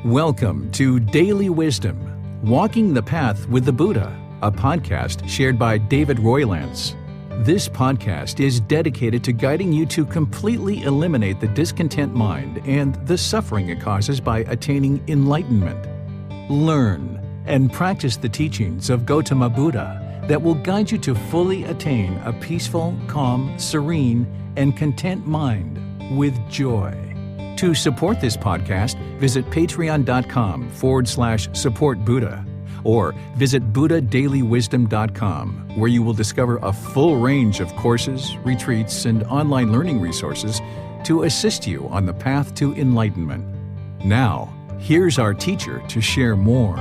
Welcome to Daily Wisdom, Walking the Path with the Buddha, a podcast shared by David Roylance. This podcast is dedicated to guiding you to completely eliminate the discontent mind and the suffering it causes by attaining enlightenment. Learn and practice the teachings of Gotama Buddha that will guide you to fully attain a peaceful, calm, serene, and content mind with joy. To support this podcast, visit patreon.com/support Buddha or visit buddhadailywisdom.com, where you will discover a full range of courses, retreats, and online learning resources to assist you on the path to enlightenment. Now, here's our teacher to share more.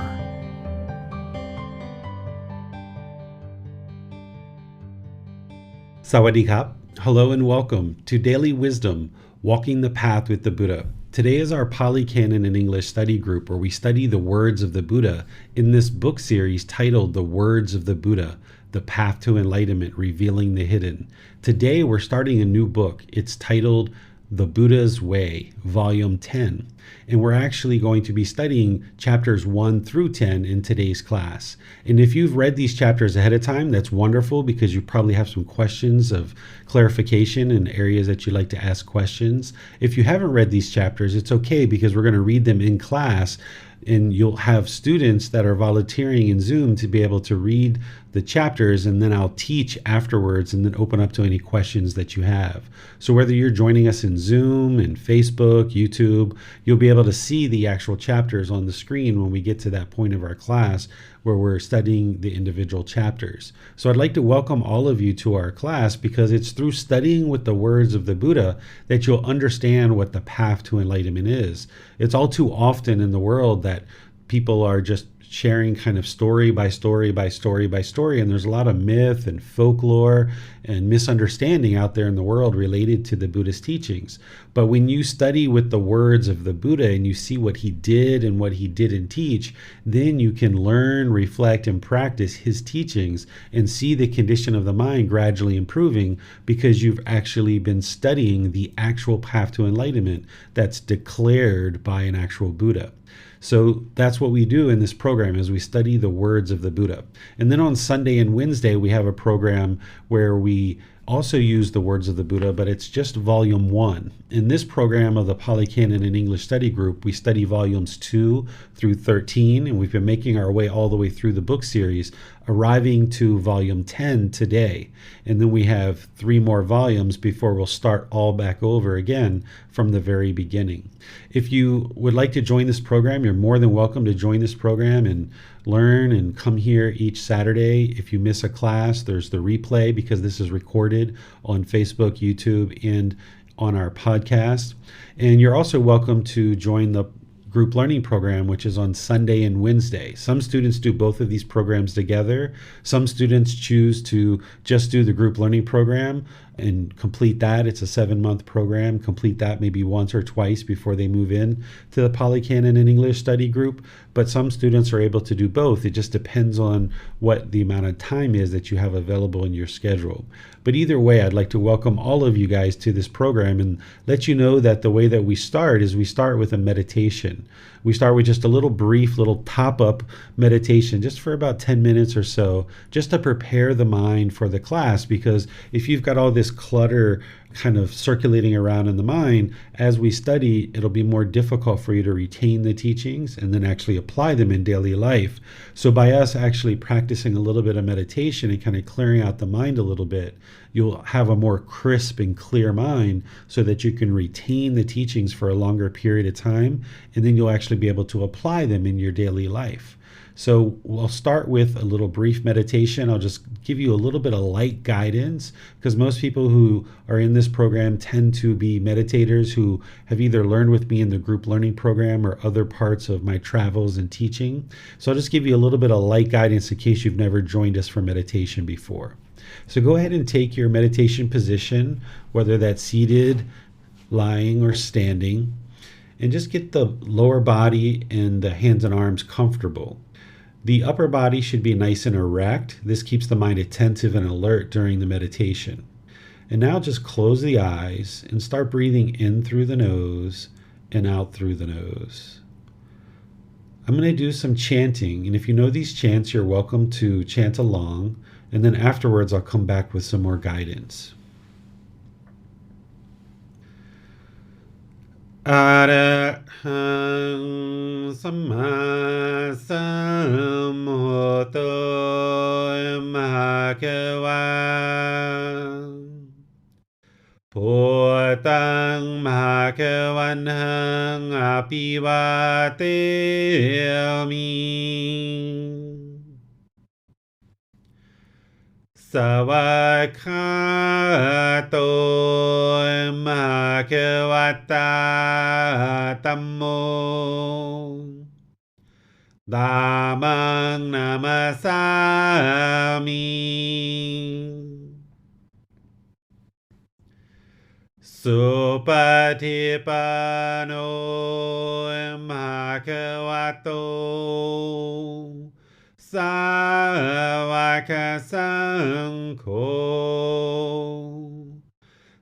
Sawadee Kap. Hello and welcome to Daily Wisdom, Walking the Path with the Buddha. Today is our Pali Canon in English study group where we study the words of the Buddha in this book series titled The Words of the Buddha, The Path to Enlightenment, Revealing the Hidden. Today we're starting a new book. It's titled The Buddha's Way, Volume 10. And we're actually going to be studying chapters 1 through 10 in today's class. And if you've read these chapters ahead of time, that's wonderful because you probably have some questions of clarification and areas that you'd like to ask questions. If you haven't read these chapters, it's okay because we're going to read them in class. And you'll have students that are volunteering in Zoom to be able to read the chapters, and then I'll teach afterwards and then open up to any questions that you have. So whether you're joining us in Zoom and Facebook, YouTube, you'll be able to see the actual chapters on the screen when we get to that point of our class where we're studying the individual chapters. So I'd like to welcome all of you to our class because it's through studying with the words of the Buddha that you'll understand what the path to enlightenment is. It's all too often in the world that people are just sharing kind of story by story by story by story, and there's a lot of myth and folklore and misunderstanding out there in the world related to the Buddhist teachings. But when you study with the words of the Buddha and you see what he did and what he didn't teach, then you can learn, reflect, and practice his teachings and see the condition of the mind gradually improving because you've actually been studying the actual path to enlightenment that's declared by an actual Buddha. So that's what we do in this program is we study the words of the Buddha. And then on Sunday and Wednesday, we have a program where we also use the words of the Buddha, but it's just volume 1. In this program of the Pali Canon in English study group, we study volumes 2 through 13, and we've been making our way all the way through the book series, arriving to volume 10 today. And then we have 3 more volumes before we'll start all back over again from the very beginning. If you would like to join this program, you're more than welcome to join this program and learn and come here each Saturday. If you miss a class, there's the replay because this is recorded on Facebook, YouTube, and on our podcast. And you're also welcome to join the group learning program, which is on Sunday and Wednesday. Some students do both of these programs together. Some students choose to just do the group learning program and complete that. It's a 7-month program. Complete that maybe once or twice before they move in to the Pali Canon in English study group. But some students are able to do both. It just depends on what the amount of time is that you have available in your schedule. But either way, I'd like to welcome all of you guys to this program and let you know that the way that we start is we start with a meditation. We start with just a brief top-up meditation just for about 10 minutes or so, just to prepare the mind for the class, because if you've got all this clutter kind of circulating around in the mind, as we study, it'll be more difficult for you to retain the teachings and then actually apply them in daily life. So by us actually practicing a little bit of meditation and kind of clearing out the mind a little bit, you'll have a more crisp and clear mind so that you can retain the teachings for a longer period of time, and then you'll actually be able to apply them in your daily life. So we'll start with a little brief meditation. I'll just give you a little bit of light guidance because most people who are in this program tend to be meditators who have either learned with me in the group learning program or other parts of my travels and teaching. So I'll just give you a little bit of light guidance in case you've never joined us for meditation before. So go ahead and take your meditation position, whether that's seated, lying, or standing, and just get the lower body and the hands and arms comfortable. The upper body should be nice and erect. This keeps the mind attentive and alert during the meditation. And now just close the eyes and start breathing in through the nose and out through the nose. I'm going to do some chanting, and if you know these chants, you're welcome to chant along, and then afterwards I'll come back with some more guidance. Arahang Samma Sambuddho Bhagava Bhutang Bhagavanang Apivateyami Savakato Bhagavata Tammo Dhammang Namasami Supatipano Bhagavato Savaka Sangho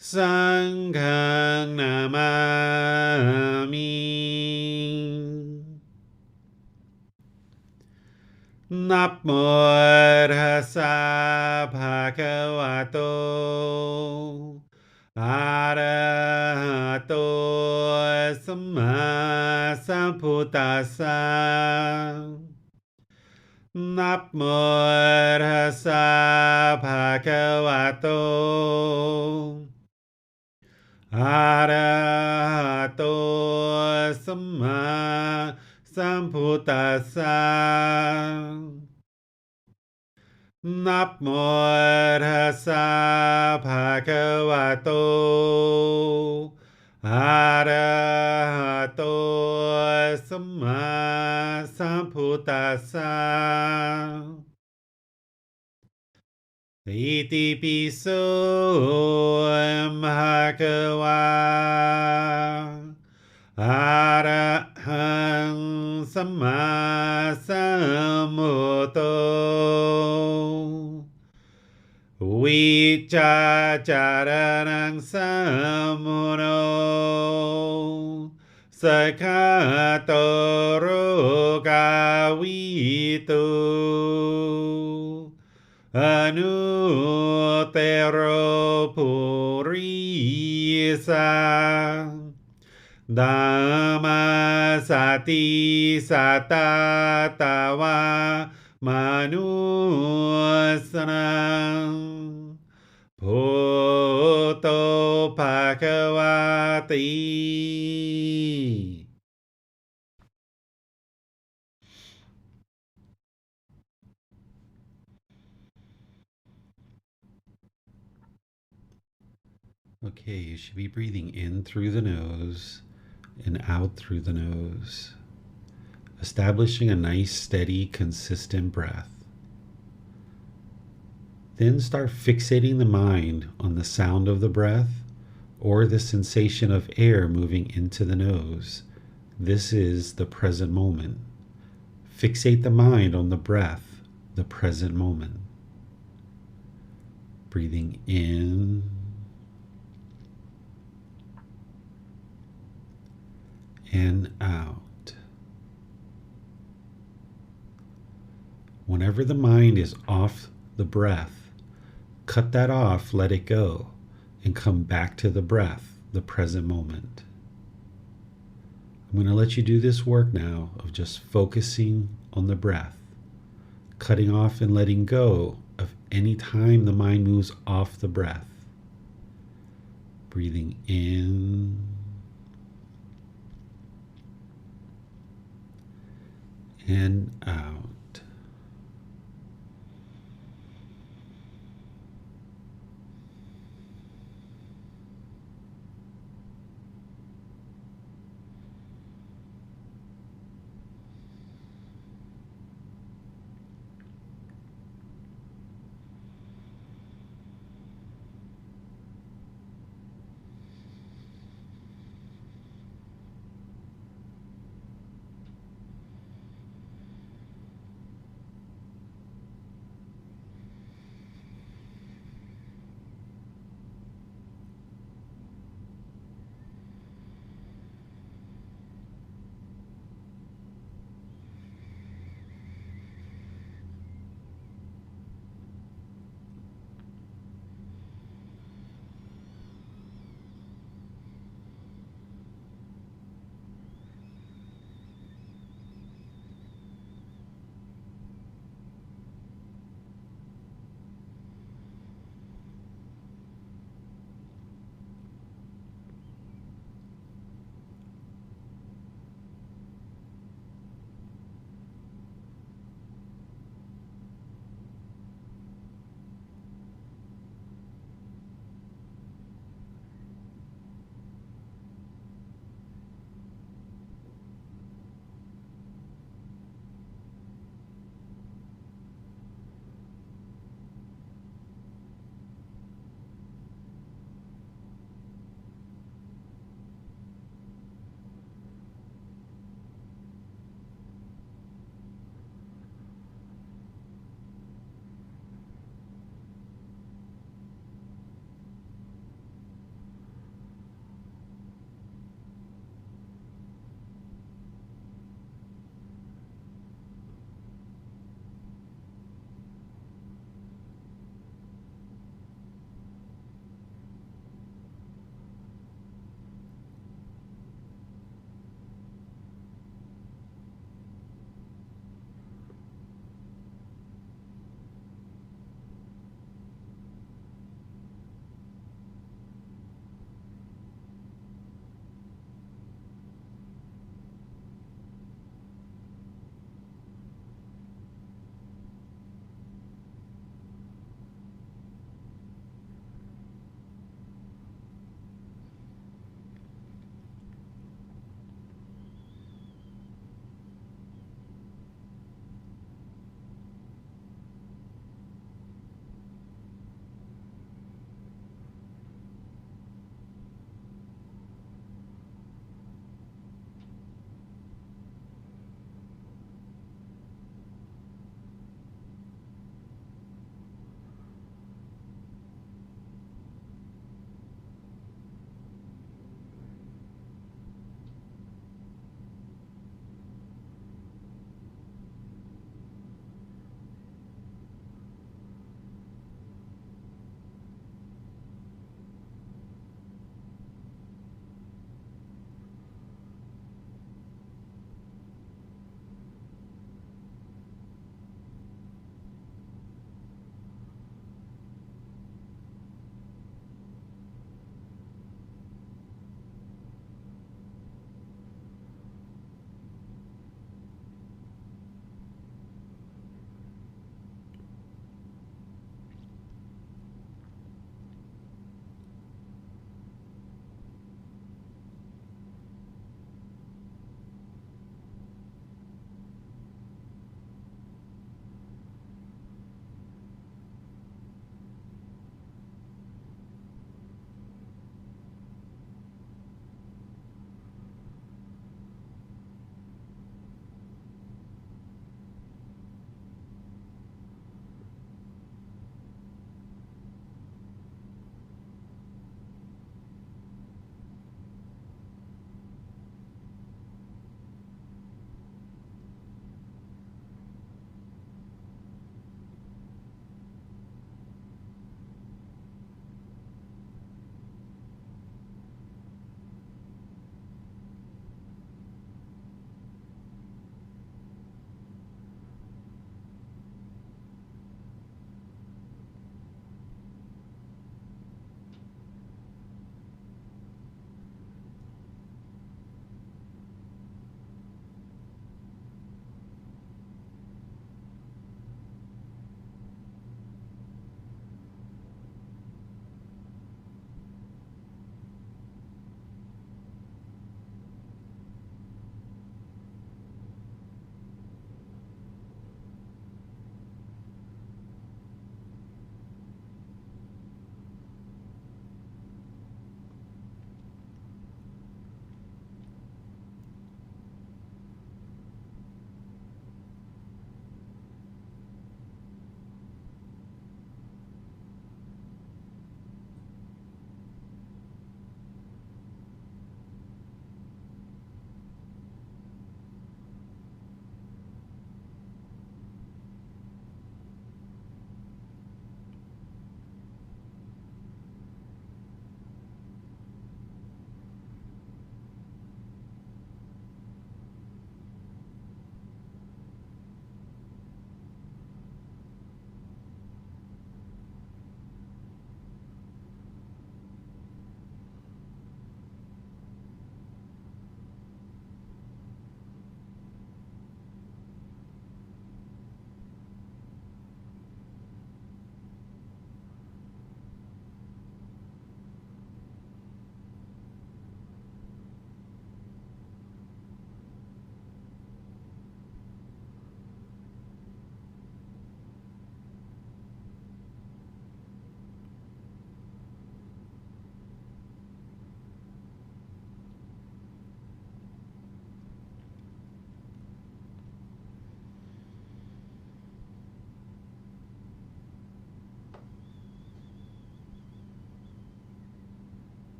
Sanghang Namami Namo Tassa Bhagavato Arahato Samma Sambuddhassa Namo Tassa Bhagavato Arahato Samma Sambuddhassa Namo Tassa Bhagavato Arahato Samma Sambuddhassa Iti piso Bhagava Arahang Samma Sambuddho Vichacharanang Samuno Sakatoro Gavito Anutero Purisa Dhamma Sati Satatawa Manusanam Bhoto Bhagavati. Okay, you should be breathing in through the nose and out through the nose, establishing a nice, steady, consistent breath. Then start fixating the mind on the sound of the breath or the sensation of air moving into the nose. This is the present moment. Fixate the mind on the breath, the present moment. Breathing in and out. Whenever the mind is off the breath, cut that off, let it go, and come back to the breath, the present moment. I'm going to let you do this work now of just focusing on the breath, cutting off and letting go of any time the mind moves off the breath. Breathing in and out.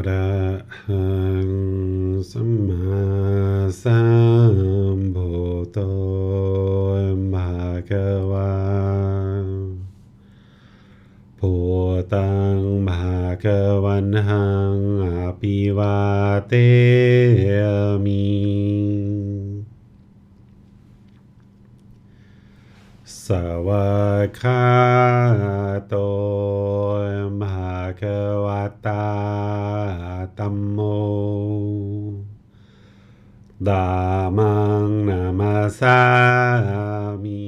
ระหังสัมมาสัมพุทโธภะคะวาพุทธังภะคะวันหังอภิวาเทมิสวากขาโตภะคะวะตาธัมโมธัมมังนามัสสามิ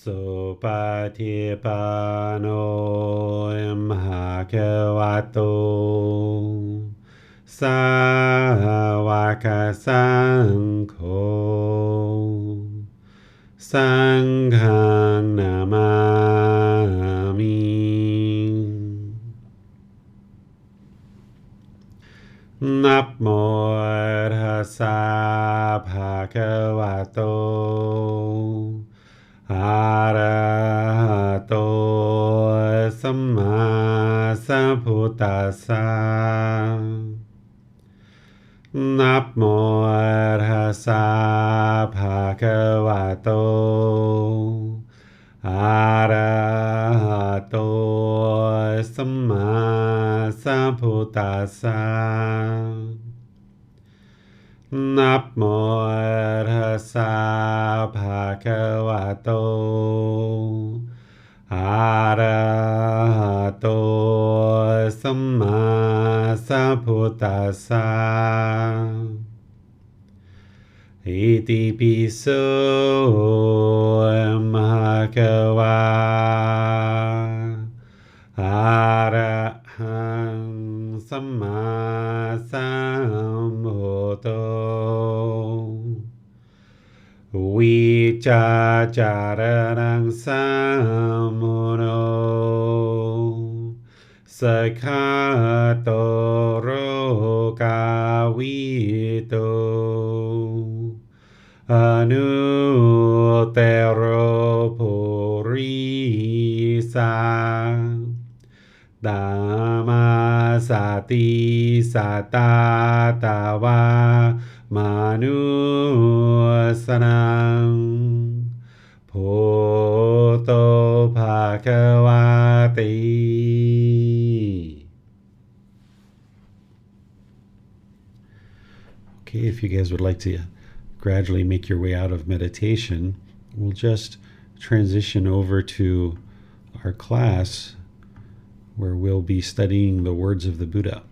สุปฏิปันโนภะคะวะโตสาวกสังโฆสังฆังนามามินะโมตัสสะภะคะวะโตอะระหะโตสัมมาสัมพุทธัสสะนะโมตัสสะภะคะวะโตอะระหะโตสัมมาสัมพุทธัสสะนะโมตัสสะภะคะวะโตอะระหะโตสัมมาสัมพุทธัสสะอิติปิโสภะคะวะอะระหังสัมมาสัมพุทโธวิจาจารนังสัมมุโนสักขาโตโรกาวิโตอนุเตโรปุริสาดามาสติสัตตาตาวามานุสนังพุทโธภะคะวะติ Okay, if you guys would like to gradually make your way out of meditation, we'll just transition over to our class where we'll be studying the words of the Buddha.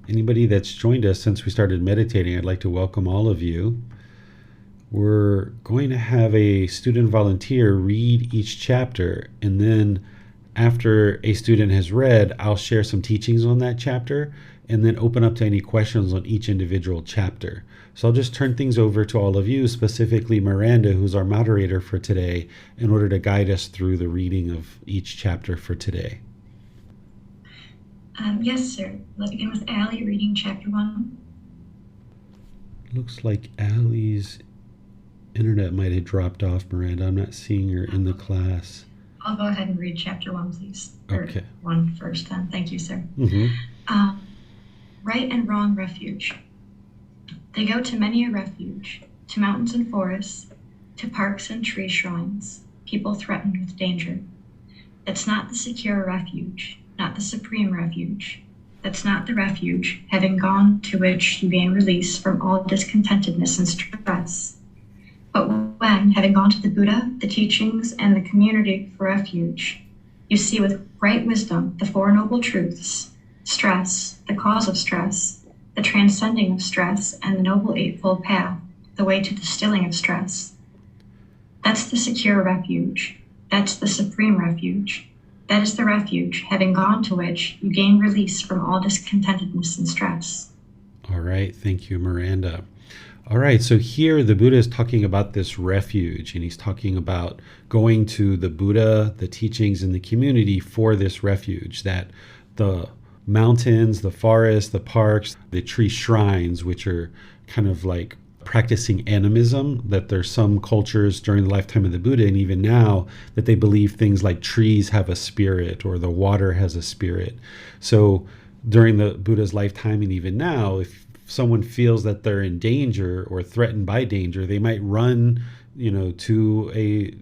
Anybody that's joined us since we started meditating, I'd like to welcome all of you. We're going to have a student volunteer read each chapter, and then after a student has read, I'll share some teachings on that chapter and then open up to any questions on each individual chapter. So I'll just turn things over to all of you, specifically Miranda, who's our moderator for today, in order to guide us through the reading of each chapter for today. Yes, sir. Let's begin with Allie reading chapter 1. Looks like Allie's internet might have dropped off, Miranda. I'm not seeing her in the class. I'll go ahead and read chapter 1, please. Okay. 1 first, then. Thank you, sir. Mm-hmm. Right and wrong refuge. They go to many a refuge, to mountains and forests, to parks and tree shrines, people threatened with danger. That's not the secure refuge, not the supreme refuge. That's not the refuge, having gone to which you gain release from all discontentedness and stress. But when, having gone to the Buddha, the teachings, and the community for refuge, you see with right wisdom the Four Noble Truths, stress, the cause of stress, the transcending of stress, and the Noble Eightfold Path, the way to the stilling of stress. That's the secure refuge. That's the supreme refuge. That is the refuge, having gone to which you gain release from all discontentedness and stress. All right. Thank you, Miranda. All right. So here the Buddha is talking about this refuge, and he's talking about going to the Buddha, the teachings, and the community for this refuge, that the mountains, the forests, the parks, the tree shrines, which are kind of like practicing animism, that there's some cultures during the lifetime of the Buddha and even now that they believe things like trees have a spirit or the water has a spirit. So during the Buddha's lifetime and even now, if someone feels that they're in danger or threatened by danger, they might run, to a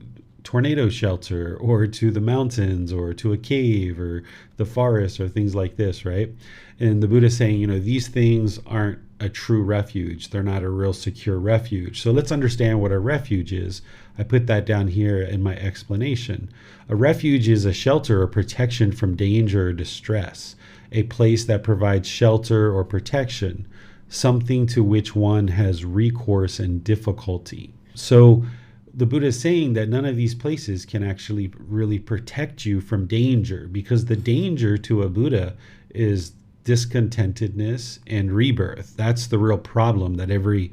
tornado shelter or to the mountains or to a cave or the forest or things like this, right? And the Buddha is saying, these things aren't a true refuge. They're not a real secure refuge. So let's understand what a refuge is. I put that down here in my explanation. A refuge is a shelter or protection from danger or distress, a place that provides shelter or protection, something to which one has recourse in difficulty. So the Buddha is saying that none of these places can actually really protect you from danger, because the danger to a Buddha is discontentedness and rebirth. That's the real problem that every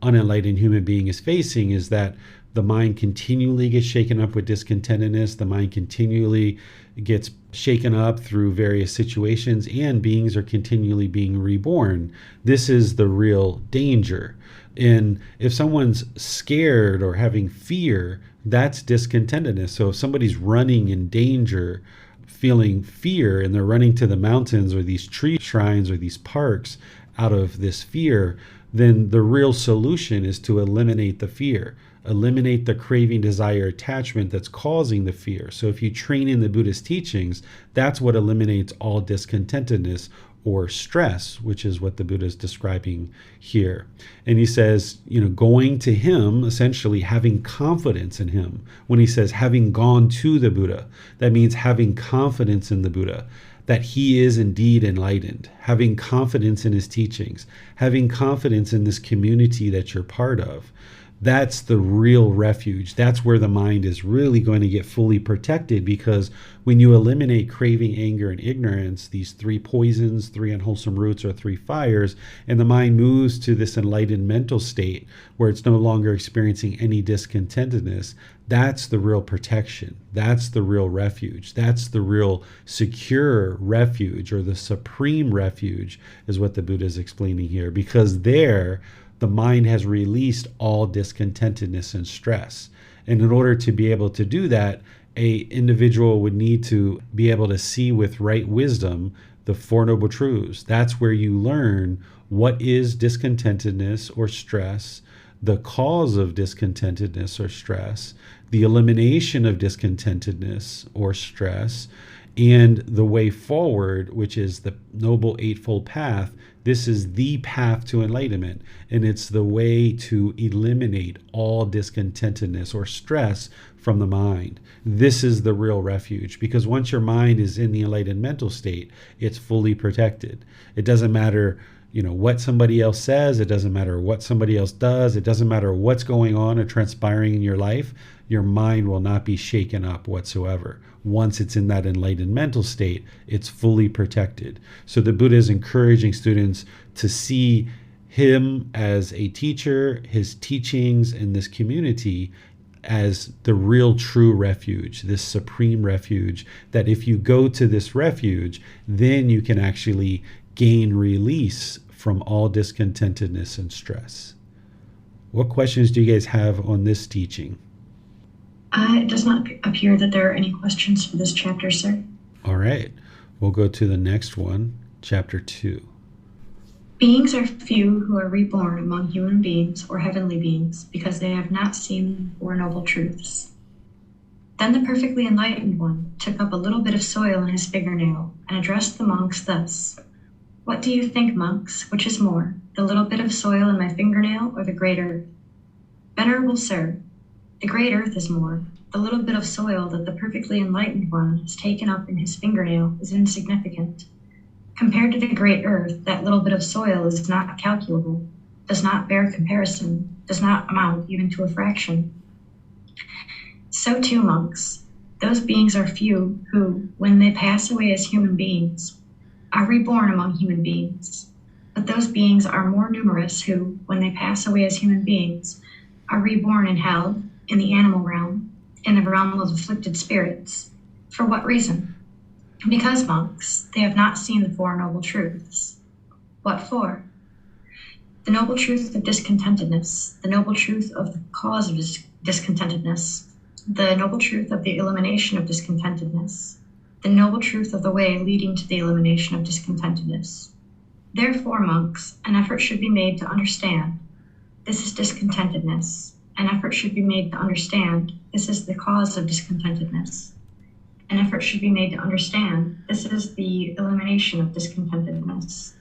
unenlightened human being is facing, is that the mind continually gets shaken up with discontentedness. The mind continually gets shaken up through various situations, and beings are continually being reborn. This is the real danger. And if someone's scared or having fear, that's discontentedness. So if somebody's running in danger, feeling fear, and they're running to the mountains or these tree shrines or these parks out of this fear, then the real solution is to eliminate the fear, eliminate the craving, desire, attachment that's causing the fear. So if you train in the Buddhist teachings, that's what eliminates all discontentedness or stress, which is what the Buddha is describing here. And he says, going to him, essentially having confidence in him. When he says having gone to the Buddha, that means having confidence in the Buddha, that he is indeed enlightened, having confidence in his teachings, having confidence in this community that you're part of. That's the real refuge. That's where the mind is really going to get fully protected, because when you eliminate craving, anger, and ignorance, these three poisons, three unwholesome roots, or three fires, and the mind moves to this enlightened mental state where it's no longer experiencing any discontentedness, that's the real protection. That's the real refuge. That's the real secure refuge, or the supreme refuge, is what the Buddha is explaining here, because there, the mind has released all discontentedness and stress. And in order to be able to do that, a individual would need to be able to see with right wisdom the Four Noble Truths. That's where you learn what is discontentedness or stress, the cause of discontentedness or stress, the elimination of discontentedness or stress, and the way forward, which is the Noble Eightfold Path. This is the path to enlightenment, and it's the way to eliminate all discontentedness or stress from the mind. This is the real refuge, because once your mind is in the enlightened mental state, it's fully protected. It doesn't matter, what somebody else says. It doesn't matter what somebody else does. It doesn't matter what's going on or transpiring in your life. Your mind will not be shaken up whatsoever. Once it's in that enlightened mental state, it's fully protected. So the Buddha is encouraging students to see him as a teacher, his teachings in this community as the real true refuge, this supreme refuge, that if you go to this refuge, then you can actually gain release from all discontentedness and stress. What questions do you guys have on this teaching? It does not appear that there are any questions for this chapter, sir. All right. We'll go to the next one, chapter 2. Beings are few who are reborn among human beings or heavenly beings because they have not seen the Four Noble Truths. Then the perfectly enlightened one took up a little bit of soil in his fingernail and addressed the monks thus: "What do you think, monks, which is more, the little bit of soil in my fingernail or the great earth? Venerable sir, the great earth is more. The little bit of soil that the perfectly enlightened one has taken up in his fingernail is insignificant. Compared to the great earth, that little bit of soil is not calculable, does not bear comparison, does not amount even to a fraction. So too, monks, those beings are few who, when they pass away as human beings, are reborn among human beings. But those beings are more numerous who, when they pass away as human beings, are reborn in hell, in the animal realm, in the realm of afflicted spirits. For what reason? Because, monks, they have not seen the Four Noble Truths. What for? the noble truth of discontentedness, the noble truth of the cause of discontentedness, the noble truth of the elimination of discontentedness, the noble truth of the way leading to the elimination of discontentedness. Therefore, monks, an effort should be made to understand this is discontentedness. An effort should be made to understand this is the cause of discontentedness. An effort should be made to understand this is the elimination of discontentedness.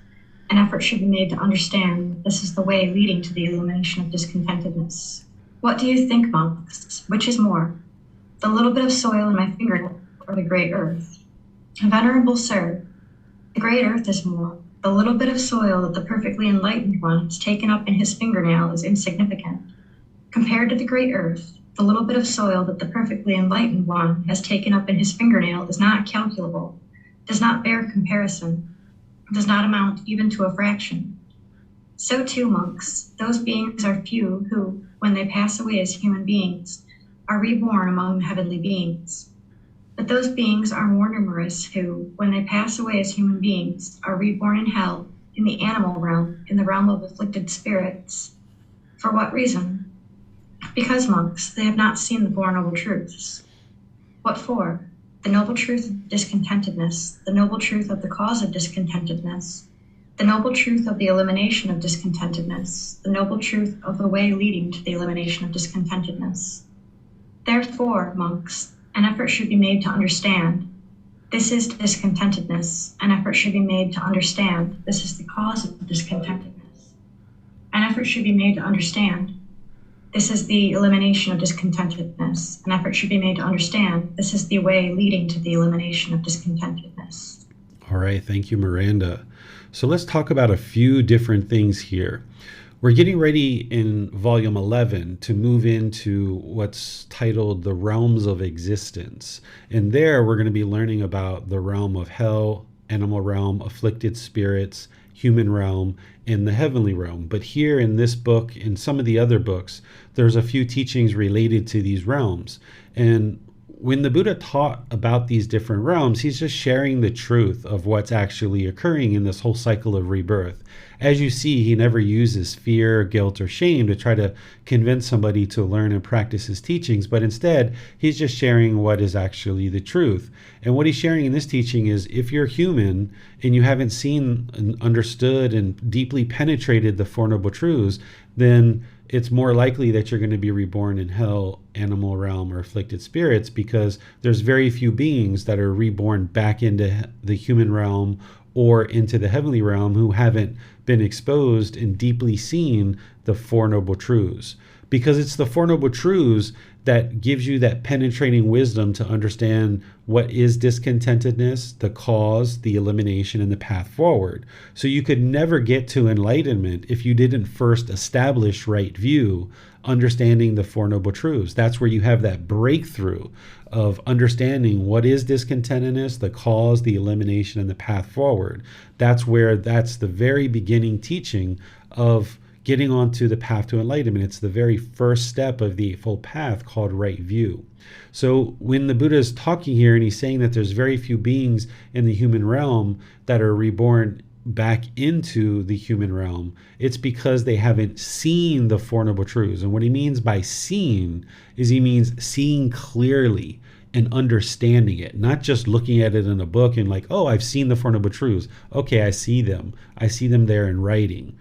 An effort should be made to understand this is the way leading to the elimination of discontentedness. What do you think, monks? Which is more, the little bit of soil in my fingernail or the great earth? Venerable sir, the great earth is more. The little bit of soil that the perfectly enlightened one has taken up in his fingernail is insignificant. Compared to the great earth, the little bit of soil that the perfectly enlightened one has taken up in his fingernail is not calculable, does not bear comparison, does not amount even to a fraction. So too, monks, those beings are few who, when they pass away as human beings, are reborn among the heavenly beings. But those beings are more numerous who, when they pass away as human beings, are reborn in hell, in the animal realm, in the realm of afflicted spirits. For what reason? Because, monks, they have not seen the Four Noble Truths. What for? The noble truth of discontentedness, the noble truth of the cause of discontentedness, the noble truth of the elimination of discontentedness, the noble truth of the way leading to the elimination of discontentedness. Therefore, monks, an effort should be made to understand this is discontentedness. An effort should be made to understand this is the cause of discontentedness. An effort should be made to understand this is the elimination of discontentedness. An effort should be made to understand this is the way leading to the elimination of discontentedness. All right, thank you, Miranda. So let's talk about a few different things here. We're getting ready in volume 11 to move into what's titled the realms of existence. And there we're going to be learning about the realm of hell, animal realm, afflicted spirits, human realm, and the heavenly realm. But here in this book, in some of the other books, there's a few teachings related to these realms. And when the Buddha taught about these different realms, he's just sharing the truth of what's actually occurring in this whole cycle of rebirth. As you see, he never uses fear, guilt, or shame to try to convince somebody to learn and practice his teachings, but instead, he's just sharing what is actually the truth. And what he's sharing in this teaching is if you're human and you haven't seen and understood and deeply penetrated the Four Noble Truths, then it's more likely that you're going to be reborn in hell, animal realm, or afflicted spirits, because there's very few beings that are reborn back into the human realm or into the heavenly realm who haven't been exposed and deeply seen the Four Noble Truths. Because it's the Four Noble Truths that gives you that penetrating wisdom to understand what is discontentedness, the cause, the elimination, and the path forward. So you could never get to enlightenment if you didn't first establish right view, understanding the Four Noble Truths. That's where you have that breakthrough of understanding what is discontentedness, the cause, the elimination, and the path forward. That's the very beginning teaching of getting onto the path to enlightenment. It's the very first step of the Eightfold Path called right view. So when the Buddha is talking here and he's saying that there's very few beings in the human realm that are reborn back into the human realm, it's because they haven't seen the Four Noble Truths. And what he means by seeing is he means seeing clearly and understanding it, not just looking at it in a book and like, oh, I've seen the Four Noble Truths. Okay, I see them. I see them there in writing.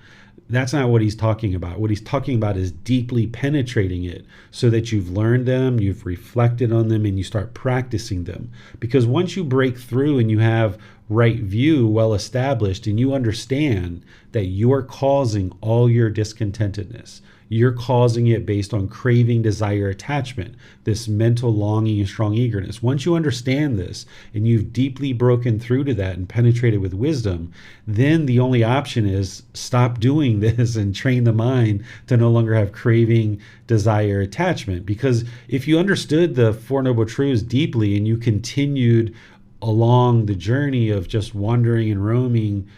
That's not what he's talking about. What he's talking about is deeply penetrating it so that you've learned them, you've reflected on them, and you start practicing them. Because once you break through and you have right view well established and you understand that you're causing all your discontentedness, you're causing it based on craving, desire, attachment, this mental longing and strong eagerness. Once you understand this and you've deeply broken through to that and penetrated with wisdom, then the only option is stop doing this and train the mind to no longer have craving, desire, attachment. Because if you understood the Four Noble Truths deeply and you continued along the journey of just wandering and roaming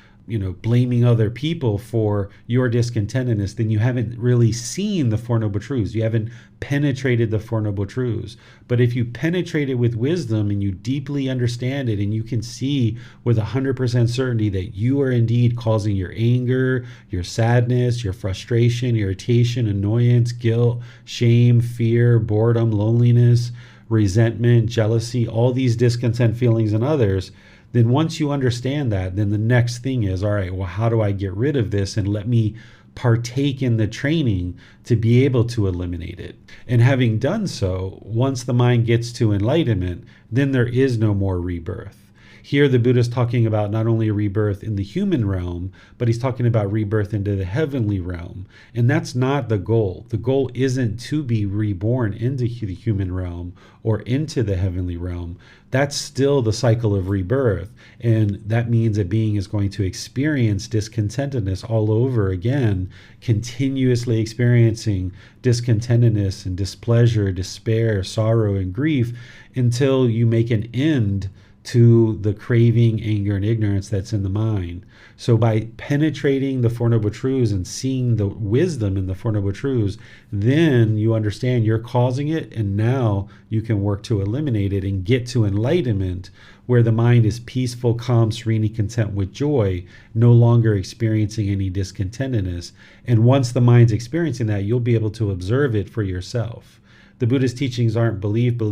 blaming other people for your discontentedness, then you haven't really seen the Four Noble Truths. You haven't penetrated the Four Noble Truths. But if you penetrate it with wisdom and you deeply understand it, and you can see with 100% certainty that you are indeed causing your anger, your sadness, your frustration, irritation, annoyance, guilt, shame, fear, boredom, loneliness, resentment, jealousy, all these discontent feelings in others, then once you understand that, then the next thing is, all right, well, how do I get rid of this? And let me partake in the training to be able to eliminate it. And having done so, once the mind gets to enlightenment, then there is no more rebirth. Here, the Buddha is talking about not only a rebirth in the human realm, but he's talking about rebirth into the heavenly realm. And that's not the goal. The goal isn't to be reborn into the human realm or into the heavenly realm. That's still the cycle of rebirth. And that means a being is going to experience discontentedness all over again, continuously experiencing discontentedness and displeasure, despair, sorrow, and grief until you make an end to the craving, anger, and ignorance that's in the mind. So by penetrating the Four Noble Truths and seeing the wisdom in the Four Noble Truths, then you understand you're causing it, and now you can work to eliminate it and get to enlightenment, where the mind is peaceful, calm, serene, content with joy, no longer experiencing any discontentedness. And once the mind's experiencing that, you'll be able to observe it for yourself. The Buddha's teachings aren't believe,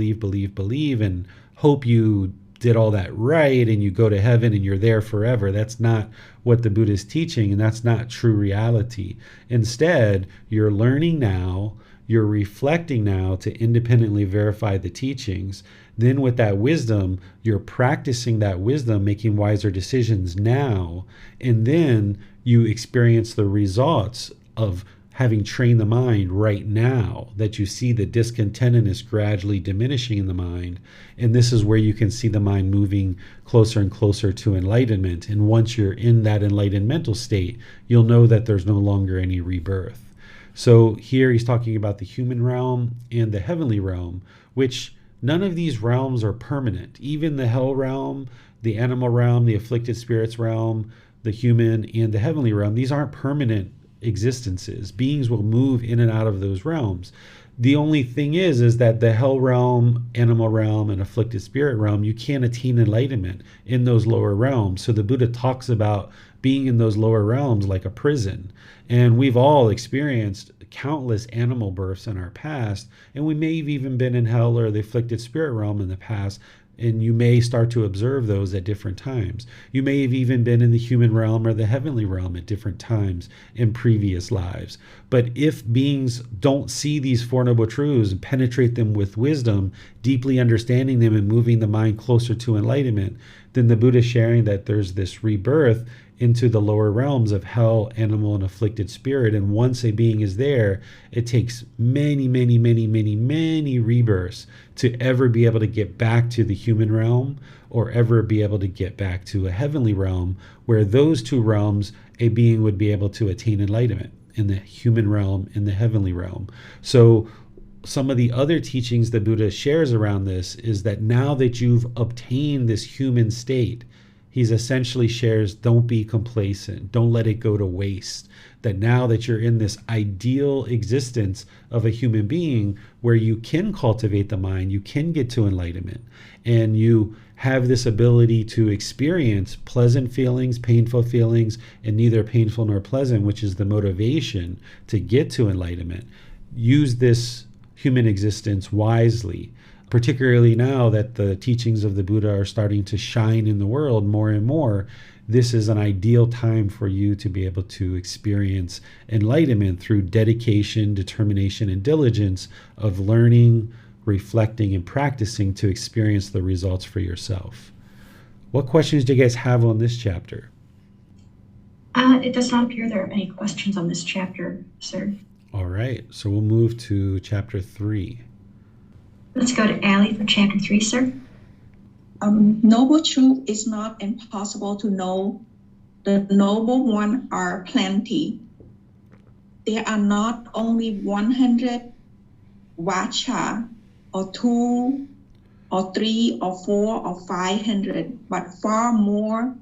and hope you did all that right and you go to heaven and you're there forever. That's not what the Buddha is teaching, and that's not true reality. Instead, you're learning now, you're reflecting now to independently verify the teachings. Then with that wisdom, you're practicing that wisdom, making wiser decisions now, and then you experience the results of having trained the mind right now, that you see the discontentedness gradually diminishing in the mind. And this is where you can see the mind moving closer and closer to enlightenment. And once you're in that enlightened mental state, you'll know that there's no longer any rebirth. So here he's talking about the human realm and the heavenly realm, which none of these realms are permanent. Even the hell realm, the animal realm, the afflicted spirits realm, the human, and the heavenly realm, these aren't permanent existences. Beings will move in and out of those realms. The only thing is that the hell realm, animal realm, and afflicted spirit realm, you can't attain enlightenment in those lower realms. So the Buddha talks about being in those lower realms like a prison. And we've all experienced countless animal births in our past, and we may have even been in hell or the afflicted spirit realm in the past. And you may start to observe those at different times. You may have even been in the human realm or the heavenly realm at different times in previous lives. But if beings don't see these Four Noble Truths and penetrate them with wisdom, deeply understanding them and moving the mind closer to enlightenment, then the Buddha is sharing that there's this rebirth into the lower realms of hell, animal, and afflicted spirit. And once a being is there, it takes many rebirths to ever be able to get back to the human realm or ever be able to get back to a heavenly realm, where those two realms, a being would be able to attain enlightenment in the human realm and the heavenly realm. So some of the other teachings the Buddha shares around this is that now that you've obtained this human state, he's essentially shares, don't be complacent. Don't let it go to waste. That now that you're in this ideal existence of a human being where you can cultivate the mind, you can get to enlightenment, and you have this ability to experience pleasant feelings, painful feelings, and neither painful nor pleasant, which is the motivation to get to enlightenment. Use this human existence wisely, particularly now that the teachings of the Buddha are starting to shine in the world more and more. This is an ideal time for you to be able to experience enlightenment through dedication, determination, and diligence of learning, reflecting, and practicing to experience the results for yourself. What questions do you guys have on this chapter? It does not appear there are any questions on this chapter, sir. All right, so we'll move to chapter 3. Let's go to Allie for chapter 3, sir. Noble truth is not impossible to know. The noble one are plenty. There are not only 100 vacha, or 2, or 3, or 4, or 500, but far more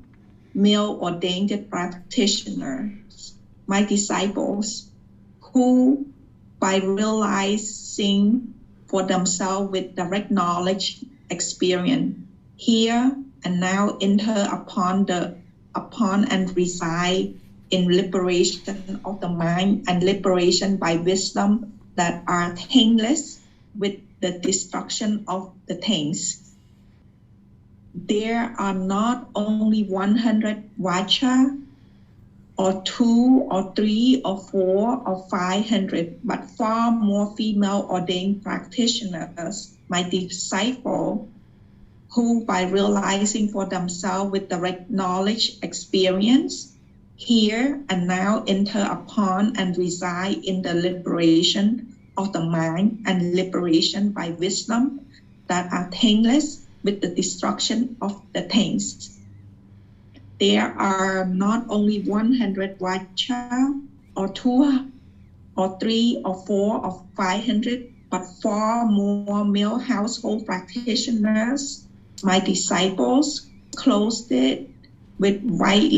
male ordained practitioners, my disciples, who by realizing for themselves with direct knowledge, experience, here and now enter upon and reside in liberation of the mind and liberation by wisdom that are taintless with the destruction of the things. There are not only 100 vacha, or 2, or 3, or 4, or 500, but far more female ordained practitioners, my disciple, who by realizing for themselves with direct knowledge, experience, here and now enter upon and reside in the liberation of the mind and liberation by wisdom that are taintless with the destruction of the things. There are not only 100 vacha, or 2, or 3, or 4, or 500, but far more male household practitioners, my disciples, clothed with right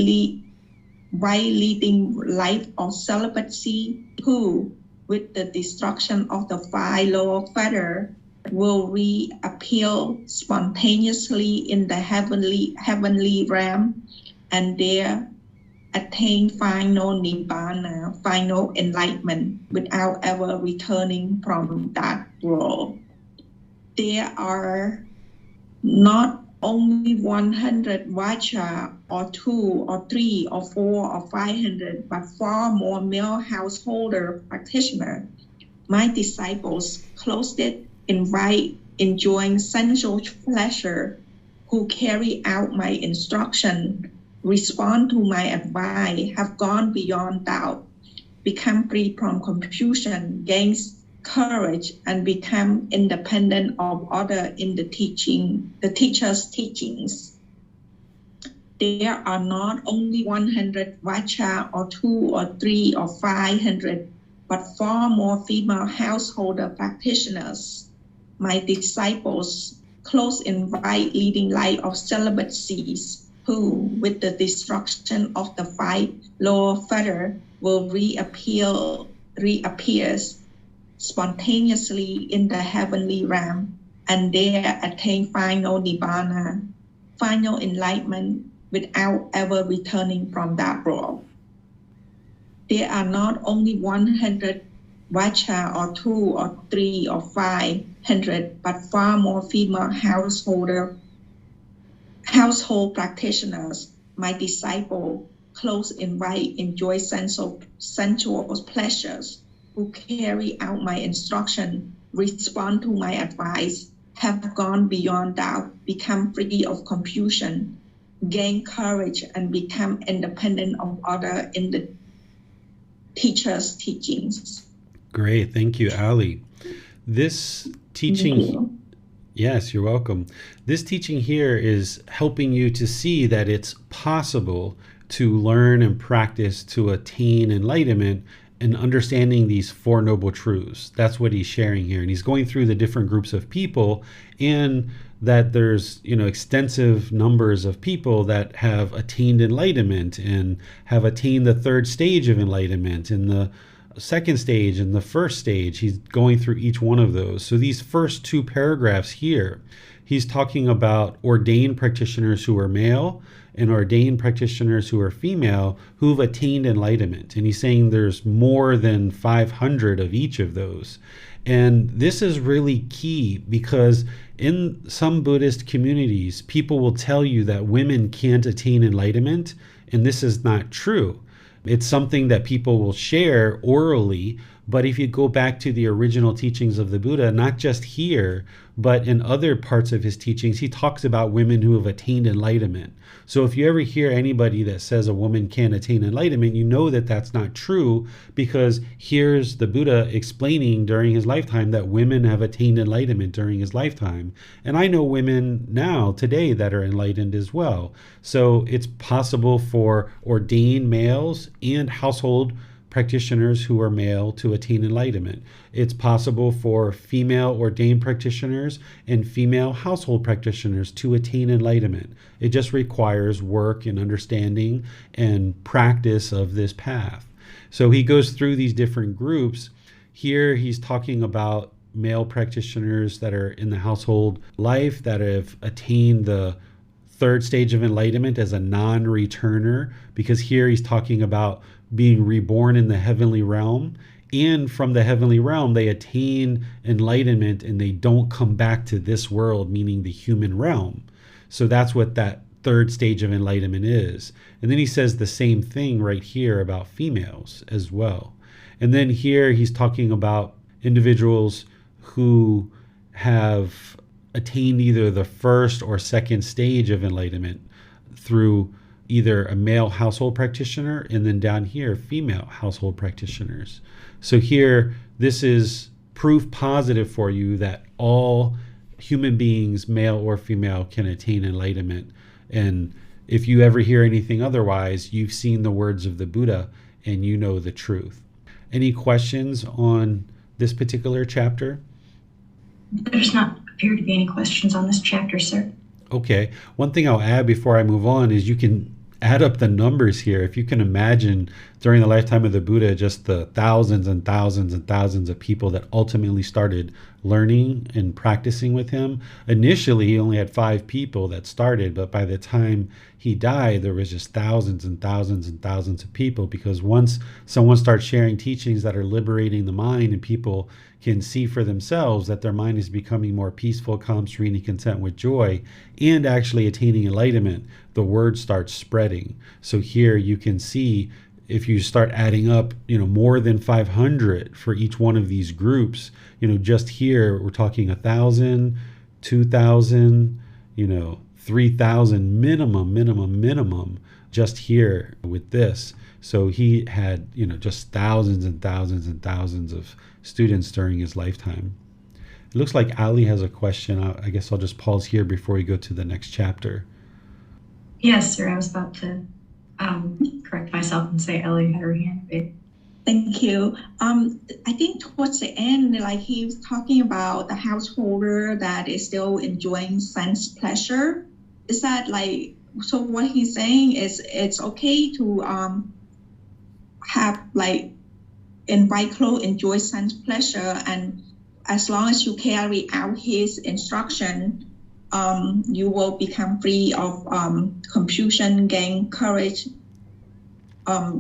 leading life of celibacy, who, with the destruction of the 5 lower fetters, will reappear spontaneously in the heavenly realm, and there attain final nibbana, final enlightenment, without ever returning from that world. There are not only 100 vacha, or 2, or 3, or 4, or 500, but far more male householder practitioners, my disciples, clothed in right, enjoying sensual pleasure, who carry out my instruction, respond to my advice, have gone beyond doubt, become free from confusion, gains courage, and become independent of other in the teacher's teachings. There are not only 100 vacha, or 2, or 3, or 500, but far more female householder practitioners, my disciples, clothed in right leading light of celibacies, who, with the destruction of the 5 lower fetters, will reappear spontaneously in the heavenly realm, and there attain final nibbana, final enlightenment, without ever returning from that world. There are not only 100 vacha, or 2, or 3, or 500, but far more female household practitioners, my disciple, clothed in white, enjoy sensual pleasures, who carry out my instruction, respond to my advice, have gone beyond doubt, become free of confusion, gain courage, and become independent of other in the teacher's teachings. Great. Thank you, Ali. This teaching, yes, you're welcome. This teaching here is helping you to see that it's possible to learn and practice to attain enlightenment and understanding these 4 noble truths. That's what he's sharing here. And he's going through the different groups of people, and that there's, extensive numbers of people that have attained enlightenment and have attained the 3rd stage of enlightenment and the 2nd stage and the 1st stage. He's going through each one of those. So these first 2 paragraphs here, he's talking about ordained practitioners who are male and ordained practitioners who are female who've attained enlightenment. And he's saying there's more than 500 of each of those. And this is really key, because in some Buddhist communities, people will tell you that women can't attain enlightenment, and this is not true. It's something that people will share orally, but if you go back to the original teachings of the Buddha, not just here, but in other parts of his teachings, he talks about women who have attained enlightenment. So if you ever hear anybody that says a woman can't attain enlightenment, you know that that's not true, because here's the Buddha explaining during his lifetime that women have attained enlightenment during his lifetime. And I know women now, today, that are enlightened as well. So it's possible for ordained males and household practitioners who are male to attain enlightenment. It's possible for female ordained practitioners and female household practitioners to attain enlightenment. It just requires work and understanding and practice of this path. So he goes through these different groups. Here he's talking about male practitioners that are in the household life that have attained the third stage of enlightenment as a non-returner, because here he's talking about being reborn in the heavenly realm, and from the heavenly realm they attain enlightenment and they don't come back to this world, meaning the human realm. So that's what that third stage of enlightenment is. And then he says the same thing right here about females as well. And then here he's talking about individuals who have attained either the first or second stage of enlightenment through either a male household practitioner, and then down here, female household practitioners. So here, this is proof positive for you that all human beings, male or female, can attain enlightenment. And if you ever hear anything otherwise, you've seen the words of the Buddha and you know the truth. Any questions on this particular chapter? There's not appear to be any questions on this chapter, sir. Okay. One thing I'll add before I move on is you can add up the numbers here. If you can imagine during the lifetime of the Buddha, just the thousands and thousands and thousands of people that ultimately started learning and practicing with him. Initially, he only had 5 people that started, but by the time he died, there was just thousands and thousands and thousands of people, because once someone starts sharing teachings that are liberating the mind and people can see for themselves that their mind is becoming more peaceful, calm, serene, and content with joy, and actually attaining enlightenment, the word starts spreading. So here you can see, if you start adding up, more than 500 for each one of these groups, just here we're talking 1,000, 2,000, 3,000 minimum just here with this. So he had, just thousands and thousands and thousands of students during his lifetime. It looks like Ali has a question. I guess I'll just pause here before we go to the next chapter. Yes, sir. I was about to correct myself and say Ellie had her hand raised. Thank you. I think towards the end, like he was talking about the householder that is still enjoying sense pleasure. Is that like, so what he's saying is it's okay to have like invite clothes, enjoy sense pleasure, and as long as you carry out his instruction, you will become free of confusion, gain courage.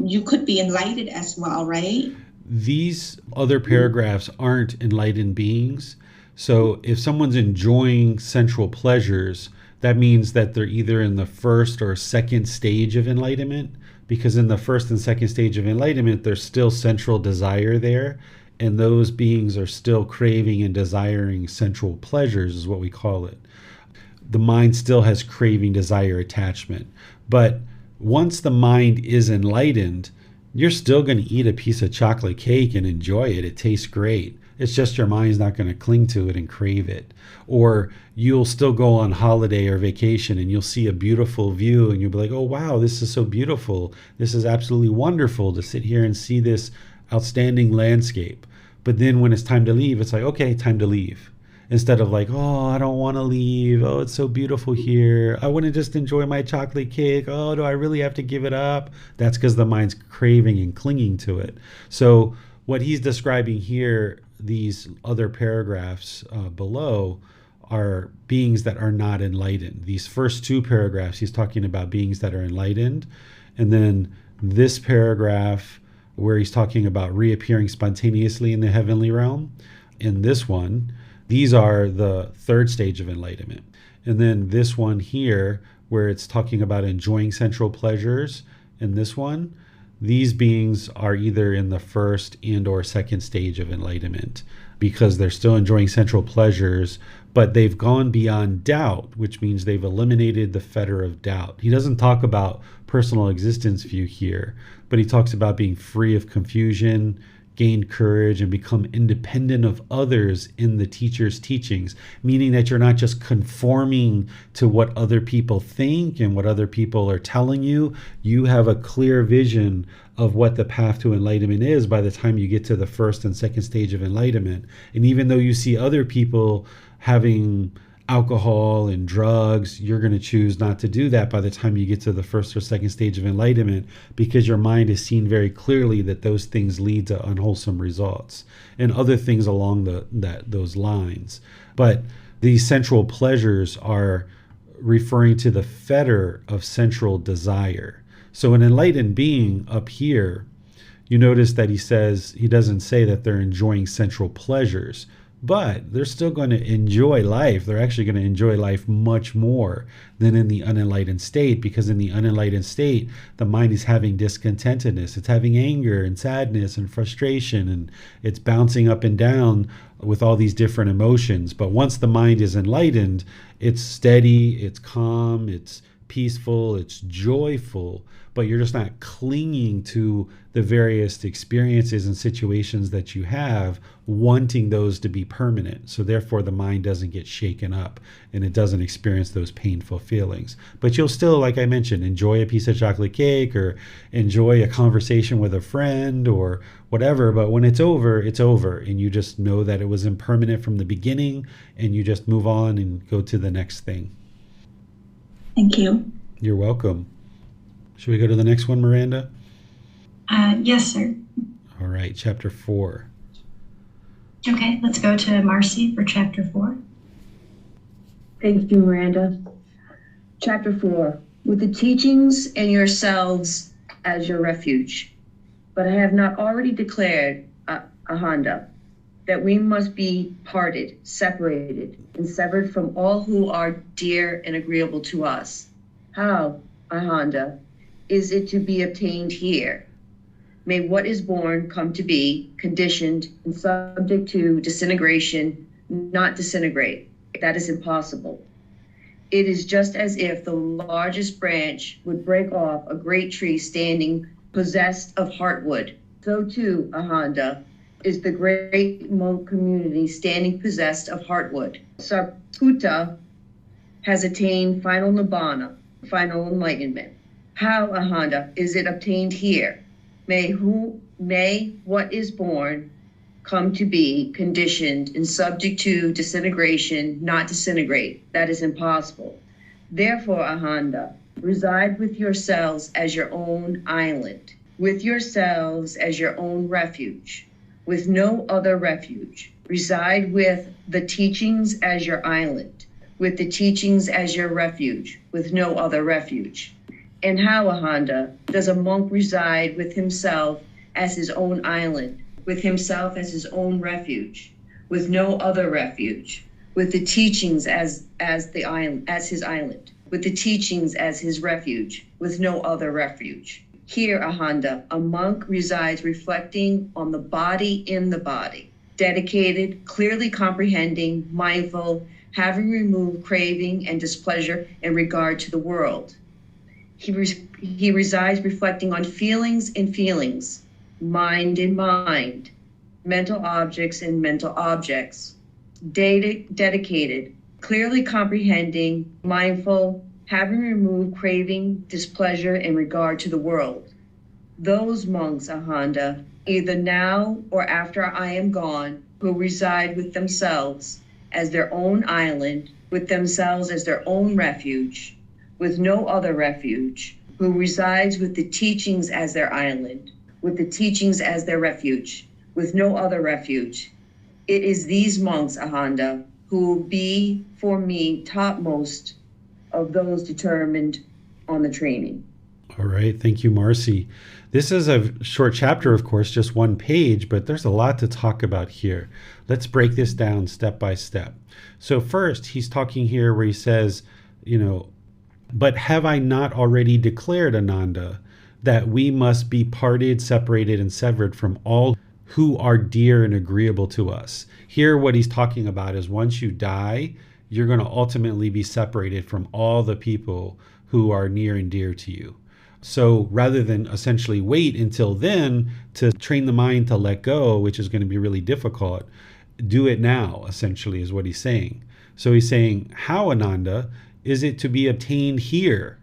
You could be enlightened as well, right? These other paragraphs aren't enlightened beings. So if someone's enjoying sensual pleasures, that means that they're either in the first or second stage of enlightenment, because in the first and second stage of enlightenment, there's still sensual desire there, and those beings are still craving and desiring sensual pleasures, is what we call it. The mind still has craving, desire, attachment. But once the mind is enlightened, you're still going to eat a piece of chocolate cake and enjoy it. It tastes great. It's just your mind's not going to cling to it and crave it. Or you'll still go on holiday or vacation and you'll see a beautiful view and you'll be like, oh, wow, this is so beautiful. This is absolutely wonderful to sit here and see this outstanding landscape. But then when it's time to leave, it's like, okay, time to leave. Instead of like, oh, I don't want to leave. Oh, it's so beautiful here. I want to just enjoy my chocolate cake. Oh, do I really have to give it up? That's because the mind's craving and clinging to it. So what he's describing here, these other paragraphs below, are beings that are not enlightened. These first 2 paragraphs, he's talking about beings that are enlightened. And then this paragraph where he's talking about reappearing spontaneously in the heavenly realm, in this one, these are the third stage of enlightenment. And then this one here, where it's talking about enjoying sensual pleasures, in this one, these beings are either in the first and or second stage of enlightenment, because they're still enjoying sensual pleasures, but they've gone beyond doubt, which means they've eliminated the fetter of doubt. He doesn't talk about personal existence view here, but he talks about being free of confusion, gain courage and become independent of others in the teacher's teachings, meaning that you're not just conforming to what other people think and what other people are telling you. You have a clear vision of what the path to enlightenment is by the time you get to the first and second stage of enlightenment. And even though you see other people having alcohol and drugs, you're going to choose not to do that by the time you get to the first or second stage of enlightenment, because your mind has seen very clearly that those things lead to unwholesome results and other things along those lines. But these sensual pleasures are referring to the fetter of sensual desire. So an enlightened being up here, you notice that he doesn't say that they're enjoying sensual pleasures, but they're still going to enjoy life. They're actually going to enjoy life much more than in the unenlightened state, because in the unenlightened state, the mind is having discontentedness. It's having anger and sadness and frustration, and it's bouncing up and down with all these different emotions. But once the mind is enlightened, it's steady, it's calm, it's peaceful, it's joyful, but you're just not clinging to the various experiences and situations that you have, wanting those to be permanent. So therefore the mind doesn't get shaken up and it doesn't experience those painful feelings. But you'll still, like I mentioned, enjoy a piece of chocolate cake or enjoy a conversation with a friend or whatever. But when it's over, and you just know that it was impermanent from the beginning, and you just move on and go to the next thing. Thank you. You're welcome. Should we go to the next one, Miranda? Yes, sir. All right, chapter 4. Okay, let's go to Marcy for chapter 4. Thank you, Miranda. Chapter 4. With the teachings and yourselves as your refuge. But I have not already declared, Ahanda, that we must be parted, separated, and severed from all who are dear and agreeable to us. How, Ahanda, is it to be obtained here? May what is born come to be, conditioned and subject to disintegration, not disintegrate. That is impossible. It is just as if the largest branch would break off a great tree standing possessed of heartwood. So too, Ahanda, is the great monk community standing possessed of heartwood. Sariputta has attained final nibbana, final enlightenment. How, Ahanda, is it obtained here? May what is born come to be, conditioned and subject to disintegration, not disintegrate. That is impossible. Therefore, Ahanda, reside with yourselves as your own island, with yourselves as your own refuge, with no other refuge. Reside with the teachings as your island, with the teachings as your refuge, with no other refuge. And how, Ahanda, does a monk reside with himself as his own island, with himself as his own refuge, with no other refuge, with the teachings as his island, with the teachings as his refuge, with no other refuge? Here, Ahanda, a monk resides reflecting on the body in the body, dedicated, clearly comprehending, mindful, having removed craving and displeasure in regard to the world. He resides reflecting on feelings in feelings, mind in mind, mental objects in mental objects, dedicated, clearly comprehending, mindful, having removed craving, displeasure in regard to the world. Those monks, Ahanda, either now or after I am gone, who reside with themselves as their own island, with themselves as their own refuge, with no other refuge, who resides with the teachings as their island, with the teachings as their refuge, with no other refuge. It is these monks, Ahanda, who will be for me topmost of those determined on the training. All right. Thank you, Marcy. This is a short chapter, of course, just one page, but there's a lot to talk about here. Let's break this down step by step. So first, he's talking here where he says, but have I not already declared, Ananda, that we must be parted, separated, and severed from all who are dear and agreeable to us? Here, what he's talking about is once you die, you're going to ultimately be separated from all the people who are near and dear to you. So rather than essentially wait until then to train the mind to let go, which is going to be really difficult, do it now, essentially, is what he's saying. So he's saying, how, Ananda, is it to be obtained here?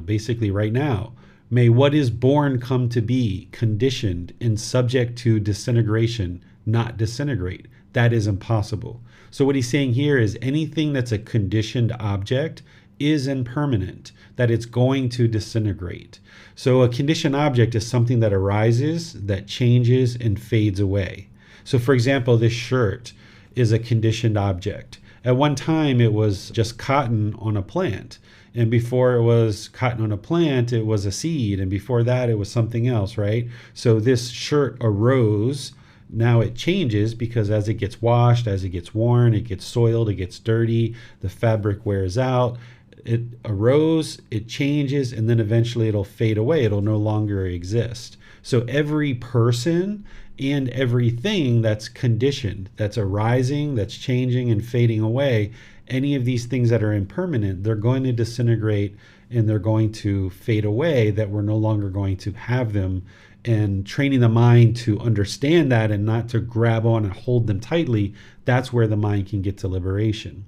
Basically right now. May what is born come to be, conditioned and subject to disintegration, not disintegrate. That is impossible. So what he's saying here is anything that's a conditioned object is impermanent, that it's going to disintegrate. So a conditioned object is something that arises, that changes and fades away. So for example, this shirt is a conditioned object. At one time, it was just cotton on a plant. And before it was cotton on a plant, it was a seed. And before that, it was something else, right? So this shirt arose. Now it changes because as it gets washed, as it gets worn, it gets soiled, it gets dirty, the fabric wears out. It arose, it changes, and then eventually it'll fade away. It'll no longer exist. So every person and everything that's conditioned, that's arising, that's changing and fading away, any of these things that are impermanent, they're going to disintegrate and they're going to fade away, that we're no longer going to have them. And training the mind to understand that and not to grab on and hold them tightly, that's where the mind can get to liberation.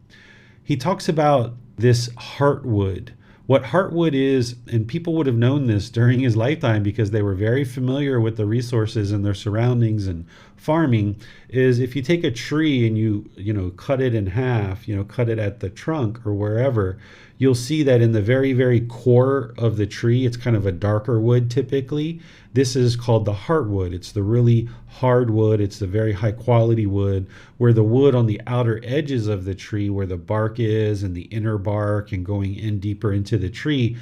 He talks about this heartwood. What heartwood is, and people would have known this during his lifetime because they were very familiar with the resources and their surroundings and farming, is if you take a tree and you cut it in half, cut it at the trunk or wherever, you'll see that in the very, very core of the tree, it's kind of a darker wood typically. This is called the heartwood. It's the really hard wood. It's the very high quality wood, where the wood on the outer edges of the tree, where the bark is and the inner bark and going in deeper into the tree,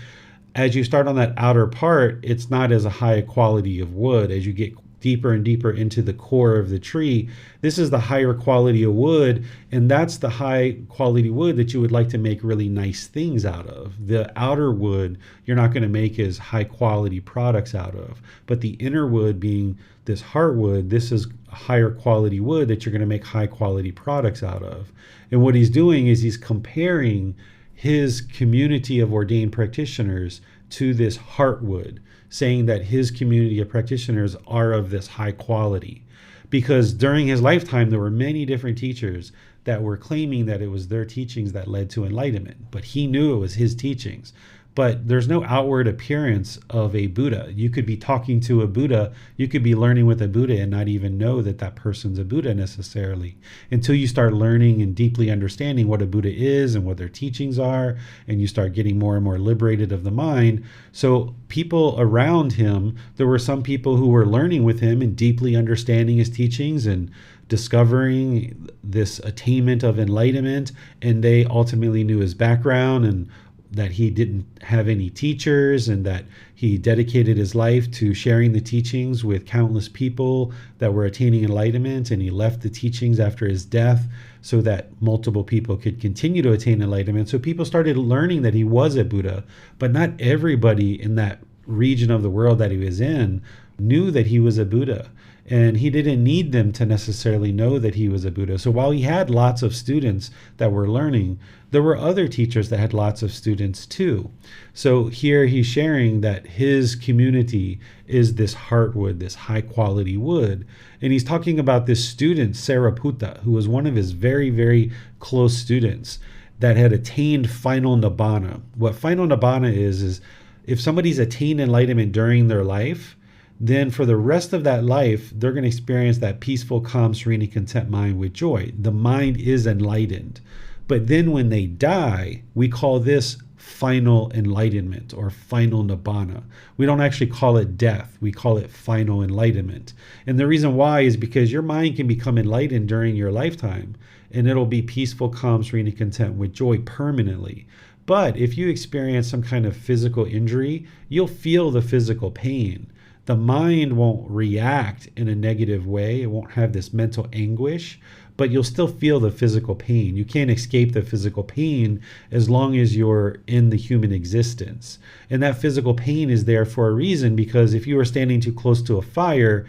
as you start on that outer part, it's not as a high quality of wood. As you get deeper and deeper into the core of the tree, this is the higher quality of wood, and that's the high quality wood that you would like to make really nice things out of. The outer wood you're not going to make as high quality products out of, but the inner wood, being this heartwood, this is higher quality wood that you're going to make high quality products out of. And what he's doing is he's comparing his community of ordained practitioners to this heartwood, saying that his community of practitioners are of this high quality. Because during his lifetime, there were many different teachers that were claiming that it was their teachings that led to enlightenment, but he knew it was his teachings. But there's no outward appearance of a Buddha. You could be talking to a Buddha, you could be learning with a Buddha and not even know that that person's a Buddha necessarily, until you start learning and deeply understanding what a Buddha is and what their teachings are, and you start getting more and more liberated of the mind. So people around him, there were some people who were learning with him and deeply understanding his teachings and discovering this attainment of enlightenment, and they ultimately knew his background and that he didn't have any teachers, and that he dedicated his life to sharing the teachings with countless people that were attaining enlightenment, and he left the teachings after his death so that multiple people could continue to attain enlightenment. So people started learning that he was a Buddha, but not everybody in that region of the world that he was in knew that he was a Buddha. And he didn't need them to necessarily know that he was a Buddha. So while he had lots of students that were learning, there were other teachers that had lots of students too. So here he's sharing that his community is this heartwood, this high quality wood. And he's talking about this student, Sariputta, who was one of his very, very close students that had attained final nibbana. What final nibbana is if somebody's attained enlightenment during their life, then for the rest of that life, they're going to experience that peaceful, calm, serene, and content mind with joy. The mind is enlightened. But then when they die, we call this final enlightenment or final nibbana. We don't actually call it death. We call it final enlightenment. And the reason why is because your mind can become enlightened during your lifetime, and it'll be peaceful, calm, serene, and content with joy permanently. But if you experience some kind of physical injury, you'll feel the physical pain. The mind won't react in a negative way. It won't have this mental anguish, but you'll still feel the physical pain. You can't escape the physical pain as long as you're in the human existence. And that physical pain is there for a reason, because if you were standing too close to a fire,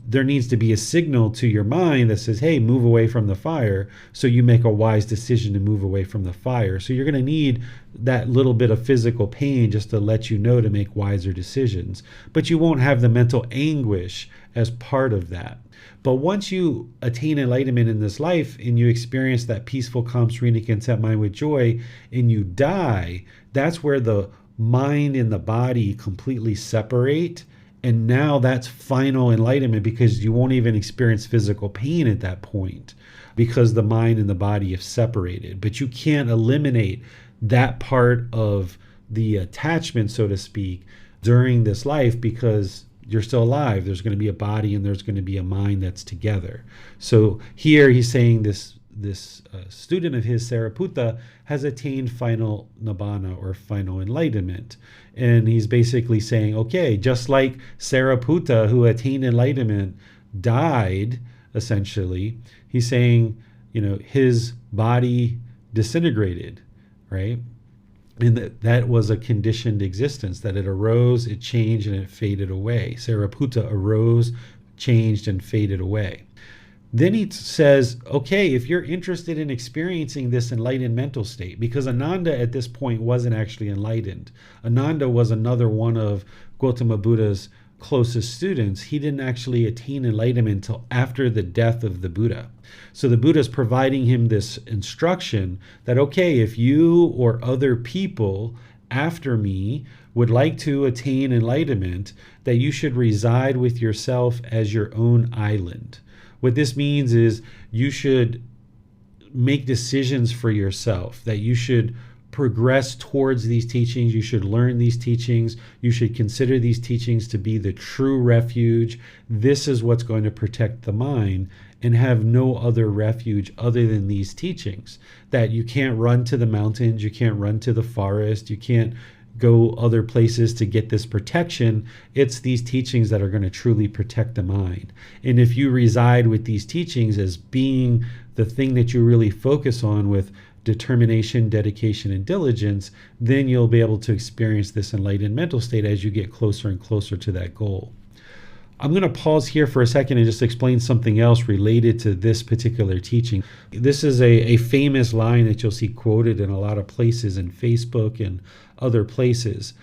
there needs to be a signal to your mind that says, hey, move away from the fire. So you make a wise decision to move away from the fire. So you're going to need that little bit of physical pain just to let you know to make wiser decisions. But you won't have the mental anguish as part of that. But once you attain enlightenment in this life and you experience that peaceful, calm, serene, and content mind with joy, and you die, that's where the mind and the body completely separate. And now that's final enlightenment, because you won't even experience physical pain at that point, because the mind and the body have separated. But you can't eliminate that part of the attachment, so to speak, during this life, because you're still alive. There's going to be a body and there's going to be a mind that's together. So here he's saying this student of his, Sariputta, has attained final nibbana, or final enlightenment. And he's basically saying, okay, just like Sariputta, who attained enlightenment, died, essentially, he's saying, his body disintegrated, right? And that was a conditioned existence, that it arose, it changed, and it faded away. Sariputta arose, changed, and faded away. Then he says, okay, if you're interested in experiencing this enlightened mental state, because Ananda at this point wasn't actually enlightened. Ananda was another one of Gautama Buddha's closest students. He didn't actually attain enlightenment until after the death of the Buddha. So the Buddha is providing him this instruction that, okay, if you or other people after me would like to attain enlightenment, that you should reside with yourself as your own island. What this means is you should make decisions for yourself, that you should progress towards these teachings, you should learn these teachings, you should consider these teachings to be the true refuge. This is what's going to protect the mind, and have no other refuge other than these teachings. That you can't run to the mountains, you can't run to the forest, you can't go other places to get this protection. It's these teachings that are going to truly protect the mind. And if you reside with these teachings as being the thing that you really focus on with determination, dedication, and diligence, then you'll be able to experience this enlightened mental state as you get closer and closer to that goal. I'm going to pause here for a second and just explain something else related to this particular teaching. This is a famous line that you'll see quoted in a lot of places in Facebook and other places.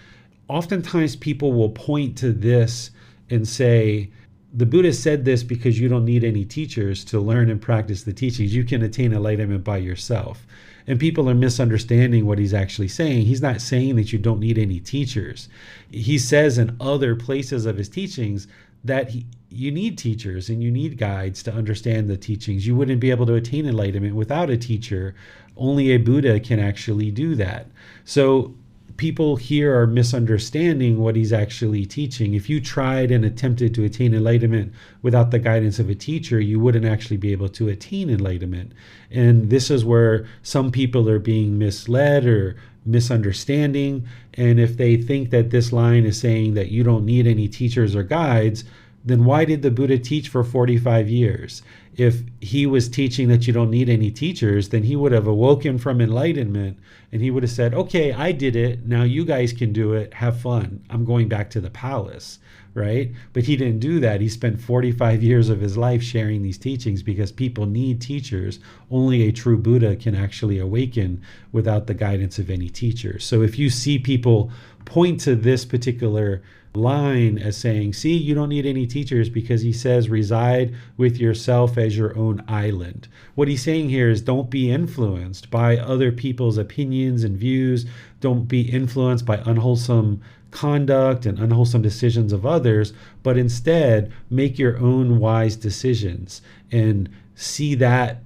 Oftentimes people will point to this and say, the Buddha said this because you don't need any teachers to learn and practice the teachings. You can attain enlightenment by yourself. And people are misunderstanding what he's actually saying. He's not saying that you don't need any teachers. He says in other places of his teachings that you need teachers and you need guides to understand the teachings. You wouldn't be able to attain enlightenment without a teacher. Only a Buddha can actually do that. So people here are misunderstanding what he's actually teaching. If you tried and attempted to attain enlightenment without the guidance of a teacher, you wouldn't actually be able to attain enlightenment. And this is where some people are being misled or misunderstanding. And if they think that this line is saying that you don't need any teachers or guides, then why did the Buddha teach for 45 years? If he was teaching that you don't need any teachers, then he would have awoken from enlightenment and he would have said, okay, I did it. Now you guys can do it. Have fun. I'm going back to the palace, right? But he didn't do that. He spent 45 years of his life sharing these teachings because people need teachers. Only a true Buddha can actually awaken without the guidance of any teacher. So if you see people point to this particular line as saying, see, you don't need any teachers because he says reside with yourself as your own island. What he's saying here is don't be influenced by other people's opinions and views. Don't be influenced by unwholesome conduct and unwholesome decisions of others, but instead make your own wise decisions and see that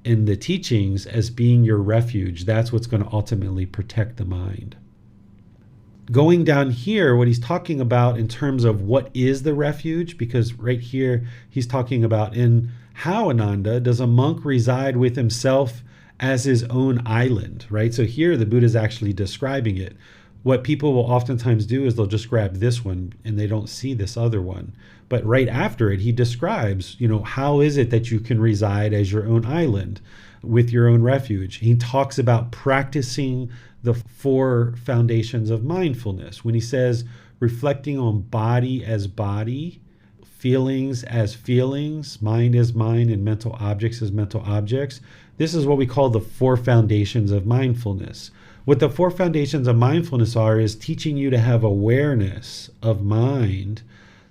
in the teachings as being your refuge. That's what's going to ultimately protect the mind. Going down here, what he's talking about in terms of what is the refuge, because right here he's talking about in how, Ananda, does a monk reside with himself as his own island, right? So here the Buddha is actually describing it. What people will oftentimes do is they'll just grab this one and they don't see this other one. But right after it, he describes, how is it that you can reside as your own island with your own refuge? He talks about practicing the 4 foundations of mindfulness. When he says reflecting on body as body, feelings as feelings, mind as mind, and mental objects as mental objects. This is what we call the 4 foundations of mindfulness. What the 4 foundations of mindfulness are is teaching you to have awareness of mind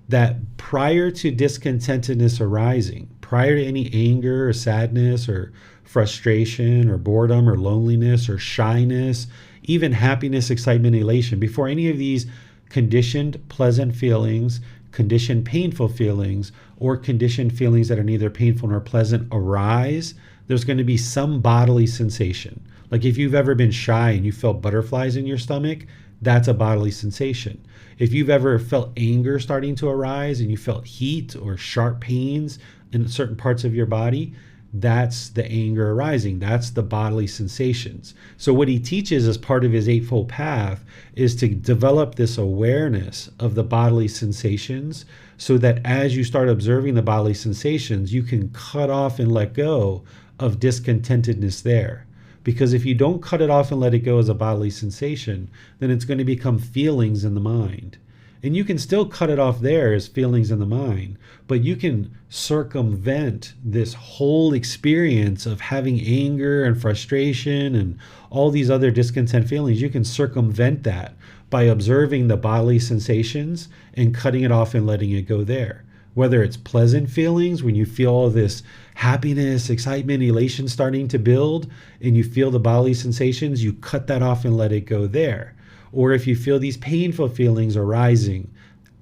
that prior to discontentedness arising, prior to any anger or sadness or frustration or boredom or loneliness or shyness, even happiness, excitement, elation, before any of these conditioned pleasant feelings, conditioned painful feelings, or conditioned feelings that are neither painful nor pleasant arise, there's going to be some bodily sensation. Like if you've ever been shy and you felt butterflies in your stomach, that's a bodily sensation. If you've ever felt anger starting to arise and you felt heat or sharp pains in certain parts of your body, that's the anger arising. That's the bodily sensations. So what he teaches as part of his Eightfold Path is to develop this awareness of the bodily sensations so that as you start observing the bodily sensations, you can cut off and let go of discontentedness there. Because if you don't cut it off and let it go as a bodily sensation, then it's going to become feelings in the mind. And you can still cut it off there as feelings in the mind, but you can circumvent this whole experience of having anger and frustration and all these other discontent feelings. You can circumvent that by observing the bodily sensations and cutting it off and letting it go there. Whether it's pleasant feelings, when you feel all this happiness, excitement, elation starting to build, and you feel the bodily sensations, you cut that off and let it go there. Or if you feel these painful feelings arising,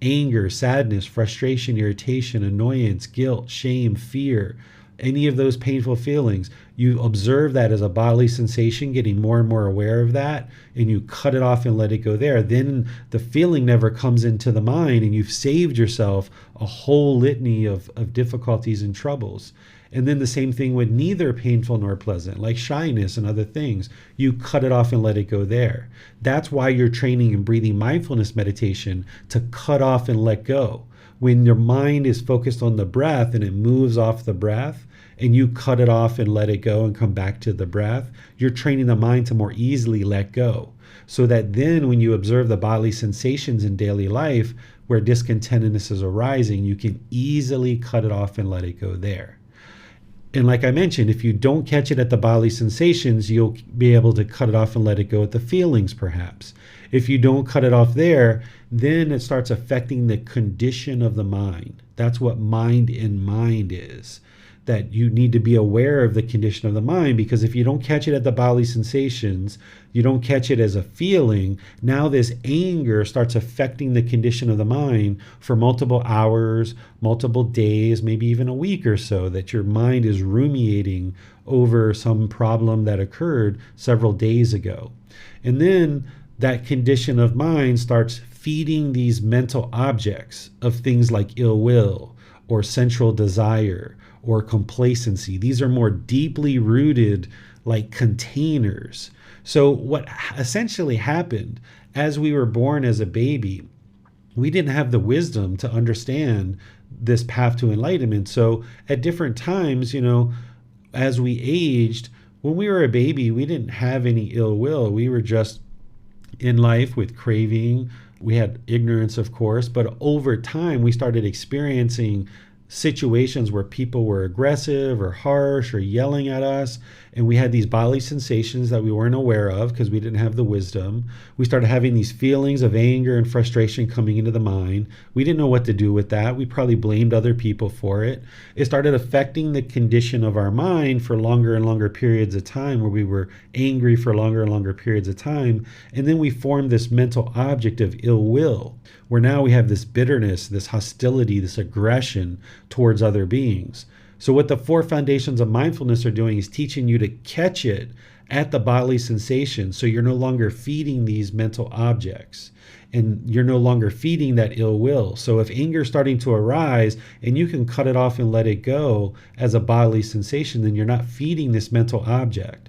anger, sadness, frustration, irritation, annoyance, guilt, shame, fear, any of those painful feelings, you observe that as a bodily sensation, getting more and more aware of that, and you cut it off and let it go there. Then the feeling never comes into the mind, and you've saved yourself a whole litany of difficulties and troubles. And then the same thing with neither painful nor pleasant, like shyness and other things. You cut it off and let it go there. That's why you're training in breathing mindfulness meditation, to cut off and let go. When your mind is focused on the breath and it moves off the breath, and you cut it off and let it go and come back to the breath, you're training the mind to more easily let go. So that then when you observe the bodily sensations in daily life where discontentedness is arising, you can easily cut it off and let it go there. And like I mentioned, if you don't catch it at the bodily sensations, you'll be able to cut it off and let it go at the feelings, perhaps. If you don't cut it off there, then it starts affecting the condition of the mind. That's what mind in mind is. That you need to be aware of the condition of the mind, because if you don't catch it at the bodily sensations, you don't catch it as a feeling, now this anger starts affecting the condition of the mind for multiple hours, multiple days, maybe even a week or so, that your mind is ruminating over some problem that occurred several days ago. And then that condition of mind starts feeding these mental objects of things like ill will or sensual desire or complacency. These are more deeply rooted, like containers. So what essentially happened as we were born as a baby, we didn't have the wisdom to understand this path to enlightenment. So at different times, as we aged, when we were a baby, we didn't have any ill will. We were just in life with craving. We had ignorance, of course, but over time we started experiencing situations where people were aggressive or harsh or yelling at us, and we had these bodily sensations that we weren't aware of because we didn't have the wisdom. We started having these feelings of anger and frustration coming into the mind. We didn't know what to do with that. We probably blamed other people for it. It started affecting the condition of our mind for longer and longer periods of time, where we were angry for longer and longer periods of time. And then we formed this mental object of ill will, where now we have this bitterness, this hostility, this aggression towards other beings. So what the 4 foundations of mindfulness are doing is teaching you to catch it at the bodily sensation, so you're no longer feeding these mental objects and you're no longer feeding that ill will. So if anger is starting to arise and you can cut it off and let it go as a bodily sensation, then you're not feeding this mental object.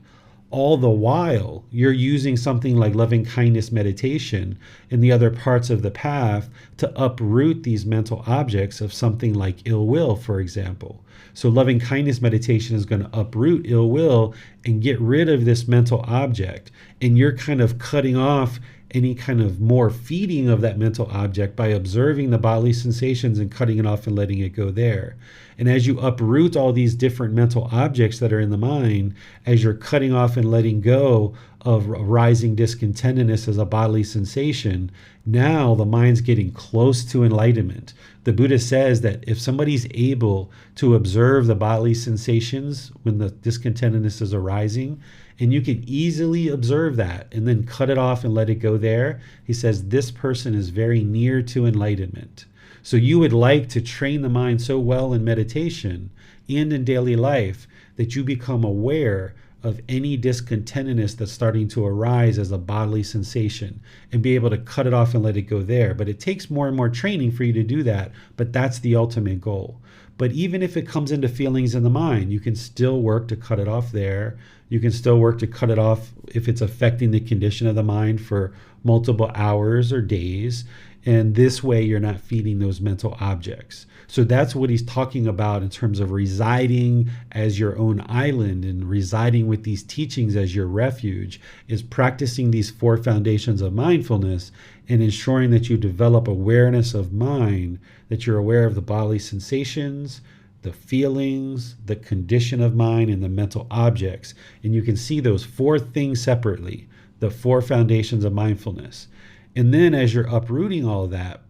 All the while, you're using something like loving kindness meditation and the other parts of the path to uproot these mental objects of something like ill will, for example. So loving kindness meditation is going to uproot ill will and get rid of this mental object. And you're kind of cutting off any kind of more feeding of that mental object by observing the bodily sensations and cutting it off and letting it go there. And as you uproot all these different mental objects that are in the mind, as you're cutting off and letting go of rising discontentedness as a bodily sensation, now the mind's getting close to enlightenment. The Buddha says that if somebody's able to observe the bodily sensations when the discontentedness is arising, and you can easily observe that and then cut it off and let it go there, he says this person is very near to enlightenment. So you would like to train the mind so well in meditation and in daily life that you become aware of any discontentedness that's starting to arise as a bodily sensation and be able to cut it off and let it go there. But it takes more and more training for you to do that, but that's the ultimate goal. But even if it comes into feelings in the mind, you can still work to cut it off there. You can still work to cut it off if it's affecting the condition of the mind for multiple hours or days. And this way you're not feeding those mental objects. So that's what he's talking about in terms of residing as your own island and residing with these teachings as your refuge, is practicing these 4 foundations of mindfulness and ensuring that you develop awareness of mind, that you're aware of the bodily sensations, the feelings, the condition of mind, and the mental objects. And you can see those 4 things separately, the 4 foundations of mindfulness. And then as you're uprooting all of that,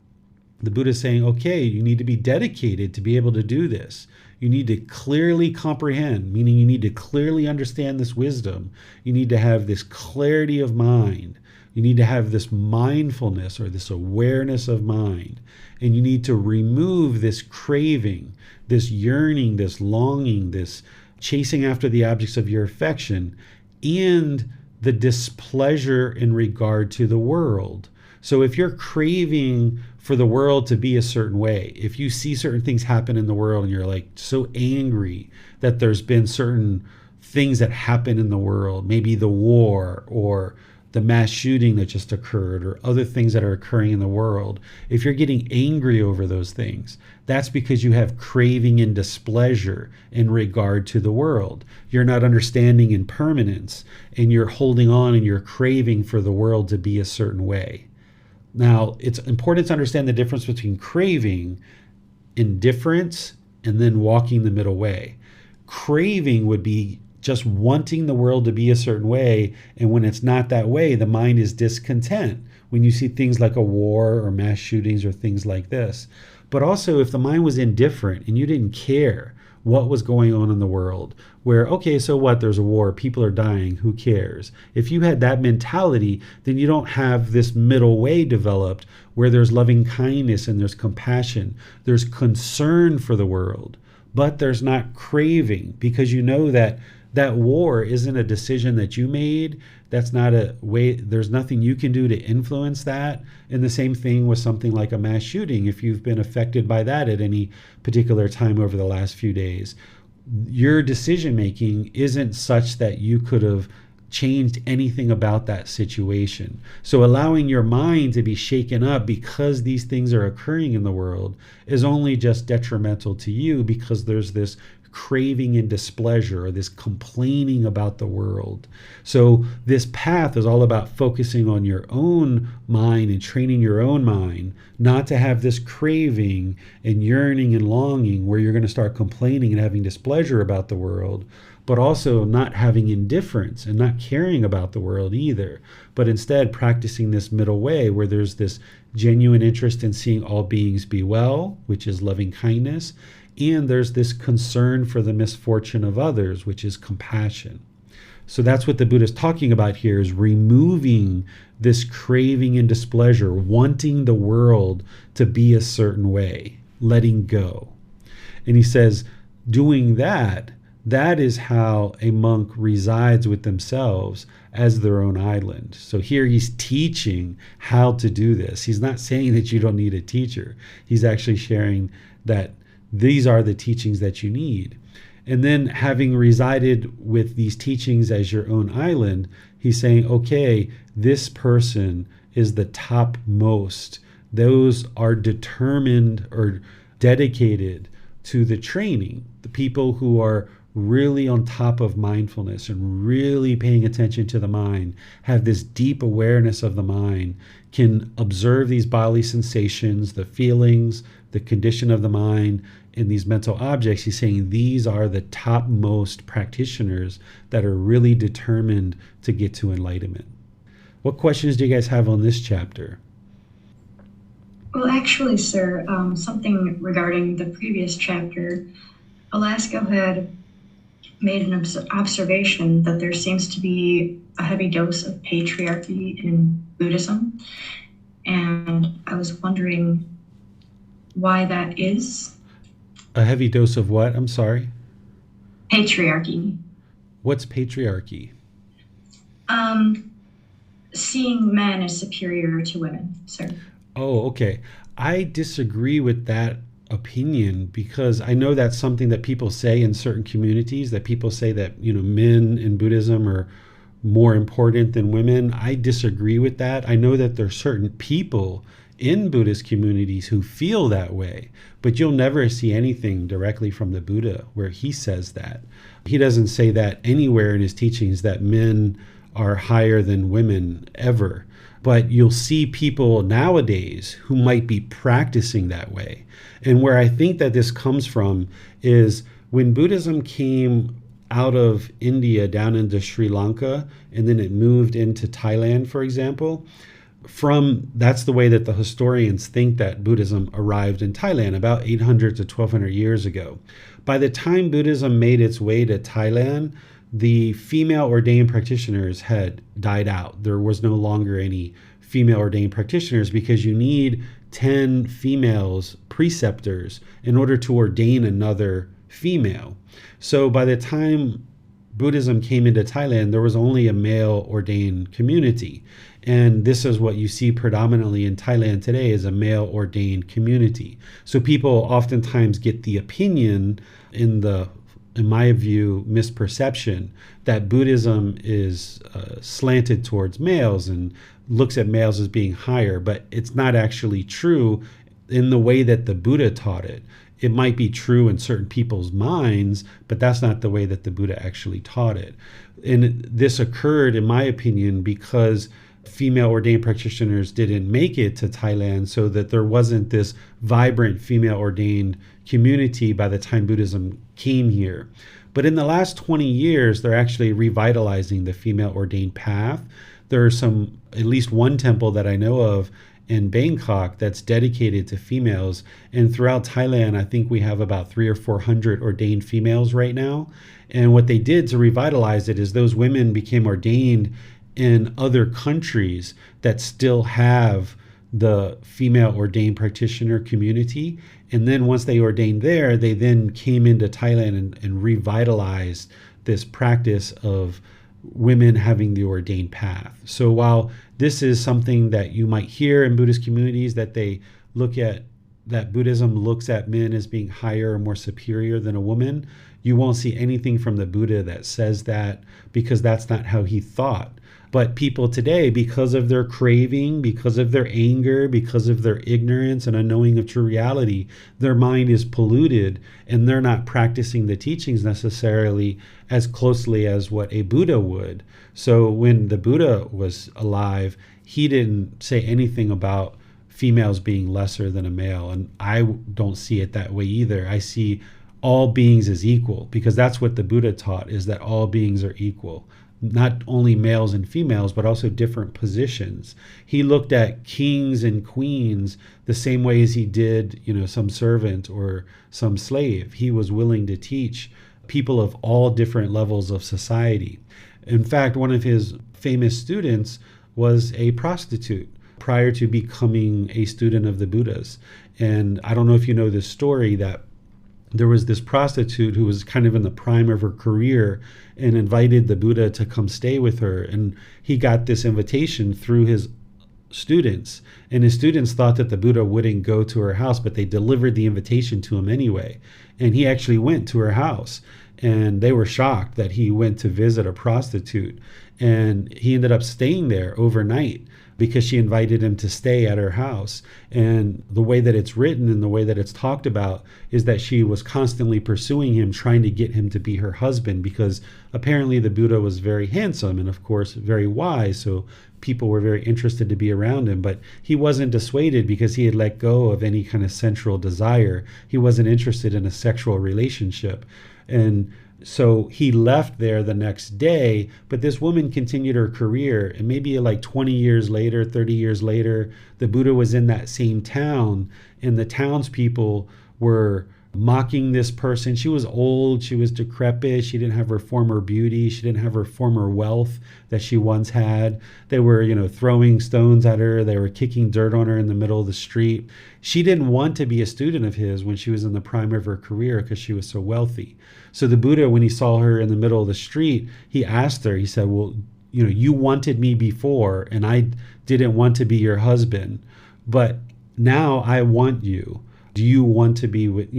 the Buddha is saying, okay, you need to be dedicated to be able to do this. You need to clearly comprehend, meaning you need to clearly understand this wisdom. You need to have this clarity of mind. You need to have this mindfulness or this awareness of mind. And you need to remove this craving, this yearning, this longing, this chasing after the objects of your affection, and the displeasure in regard to the world. So if you're craving for the world to be a certain way, if you see certain things happen in the world and you're like so angry that there's been certain things that happen in the world, maybe the war or the mass shooting that just occurred or other things that are occurring in the world, if you're getting angry over those things, that's because you have craving and displeasure in regard to the world. You're not understanding impermanence and you're holding on and you're craving for the world to be a certain way. Now, it's important to understand the difference between craving, indifference, and then walking the middle way. Craving would be just wanting the world to be a certain way, and when it's not that way, the mind is discontent when you see things like a war or mass shootings or things like this. But also, if the mind was indifferent and you didn't care what was going on in the world, where, okay, so what, there's a war, people are dying, who cares? If you had that mentality, then you don't have this middle way developed where there's loving kindness and there's compassion, there's concern for the world, but there's not craving, because you know that that war isn't a decision that you made. That's not a way, there's nothing you can do to influence that. And the same thing with something like a mass shooting. If you've been affected by that at any particular time over the last few days, your decision making isn't such that you could have changed anything about that situation. So allowing your mind to be shaken up because these things are occurring in the world is only just detrimental to you, because there's this craving and displeasure or this complaining about the world. So this path is all about focusing on your own mind and training your own mind not to have this craving and yearning and longing where you're going to start complaining and having displeasure about the world, but also not having indifference and not caring about the world either, but instead practicing this middle way where there's this genuine interest in seeing all beings be well, which is loving kindness, and there's this concern for the misfortune of others, which is compassion. So that's what the Buddha is talking about here, is removing this craving and displeasure, wanting the world to be a certain way, letting go. And he says, doing that, that is how a monk resides with themselves as their own island. So here he's teaching how to do this. He's not saying that you don't need a teacher. He's actually sharing that these are the teachings that you need. And then having resided with these teachings as your own island, he's saying, okay, this person is the topmost. Those are determined or dedicated to the training. The people who are really on top of mindfulness and really paying attention to the mind, have this deep awareness of the mind, can observe these bodily sensations, the feelings, the condition of the mind, and these mental objects. He's saying these are the topmost practitioners that are really determined to get to enlightenment. What questions do you guys have on this chapter? Well, actually, sir, something regarding the previous chapter. Alaska had made an observation that there seems to be a heavy dose of patriarchy in Buddhism. And I was wondering why that is. A heavy dose of what? I'm sorry. Patriarchy. What's patriarchy? Seeing men as superior to women, sir. Oh, okay. I disagree with that opinion because I know that's something that people say in certain communities, that people say that, men in Buddhism are more important than women. I disagree with that. I know that there are certain people in Buddhist communities who feel that way, but you'll never see anything directly from the Buddha where he says that. He doesn't say that anywhere in his teachings that men are higher than women ever. But you'll see people nowadays who might be practicing that way. And where I think that this comes from is when Buddhism came out of India down into Sri Lanka, and then it moved into Thailand, for example, that's the way that the historians think that Buddhism arrived in Thailand about 800 to 1200 years ago. By the time Buddhism made its way to Thailand, the female ordained practitioners had died out. There was no longer any female ordained practitioners because you need 10 females preceptors in order to ordain another female. So by the time Buddhism came into Thailand, there was only a male ordained community. And this is what you see predominantly in Thailand today, is a male ordained community. So people oftentimes get the opinion in my view, misperception that Buddhism is slanted towards males and looks at males as being higher, but it's not actually true in the way that the Buddha taught it. It might be true in certain people's minds, but that's not the way that the Buddha actually taught it. And this occurred, in my opinion, because female ordained practitioners didn't make it to Thailand, so that there wasn't this vibrant female ordained community by the time Buddhism came here. But in the last 20 years, they're actually revitalizing the female ordained path. There's at least one temple that I know of in Bangkok that's dedicated to females. And throughout Thailand, I think we have about 300 or 400 ordained females right now. And what they did to revitalize it is those women became ordained in other countries that still have the female ordained practitioner community. And then once they ordained there, they then came into Thailand and revitalized this practice of women having the ordained path. So while this is something that you might hear in Buddhist communities, that that Buddhism looks at men as being higher or more superior than a woman, you won't see anything from the Buddha that says that, because that's not how he thought. But people today, because of their craving, because of their anger, because of their ignorance and unknowing of true reality, their mind is polluted and they're not practicing the teachings necessarily as closely as what a Buddha would. So when the Buddha was alive, he didn't say anything about females being lesser than a male. And I don't see it that way either. I see all beings as equal, because that's what the Buddha taught, is that all beings are equal. Not only males and females, but also different positions. He looked at kings and queens the same way as he did, some servant or some slave. He was willing to teach people of all different levels of society. In fact, one of his famous students was a prostitute prior to becoming a student of the Buddhas. And I don't know if you know this story, that there was this prostitute who was kind of in the prime of her career and invited the Buddha to come stay with her. And he got this invitation through his students. And his students thought that the Buddha wouldn't go to her house, but they delivered the invitation to him anyway. And he actually went to her house. And they were shocked that he went to visit a prostitute. And he ended up staying there overnight. because she invited him to stay at her house. And the way that it's written and the way that it's talked about is that she was constantly pursuing him, trying to get him to be her husband, because apparently the Buddha was very handsome and, of course, very wise. So people were very interested to be around him, but he wasn't dissuaded because he had let go of any kind of sensual desire. He wasn't interested in a sexual relationship. And so he left there the next day, but this woman continued her career. And maybe like 20 years later, 30 years later, the Buddha was in that same town, and the townspeople were mocking this person. She was old, she was decrepit, she didn't have her former beauty, she didn't have her former wealth that she once had. They were, throwing stones at her, they were kicking dirt on her in the middle of the street. She didn't want to be a student of his when she was in the prime of her career because she was so wealthy. So the Buddha, when he saw her in the middle of the street, he asked her, he said, well, you wanted me before and I didn't want to be your husband, but now I want you. Do you want to be with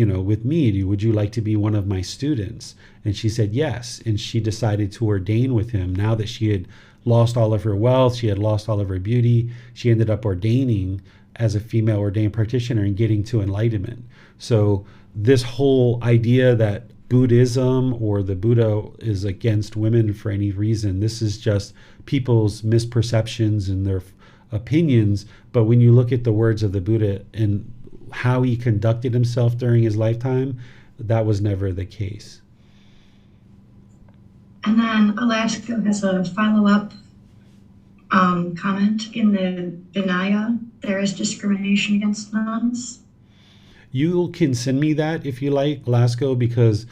me? Would you like to be one of my students? And she said yes. And she decided to ordain with him. Now that she had lost all of her wealth, she had lost all of her beauty, she ended up ordaining as a female ordained practitioner and getting to enlightenment. So this whole idea that Buddhism or the Buddha is against women for any reason, this is just people's misperceptions and their opinions. But when you look at the words of the Buddha and how he conducted himself during his lifetime, that was never the case. And then Alaska has a follow-up comment. In the Vinaya, there is discrimination against nuns. You can send me that if you like, Alaska, because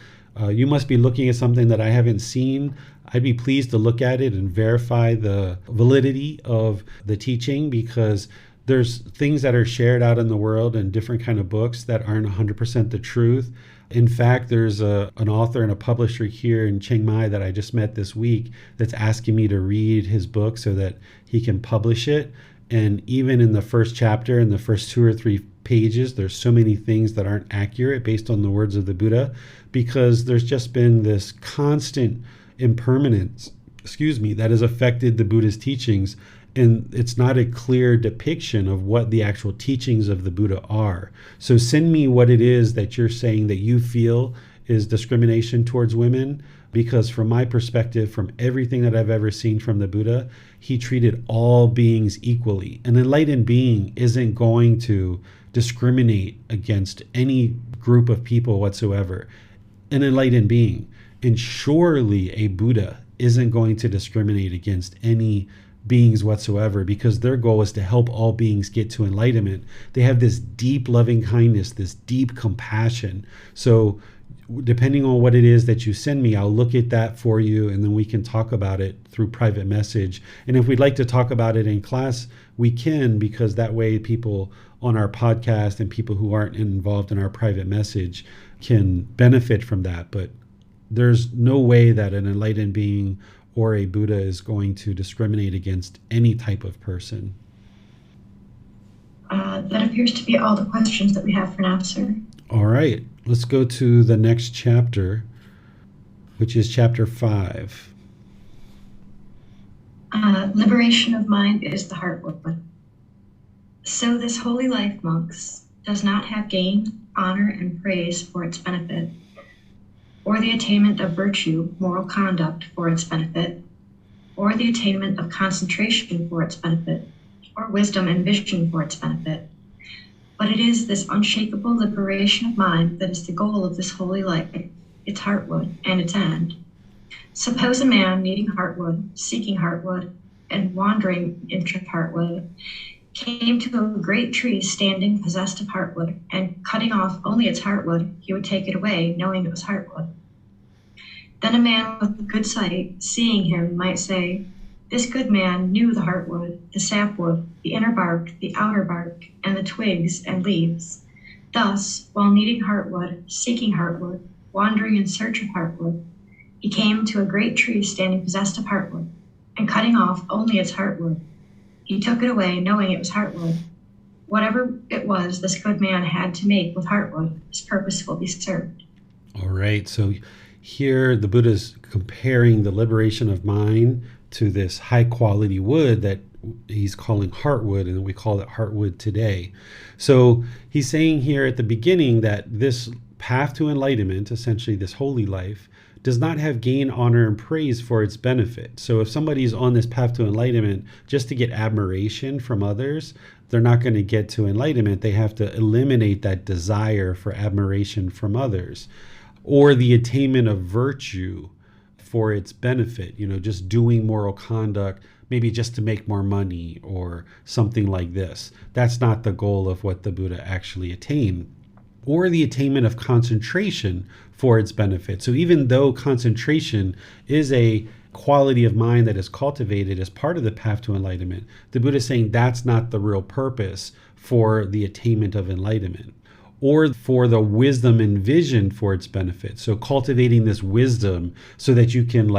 you must be looking at something that I haven't seen. I'd be pleased to look at it and verify the validity of the teaching, because there's things that are shared out in the world in different kind of books that aren't 100% the truth. In fact, there's an author and a publisher here in Chiang Mai that I just met this week that's asking me to read his book so that he can publish it. And even in the first chapter, in the first 2 or 3 pages, there's so many things that aren't accurate based on the words of the Buddha, because there's just been this constant impermanence, that has affected the Buddha's teachings. And it's not a clear depiction of what the actual teachings of the Buddha are. So send me what it is that you're saying that you feel is discrimination towards women, because from my perspective, from everything that I've ever seen from the Buddha, he treated all beings equally. An enlightened being isn't going to discriminate against any group of people whatsoever. An enlightened being, and surely a Buddha, isn't going to discriminate against any beings whatsoever, because their goal is to help all beings get to enlightenment. They have this deep loving kindness, this deep compassion. So depending on what it is that you send me, I'll look at that for you, and then we can talk about it through private message. And if we'd like to talk about it in class, we can, because that way people on our podcast and people who aren't involved in our private message can benefit from that. But there's no way that an enlightened being or a Buddha is going to discriminate against any type of person. That appears to be all the questions that we have for now, sir. All right, let's go to the next chapter, which is chapter 5. Liberation of mind is the heart wood. So this holy life, monks, does not have gain, honor, and praise for its benefit, or the attainment of virtue, moral conduct, for its benefit, or the attainment of concentration for its benefit, or wisdom and vision for its benefit. But it is this unshakable liberation of mind that is the goal of this holy life, its heartwood, and its end. Suppose a man needing heartwood, seeking heartwood, and wandering into heartwood, came to a great tree standing possessed of heartwood, and cutting off only its heartwood, he would take it away, knowing it was heartwood. Then a man with good sight, seeing him, might say, this good man knew the heartwood, the sapwood, the inner bark, the outer bark, and the twigs and leaves. Thus, while needing heartwood, seeking heartwood, wandering in search of heartwood, he came to a great tree standing possessed of heartwood, and cutting off only its heartwood, he took it away, knowing it was heartwood. Whatever it was this good man had to make with heartwood, his purpose will be served. All right, so here the Buddha is comparing the liberation of mind to this high quality wood that he's calling heartwood, and we call it heartwood today. So he's saying here at the beginning that this path to enlightenment, essentially this holy life, does not have gain, honor, and praise for its benefit. So if somebody's on this path to enlightenment just to get admiration from others, they're not going to get to enlightenment. They have to eliminate that desire for admiration from others, or the attainment of virtue for its benefit, just doing moral conduct, maybe just to make more money or something like this. That's not the goal of what the Buddha actually attained. Or the attainment of concentration for its benefit. So even though concentration is a quality of mind that is cultivated as part of the path to enlightenment, the Buddha is saying that's not the real purpose for the attainment of enlightenment, or for the wisdom and vision for its benefit. So cultivating this wisdom so that you can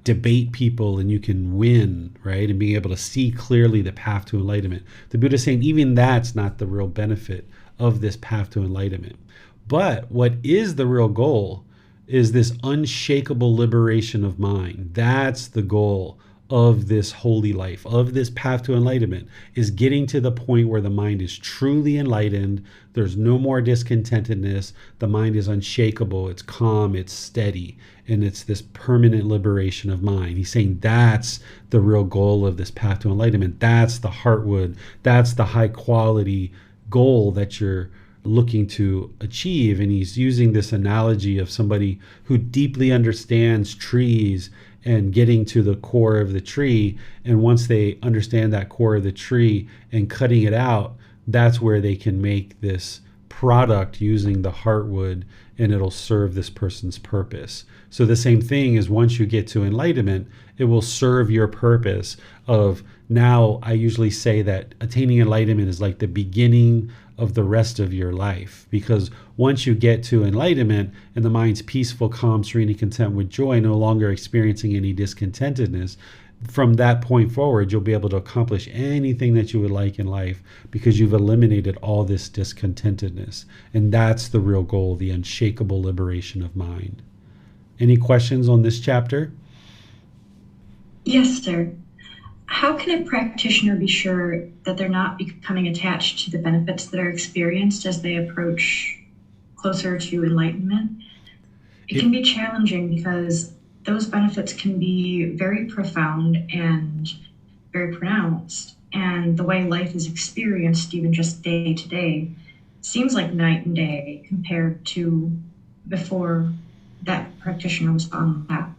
debate people and you can win, right? And being able to see clearly the path to enlightenment. The Buddha is saying even that's not the real benefit of this path to enlightenment. But what is the real goal is this unshakable liberation of mind. That's the goal of this holy life, of this path to enlightenment, is getting to the point where the mind is truly enlightened. There's no more discontentedness. The mind is unshakable. It's calm. It's steady. And it's this permanent liberation of mind. He's saying that's the real goal of this path to enlightenment. That's the heartwood. That's the high quality goal that you're looking to achieve. And he's using this analogy of somebody who deeply understands trees and getting to the core of the tree. And once they understand that core of the tree and cutting it out, that's where they can make this product using the heartwood, and it'll serve this person's purpose. So the same thing is, once you get to enlightenment, it will serve your purpose of, now I usually say that attaining enlightenment is like the beginning of the rest of your life, because once you get to enlightenment and the mind's peaceful, calm, serene, and content with joy, no longer experiencing any discontentedness, from that point forward, you'll be able to accomplish anything that you would like in life, because you've eliminated all this discontentedness. And that's the real goal, the unshakable liberation of mind. Any questions on this chapter? Yes, sir. How can a practitioner be sure that they're not becoming attached to the benefits that are experienced as they approach closer to enlightenment? It can be challenging because those benefits can be very profound and very pronounced. And the way life is experienced, even just day to day, seems like night and day compared to before that practitioner was on the path.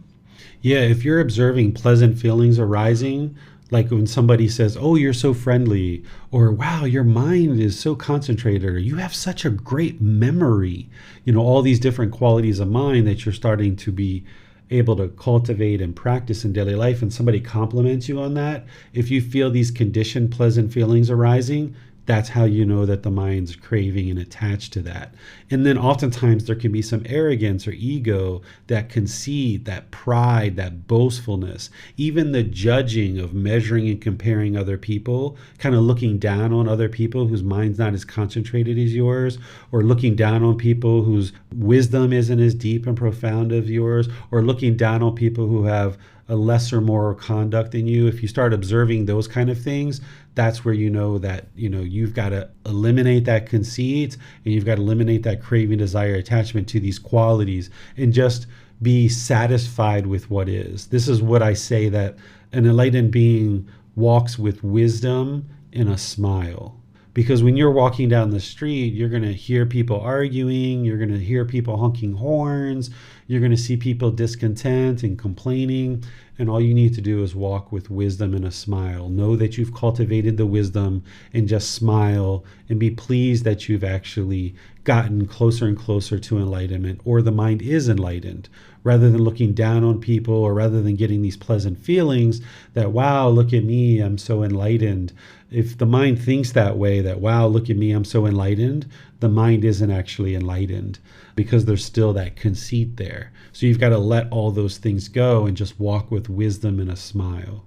Yeah, if you're observing pleasant feelings arising, like when somebody says, oh, you're so friendly, or wow, your mind is so concentrated, or you have such a great memory, all these different qualities of mind that you're starting to be able to cultivate and practice in daily life, and somebody compliments you on that, if you feel these conditioned pleasant feelings arising, that's how you know that the mind's craving and attached to that. And then oftentimes there can be some arrogance or ego, that conceit, that pride, that boastfulness, even the judging of measuring and comparing other people, kind of looking down on other people whose mind's not as concentrated as yours, or looking down on people whose wisdom isn't as deep and profound as yours, or looking down on people who have a lesser moral conduct than you. If you start observing those kind of things, that's where you know that you've got to eliminate that conceit, and you've got to eliminate that craving, desire, attachment to these qualities, and just be satisfied with what is. This is what I say, that an enlightened being walks with wisdom and a smile. Because when you're walking down the street, you're going to hear people arguing, you're going to hear people honking horns, you're going to see people discontent and complaining, and all you need to do is walk with wisdom and a smile. Know that you've cultivated the wisdom, and just smile and be pleased that you've actually gotten closer and closer to enlightenment, or the mind is enlightened, rather than looking down on people, or rather than getting these pleasant feelings that, wow, look at me, I'm so enlightened. If the mind thinks that way, that, wow, look at me, I'm so enlightened, the mind isn't actually enlightened, because there's still that conceit there. So you've got to let all those things go and just walk with wisdom and a smile.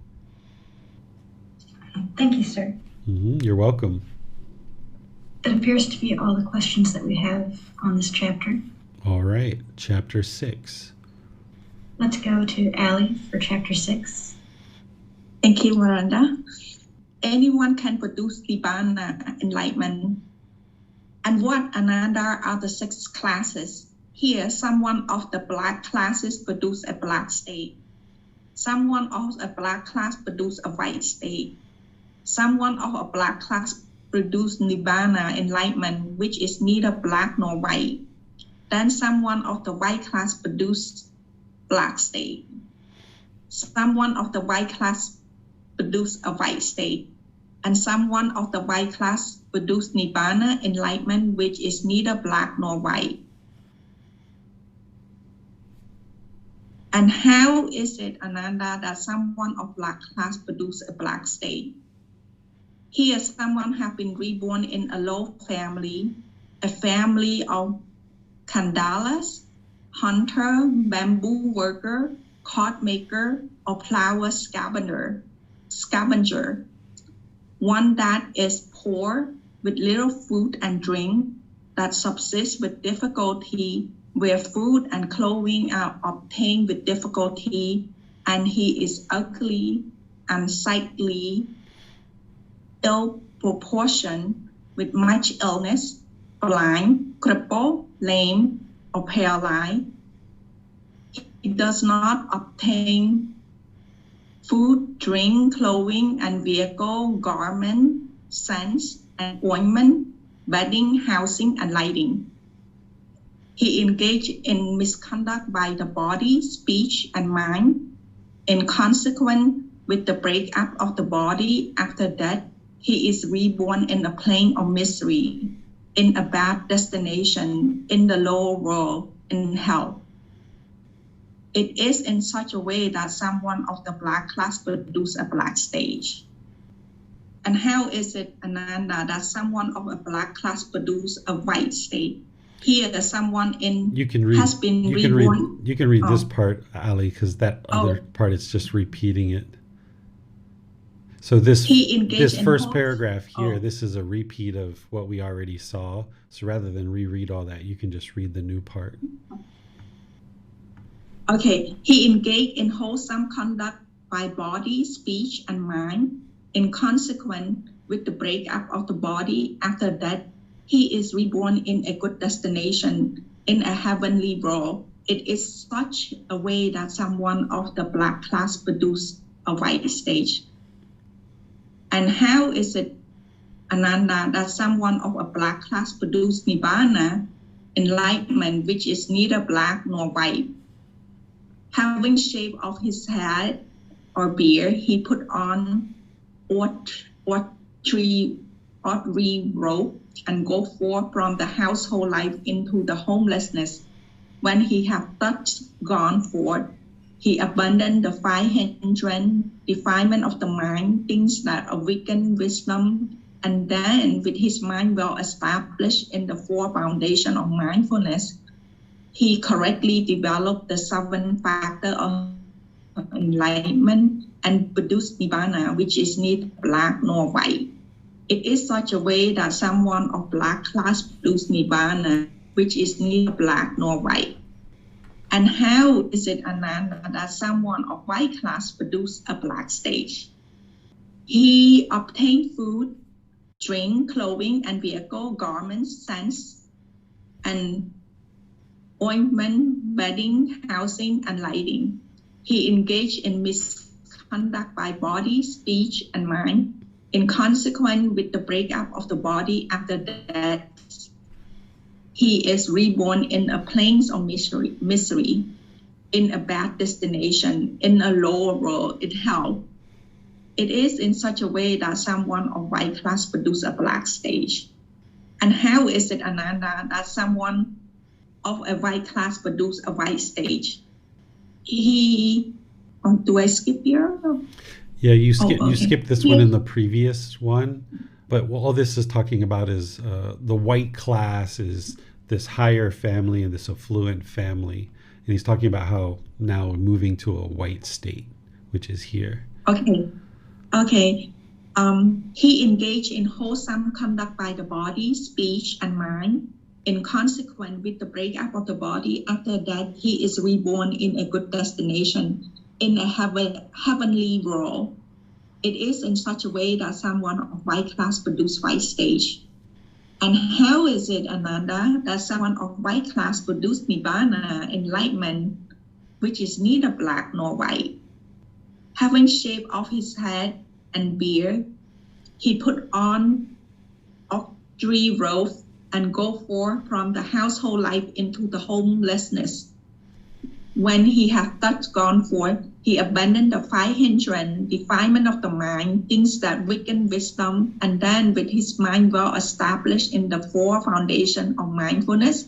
Thank you, sir. You're welcome. That appears to be all the questions that we have on this chapter. All right, chapter 6. Let's go to Allie for chapter 6. Thank you, Miranda. anyone can produce Nibbana, enlightenment. And what Ananda are the 6 classes? Here, someone of the black classes produce a black state. Someone of a black class produce a white state. Someone of a black class produce Nibbana, enlightenment, which is neither black nor white. Then someone of the white class produce black state. Someone of the white class produce a white state. And someone of the white class produce Nibbana, enlightenment, which is neither black nor white. And how is it, Ananda, that someone of black class produce a black state? Here, someone have been reborn in a low family, a family of Kandalas, hunter, bamboo worker, cord maker, or flower scavenger. One that is poor, with little food and drink, that subsists with difficulty, where food and clothing are obtained with difficulty, and he is ugly, unsightly, ill proportioned, with much illness, blind, crippled, lame, or paralyzed. He does not obtain food, drink, clothing, and vehicle, garment, scents, and ointment, bedding, housing, and lighting. He engaged in misconduct by the body, speech, and mind. In consequence, with the breakup of the body after death, he is reborn in a plane of misery, in a bad destination, in the lower world, in hell. It is in such a way that someone of the black class produce a black stage. And how is it, Ananda, that someone of a black class produce a white state? Here, someone has been reborn. You can read this part, Ali, because that other part is just repeating it. So this first paragraph here, this is a repeat of what we already saw. So rather than reread all that, you can just read the new part. Okay, he engaged in wholesome conduct by body, speech, and mind. In consequence, with the breakup of the body after death, he is reborn in a good destination, in a heavenly world. It is such a way that someone of the black class produce a white stage. And how is it, Ananda, that someone of a black class produce Nibbana, enlightenment, which is neither black nor white? Having shaved off his head or beard, he put on ordinary robe and go forth from the household life into the homelessness. When he had thus gone forth, he abandoned the 5 hindrance, defilement of the mind, things that awaken wisdom, and then with his mind well established in the 4 foundations of mindfulness, he correctly developed the 7 factors of enlightenment and produced Nibbana, which is neither black nor white. It is such a way that someone of black class produces Nibbana, which is neither black nor white. And how is it, Ananda, that someone of white class produces a black stage? He obtained food, drink, clothing, and vehicle, garments, scents, and ointment, bedding, housing, and lighting. He engaged in misconduct by body, speech, and mind. In consequence, with the breakup of the body after death, he is reborn in a plane of misery, in a bad destination, in a lower world, in hell. It is in such a way that someone of white class produce a black stage. And how is it, Ananda, that someone of a white class produce a white stage? Do I skip here? Yeah, you skipped this one in the previous one, but all this is talking about is the white class is this higher family and this affluent family, and he's talking about how now moving to a white state, which is here. Okay. He engaged in wholesome conduct by the body, speech, and mind. In consequence, with the breakup of the body after that, he is reborn in a good destination, in a heavenly world. It is in such a way that someone of white class produce white stage. And how is it, Ananda, that someone of white class produce Nibbana, enlightenment, which is neither black nor white? Having shaved off his head and beard, he put on augury robe and go forth from the household life into the homelessness. When he had thus gone forth, he abandoned the five hindrance, defilement of the mind, things that weaken wisdom, and then with his mind well established in the four foundations of mindfulness,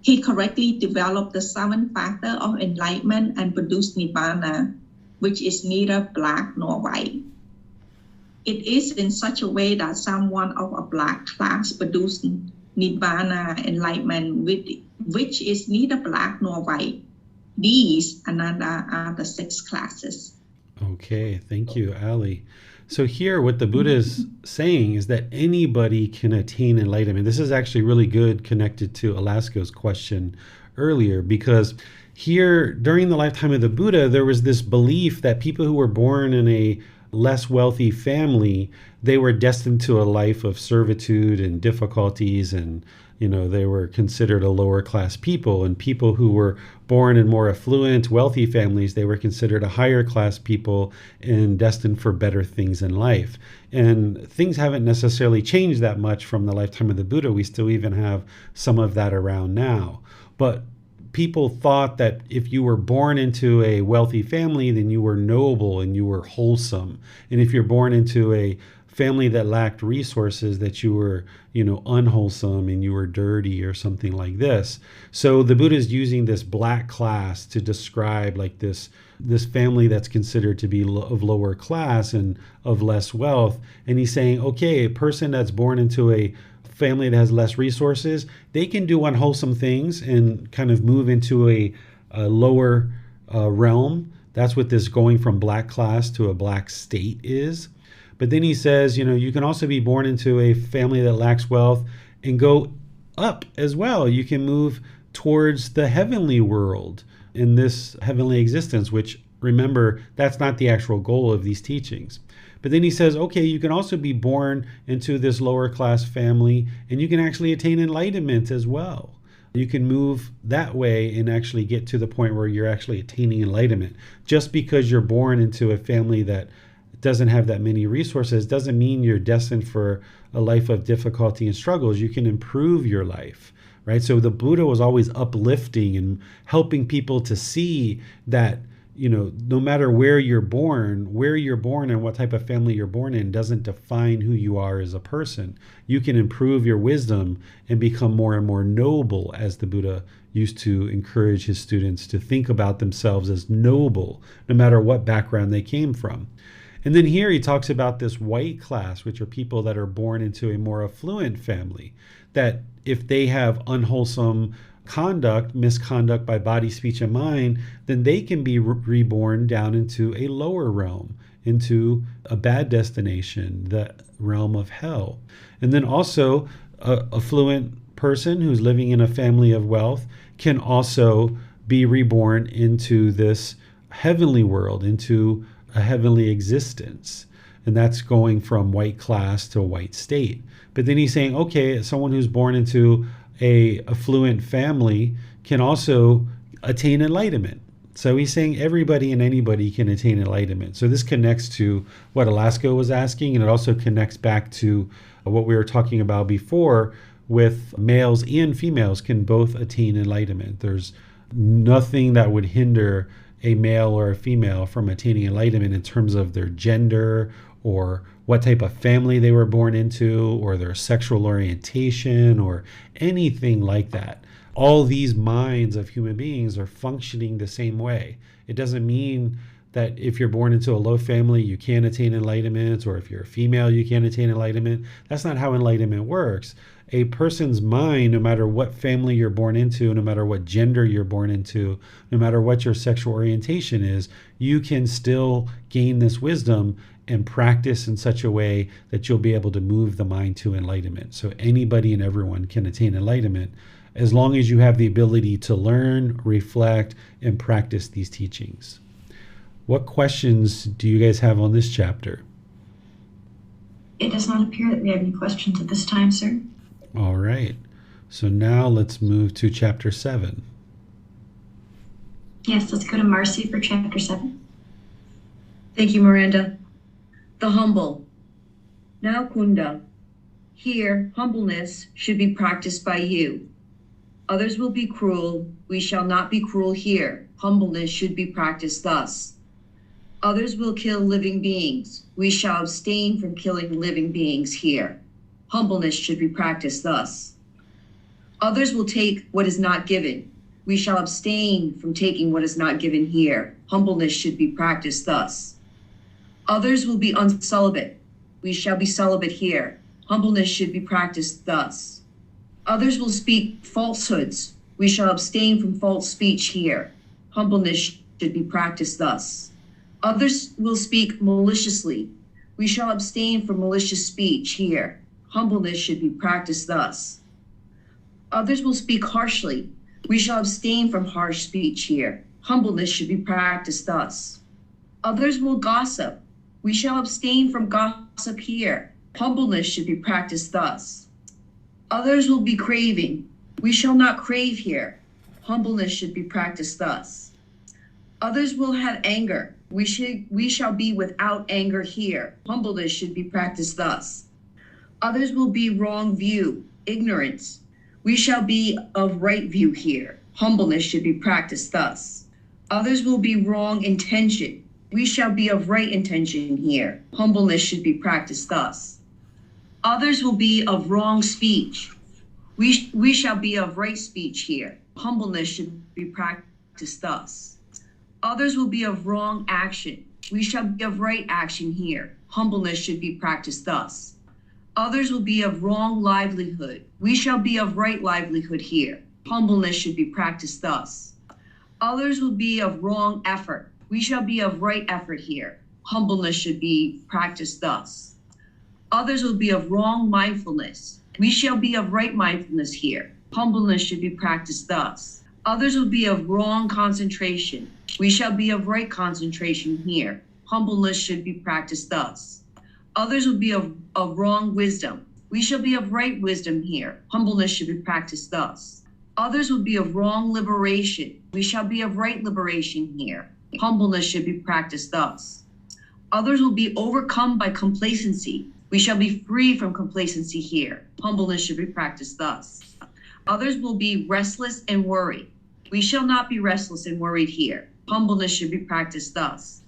he correctly developed the seven factors of enlightenment and produced Nibbana, which is neither black nor white. It is in such a way that someone of a black class produced Nibbana, enlightenment, which is neither black nor white. These, Ananda, are the six classes. Okay, thank you, Ali. So here what the Buddha is saying is that anybody can attain enlightenment. This is actually really good connected to Alaska's question earlier, because here during the lifetime of the Buddha, there was this belief that people who were born in a less wealthy family, they were destined to a life of servitude and difficulties, and they were considered a lower class people, and people who were born in more affluent, wealthy families, they were considered a higher class people and destined for better things in life. And things haven't necessarily changed that much from the lifetime of the Buddha. We still even have some of that around now. But people thought that if you were born into a wealthy family, then you were noble and you were wholesome. And if you're born into a family that lacked resources, that you were, unwholesome and you were dirty or something like this. So the Buddha is using this black class to describe like this family that's considered to be of lower class and of less wealth. And he's saying, okay, a person that's born into a family that has less resources, they can do unwholesome things and kind of move into a lower realm. That's what this going from black class to a black state is. But then he says, you can also be born into a family that lacks wealth and go up as well. You can move towards the heavenly world in this heavenly existence, which, remember, that's not the actual goal of these teachings. But then he says, okay, you can also be born into this lower class family and you can actually attain enlightenment as well. You can move that way and actually get to the point where you're actually attaining enlightenment. Just because you're born into a family that doesn't have that many resources doesn't mean you're destined for a life of difficulty and struggles. You can improve your life, right? So the Buddha was always uplifting and helping people to see that, no matter where you're born and what type of family you're born in doesn't define who you are as a person. You can improve your wisdom and become more and more noble, as the Buddha used to encourage his students to think about themselves as noble, no matter what background they came from. And then here he talks about this white class, which are people that are born into a more affluent family, that if they have unwholesome misconduct by body, speech, and mind, then they can be reborn down into a lower realm, into a bad destination, the realm of hell. And then also a affluent person who's living in a family of wealth can also be reborn into this heavenly world, into a heavenly existence. And that's going from white class to white state. But then he's saying, okay, someone who's born into a affluent family can also attain enlightenment. So he's saying everybody and anybody can attain enlightenment. So this connects to what Alaska was asking, and it also connects back to what we were talking about before with males and females can both attain enlightenment. There's nothing that would hinder a male or a female from attaining enlightenment in terms of their gender or what type of family they were born into or their sexual orientation or anything like that. All these minds of human beings are functioning the same way. It doesn't mean that if you're born into a low family, you can't attain enlightenment, or if you're a female, you can't attain enlightenment. That's not how enlightenment works. A person's mind, no matter what family you're born into, no matter what gender you're born into, no matter what your sexual orientation is, you can still gain this wisdom and practice in such a way that you'll be able to move the mind to enlightenment. So anybody and everyone can attain enlightenment as long as you have the ability to learn, reflect, and practice these teachings. What questions do you guys have on this chapter? It does not appear that we have any questions at this time, sir. All right. So now let's move to chapter 7. Yes, let's go to Marcy for chapter 7. Thank you, Miranda. The humble. Now, Kunda, here humbleness should be practiced by you. Others will be cruel. We shall not be cruel here. Humbleness should be practiced thus. Others will kill living beings. We shall abstain from killing living beings here. Humbleness should be practiced thus. Others will take what is not given. We shall abstain from taking what is not given here. Humbleness should be practiced thus. Others will be uncelibate. We shall be celibate here. Humbleness should be practiced thus. Others will speak falsehoods. We shall abstain from false speech here. Humbleness should be practiced thus. Others will speak maliciously. We shall abstain from malicious speech here. Humbleness should be practiced thus. Others will speak harshly. We shall abstain from harsh speech here. Humbleness should be practiced thus. Others will gossip. We shall abstain from gossip here. Humbleness should be practiced thus. Others will be craving. We shall not crave here. Humbleness should be practiced thus. Others will have anger. We shall be without anger here. Humbleness should be practiced thus. Others will be wrong view, ignorance. We shall be of right view here. Humbleness should be practiced thus. Others will be wrong intention. We shall be of right intention here. Humbleness should be practiced thus. Others will be of wrong speech. We shall be of right speech here. Humbleness should be practiced thus. Others will be of wrong action. We shall be of right action here. Humbleness should be practiced thus. Others will be of wrong livelihood. We shall be of right livelihood here. Humbleness should be practiced thus. Others will be of wrong effort. We shall be of right effort here. Humbleness should be practiced thus. Others will be of wrong mindfulness. We shall be of right mindfulness here. Humbleness should be practiced thus. Others will be of wrong concentration. We shall be of right concentration here. Humbleness should be practiced thus. Others will be of wrong wisdom. We shall be of right wisdom here. Humbleness should be practiced thus. Others will be of wrong liberation. We shall be of right liberation here. Humbleness should be practiced thus. Others will be overcome by complacency. We shall be free from complacency here. Humbleness should be practiced thus. Others will be restless and worried. We shall not be restless and worried here. Humbleness should be practiced thus.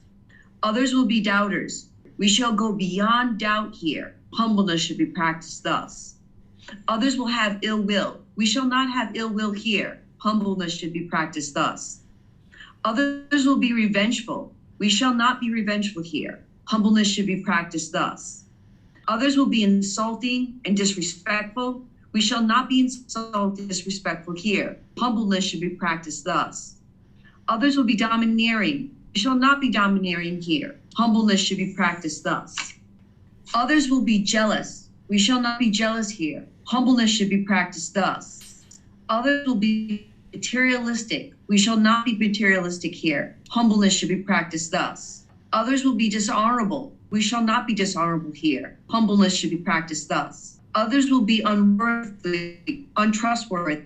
Others will be doubters. We shall go beyond doubt here. Humbleness should be practiced thus. Others will have ill will. We shall not have ill will here. Humbleness should be practiced thus. Others will be revengeful. We shall not be revengeful here. Humbleness should be practiced thus. Others will be insulting and disrespectful. We shall not be insulting and disrespectful here. Humbleness should be practiced thus. Others will be domineering. We shall not be domineering here. Humbleness should be practiced thus. Others will be jealous. We shall not be jealous here. Humbleness should be practiced thus. Others will be materialistic. We shall not be materialistic here. Humbleness should be practiced thus. Others will be dishonorable. We shall not be dishonorable here. Humbleness should be practiced thus. Others will be unworthy, untrustworthy.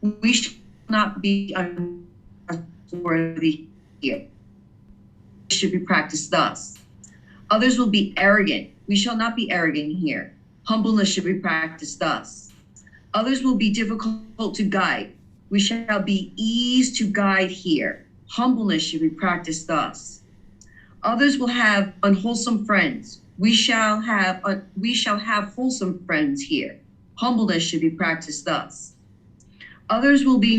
We shall not be untrustworthy here. It should be practiced thus. Others will be arrogant. We shall not be arrogant here. Humbleness should be practiced thus. Others will be difficult to guide. We shall be eased to guide here. Humbleness should be practiced thus. Others will have unwholesome friends. We shall have wholesome friends here. Humbleness should be practiced thus. Others will be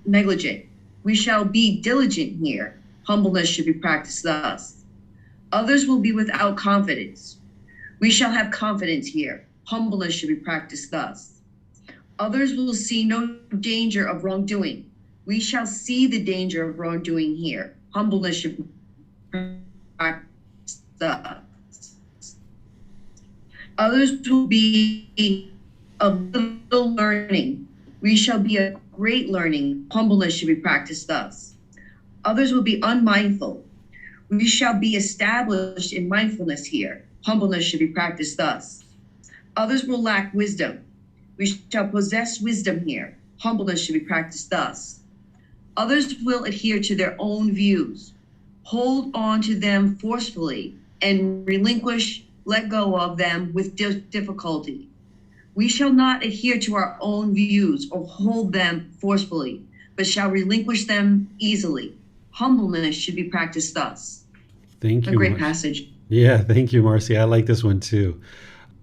negligent. We shall be diligent here. Humbleness should be practiced thus. Others will be without confidence. We shall have confidence here. Humbleness should be practiced thus. Others will see no danger of wrongdoing. We shall see the danger of wrongdoing here. Humbleness should be practiced thus. Others will be of little learning. We shall be of great learning. Humbleness should be practiced thus. Others will be unmindful. We shall be established in mindfulness here. Humbleness should be practiced thus. Others will lack wisdom. We shall possess wisdom here. Humbleness should be practiced thus. Others will adhere to their own views, hold on to them forcefully, and relinquish, let go of them with difficulty. We shall not adhere to our own views or hold them forcefully, but shall relinquish them easily. Humbleness should be practiced thus. Thank you. A great passage. Yeah, thank you, Marcy. I like this one too.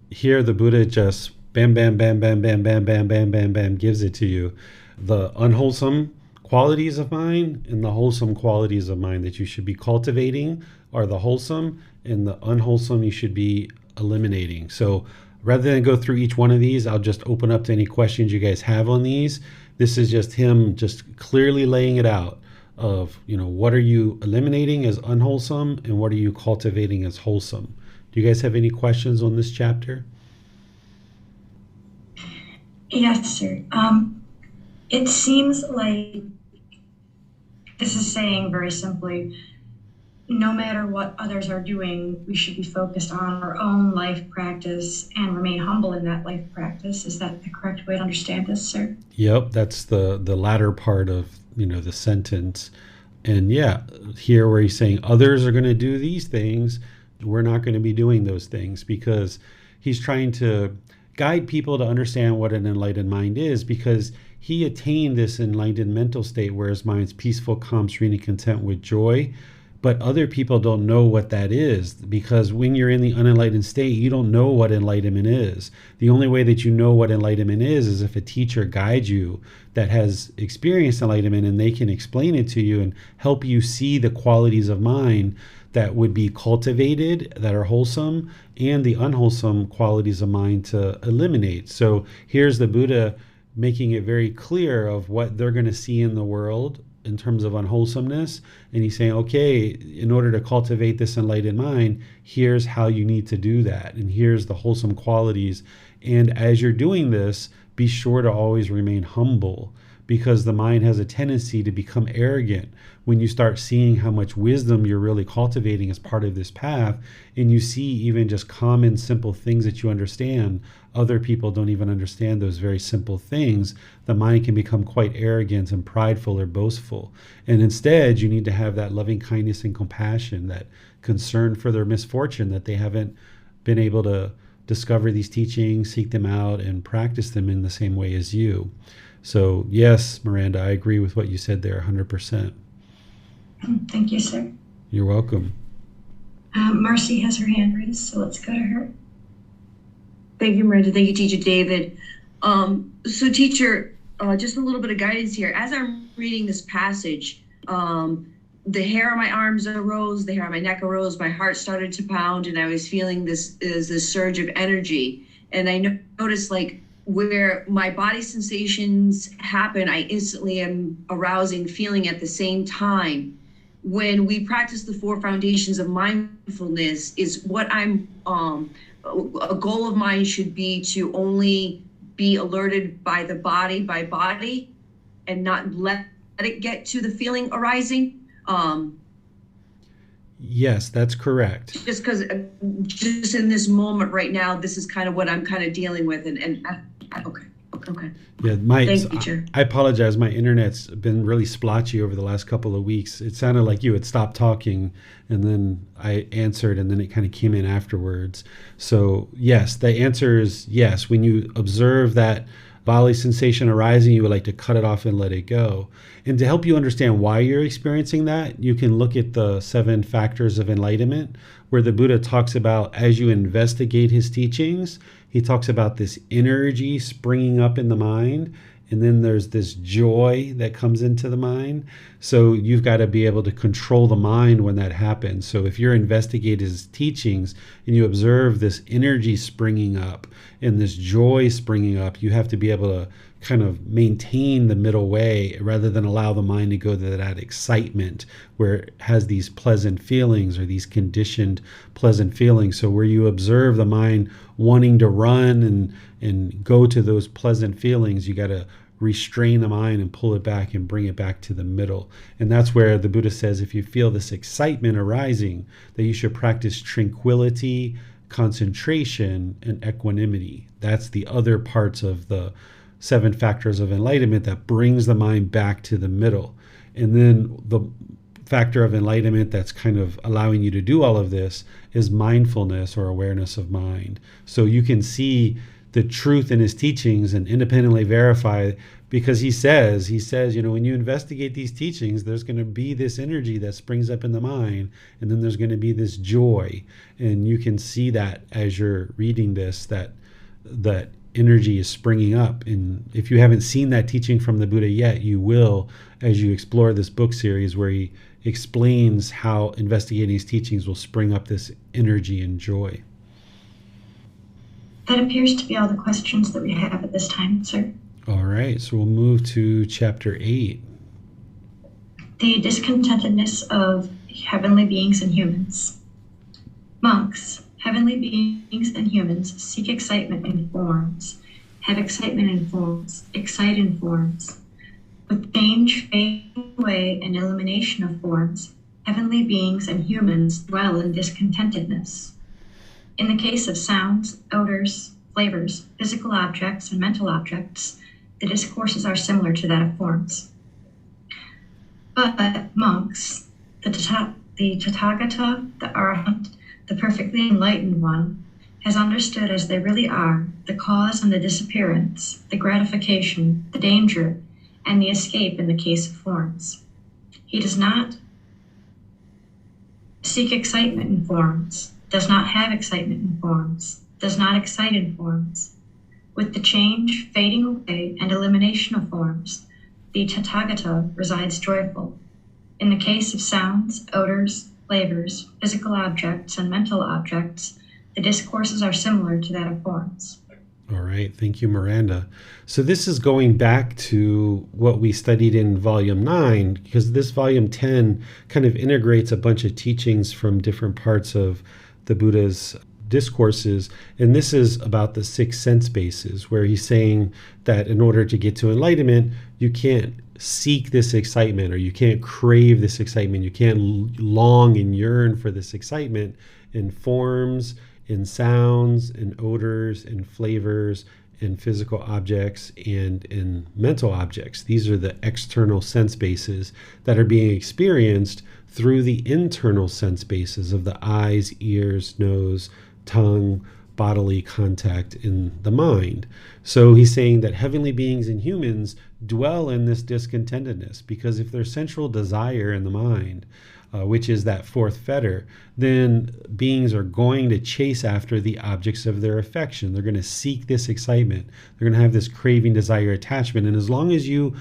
Here, the Buddha just bam, bam, bam, bam, bam, bam, bam, bam, bam, bam, gives it to you. The unwholesome qualities of mind and the wholesome qualities of mind that you should be cultivating are the wholesome, and the unwholesome you should be eliminating. So rather than go through each one of these, I'll just open up to any questions you guys have on these. This is just him just clearly laying it out of, what are you eliminating as unwholesome and what are you cultivating as wholesome. Do you guys have any questions on this chapter? Yes, sir. It seems like this is saying very simply, no matter what others are doing, we should be focused on our own life practice and remain humble in that life practice. Is that the correct way to understand this, sir? Yep, that's the latter part of the sentence. And yeah, here where he's saying others are going to do these things, we're not going to be doing those things, because he's trying to guide people to understand what an enlightened mind is, because he attained this enlightened mental state where his mind's peaceful, calm, serene, and content with joy. But other people don't know what that is, because when you're in the unenlightened state, you don't know what enlightenment is. The only way that you know what enlightenment is if a teacher guides you that has experienced enlightenment, and they can explain it to you and help you see the qualities of mind that would be cultivated, that are wholesome, and the unwholesome qualities of mind to eliminate. So here's the Buddha making it very clear of what they're going to see in the world in terms of unwholesomeness. And he's saying, okay, in order to cultivate this enlightened mind, here's how you need to do that. And here's the wholesome qualities. And as you're doing this, be sure to always remain humble, because the mind has a tendency to become arrogant when you start seeing how much wisdom you're really cultivating as part of this path, and you see even just common simple things that you understand. Other people don't even understand those very simple things. The mind can become quite arrogant and prideful or boastful. And instead, you need to have that loving kindness and compassion, that concern for their misfortune, that they haven't been able to discover these teachings, seek them out, and practice them in the same way as you. So yes, Miranda, I agree with what you said there 100%. Thank you, sir. You're welcome. Marcy has her hand raised, so let's go to her. Thank you, Miranda. Thank you, Teacher David. So teacher, just a little bit of guidance here. As I'm reading this passage, the hair on my arms arose, the hair on my neck arose, my heart started to pound, and I was feeling this surge of energy. And I noticed, like, where my body sensations happen, I instantly am arousing feeling at the same time. When we practice the 4 foundations of mindfulness, is what I'm, a goal of mine should be to only be alerted by the body, and not let it get to the feeling arising. Yes, that's correct. Just because, just in this moment right now, this is kind of what I'm kind of dealing with, and okay. Yeah, Thank you, teacher. I apologize. My internet's been really splotchy over the last couple of weeks. It sounded like you had stopped talking, and then I answered, and then it kind of came in afterwards. So yes, the answer is yes. When you observe that bodily sensation arising, you would like to cut it off and let it go. And to help you understand why you're experiencing that, you can look at the 7 factors of enlightenment, where the Buddha talks about, as you investigate his teachings, he talks about this energy springing up in the mind, and then there's this joy that comes into the mind. So you've got to be able to control the mind when that happens. So if you're investigating his teachings and you observe this energy springing up and this joy springing up, you have to be able to kind of maintain the middle way rather than allow the mind to go to that excitement where it has these pleasant feelings or these conditioned pleasant feelings. So where you observe the mind wanting to run and go to those pleasant feelings, you got to restrain the mind and pull it back and bring it back to the middle. And that's where the Buddha says if you feel this excitement arising, that you should practice tranquility, concentration, and equanimity. That's the other parts of the 7 factors of enlightenment that brings the mind back to the middle. And then the factor of enlightenment that's kind of allowing you to do all of this is mindfulness or awareness of mind. So you can see the truth in his teachings and independently verify, because he says, when you investigate these teachings, there's going to be this energy that springs up in the mind, and then there's going to be this joy. And you can see that as you're reading this, that energy is springing up. And if you haven't seen that teaching from the Buddha yet, you will as you explore this book series where he explains how investigating his teachings will spring up this energy and joy. That appears to be all the questions that we have at this time, sir. All right, so we'll move to chapter 8. The discontentedness of heavenly beings and humans. Monks, heavenly beings and humans seek excitement in forms, have excitement in forms, excite in forms. With change, fading away, and elimination of forms, heavenly beings and humans dwell in discontentedness. In the case of sounds, odors, flavors, physical objects, and mental objects, the discourses are similar to that of forms. But monks, the Tathagata, the Arahant, the perfectly enlightened one, has understood as they really are the cause and the disappearance, the gratification, the danger, and the escape in the case of forms. He does not seek excitement in forms, does not have excitement in forms, does not excite in forms. With the change, fading away, and elimination of forms, the Tathagata resides joyful. In the case of sounds, odors, flavors, physical objects, and mental objects, the discourses are similar to that of forms. All right, thank you, Miranda. So this is going back to what we studied in volume 9, because this volume 10 kind of integrates a bunch of teachings from different parts of the Buddha's discourses. And this is about the 6 sense bases, where he's saying that in order to get to enlightenment, you can't seek this excitement, or you can't crave this excitement. You can't long and yearn for this excitement in forms, in sounds, in odors, in flavors, in physical objects, and in mental objects. These are the external sense bases that are being experienced through the internal sense bases of the eyes, ears, nose, tongue, bodily contact in the mind. So he's saying that heavenly beings and humans dwell in this discontentedness, because if their central desire in the mind, which is that 4th fetter, then beings are going to chase after the objects of their affection. They're going to seek this excitement. They're going to have this craving, desire, attachment. And as long as you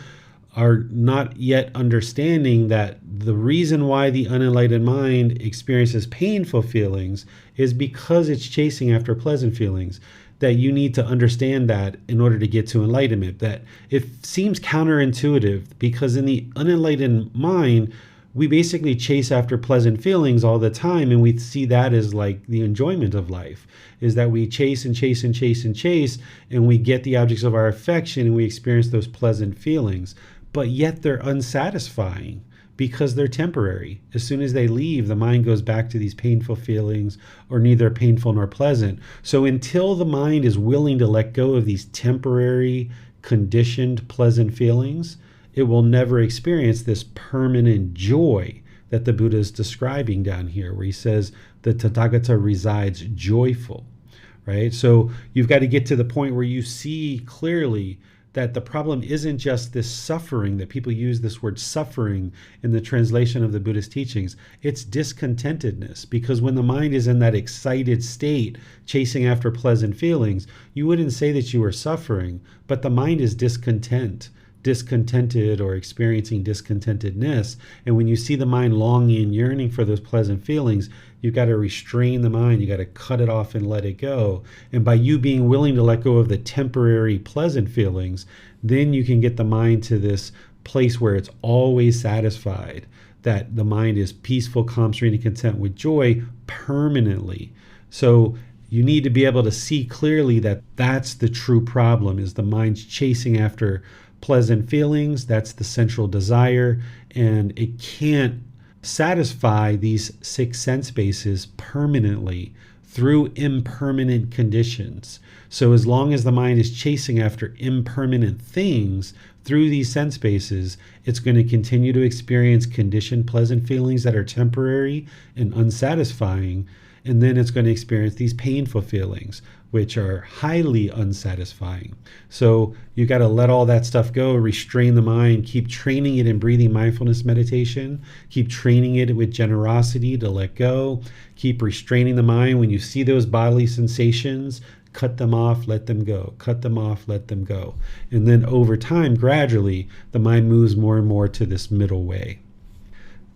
are not yet understanding that the reason why the unenlightened mind experiences painful feelings is because it's chasing after pleasant feelings, that you need to understand that in order to get to enlightenment. That it seems counterintuitive, because in the unenlightened mind, we basically chase after pleasant feelings all the time, and we see that as like the enjoyment of life, is that we chase and chase and chase and chase, and we get the objects of our affection and we experience those pleasant feelings. But yet they're unsatisfying, because they're temporary. As soon as they leave, the mind goes back to these painful feelings, or neither painful nor pleasant. So until the mind is willing to let go of these temporary, conditioned, pleasant feelings, it will never experience this permanent joy that the Buddha is describing down here, where he says the Tathagata resides joyful, right? So you've got to get to the point where you see clearly that the problem isn't just this suffering, that people use this word suffering in the translation of the Buddhist teachings. It's discontentedness, because when the mind is in that excited state, chasing after pleasant feelings, you wouldn't say that you are suffering, but the mind is discontented or experiencing discontentedness. And when you see the mind longing and yearning for those pleasant feelings, you've got to restrain the mind. You got to cut it off and let it go. And by you being willing to let go of the temporary pleasant feelings, then you can get the mind to this place where it's always satisfied, that the mind is peaceful, calm, serene, and content with joy permanently. So you need to be able to see clearly that that's the true problem, is the mind's chasing after pleasant feelings. That's the central desire, and it can't satisfy these 6 sense bases permanently through impermanent conditions. So as long as the mind is chasing after impermanent things through these sense bases, it's going to continue to experience conditioned pleasant feelings that are temporary and unsatisfying, and then it's going to experience these painful feelings, which are highly unsatisfying. So you got to let all that stuff go, restrain the mind, keep training it in breathing mindfulness meditation, keep training it with generosity to let go, keep restraining the mind. When you see those bodily sensations, cut them off, let them go, cut them off, let them go. And then over time, gradually, the mind moves more and more to this middle way.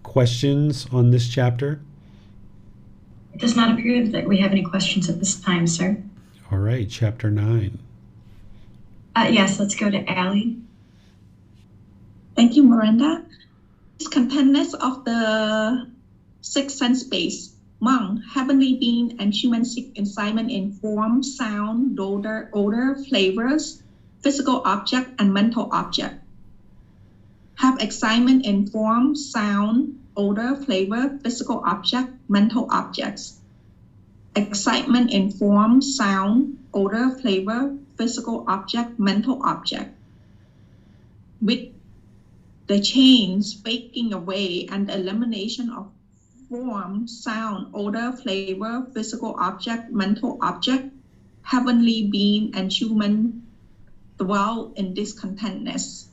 Questions on this chapter? It does not appear that we have any questions at this time, sir. All right, chapter 9. Yes, let's go to Allie. Thank you, Miranda. Discontentness of the 6 sense base. Monk, heavenly being, and human seek excitement in form, sound, odor, flavors, physical object, and mental object. Have excitement in form, sound, odor, flavor, physical object, mental objects. Excitement in form, sound, odor, flavor, physical object, mental object. With the chains breaking away and the elimination of form, sound, odor, flavor, physical object, mental object, heavenly being, and human dwell in discontentness.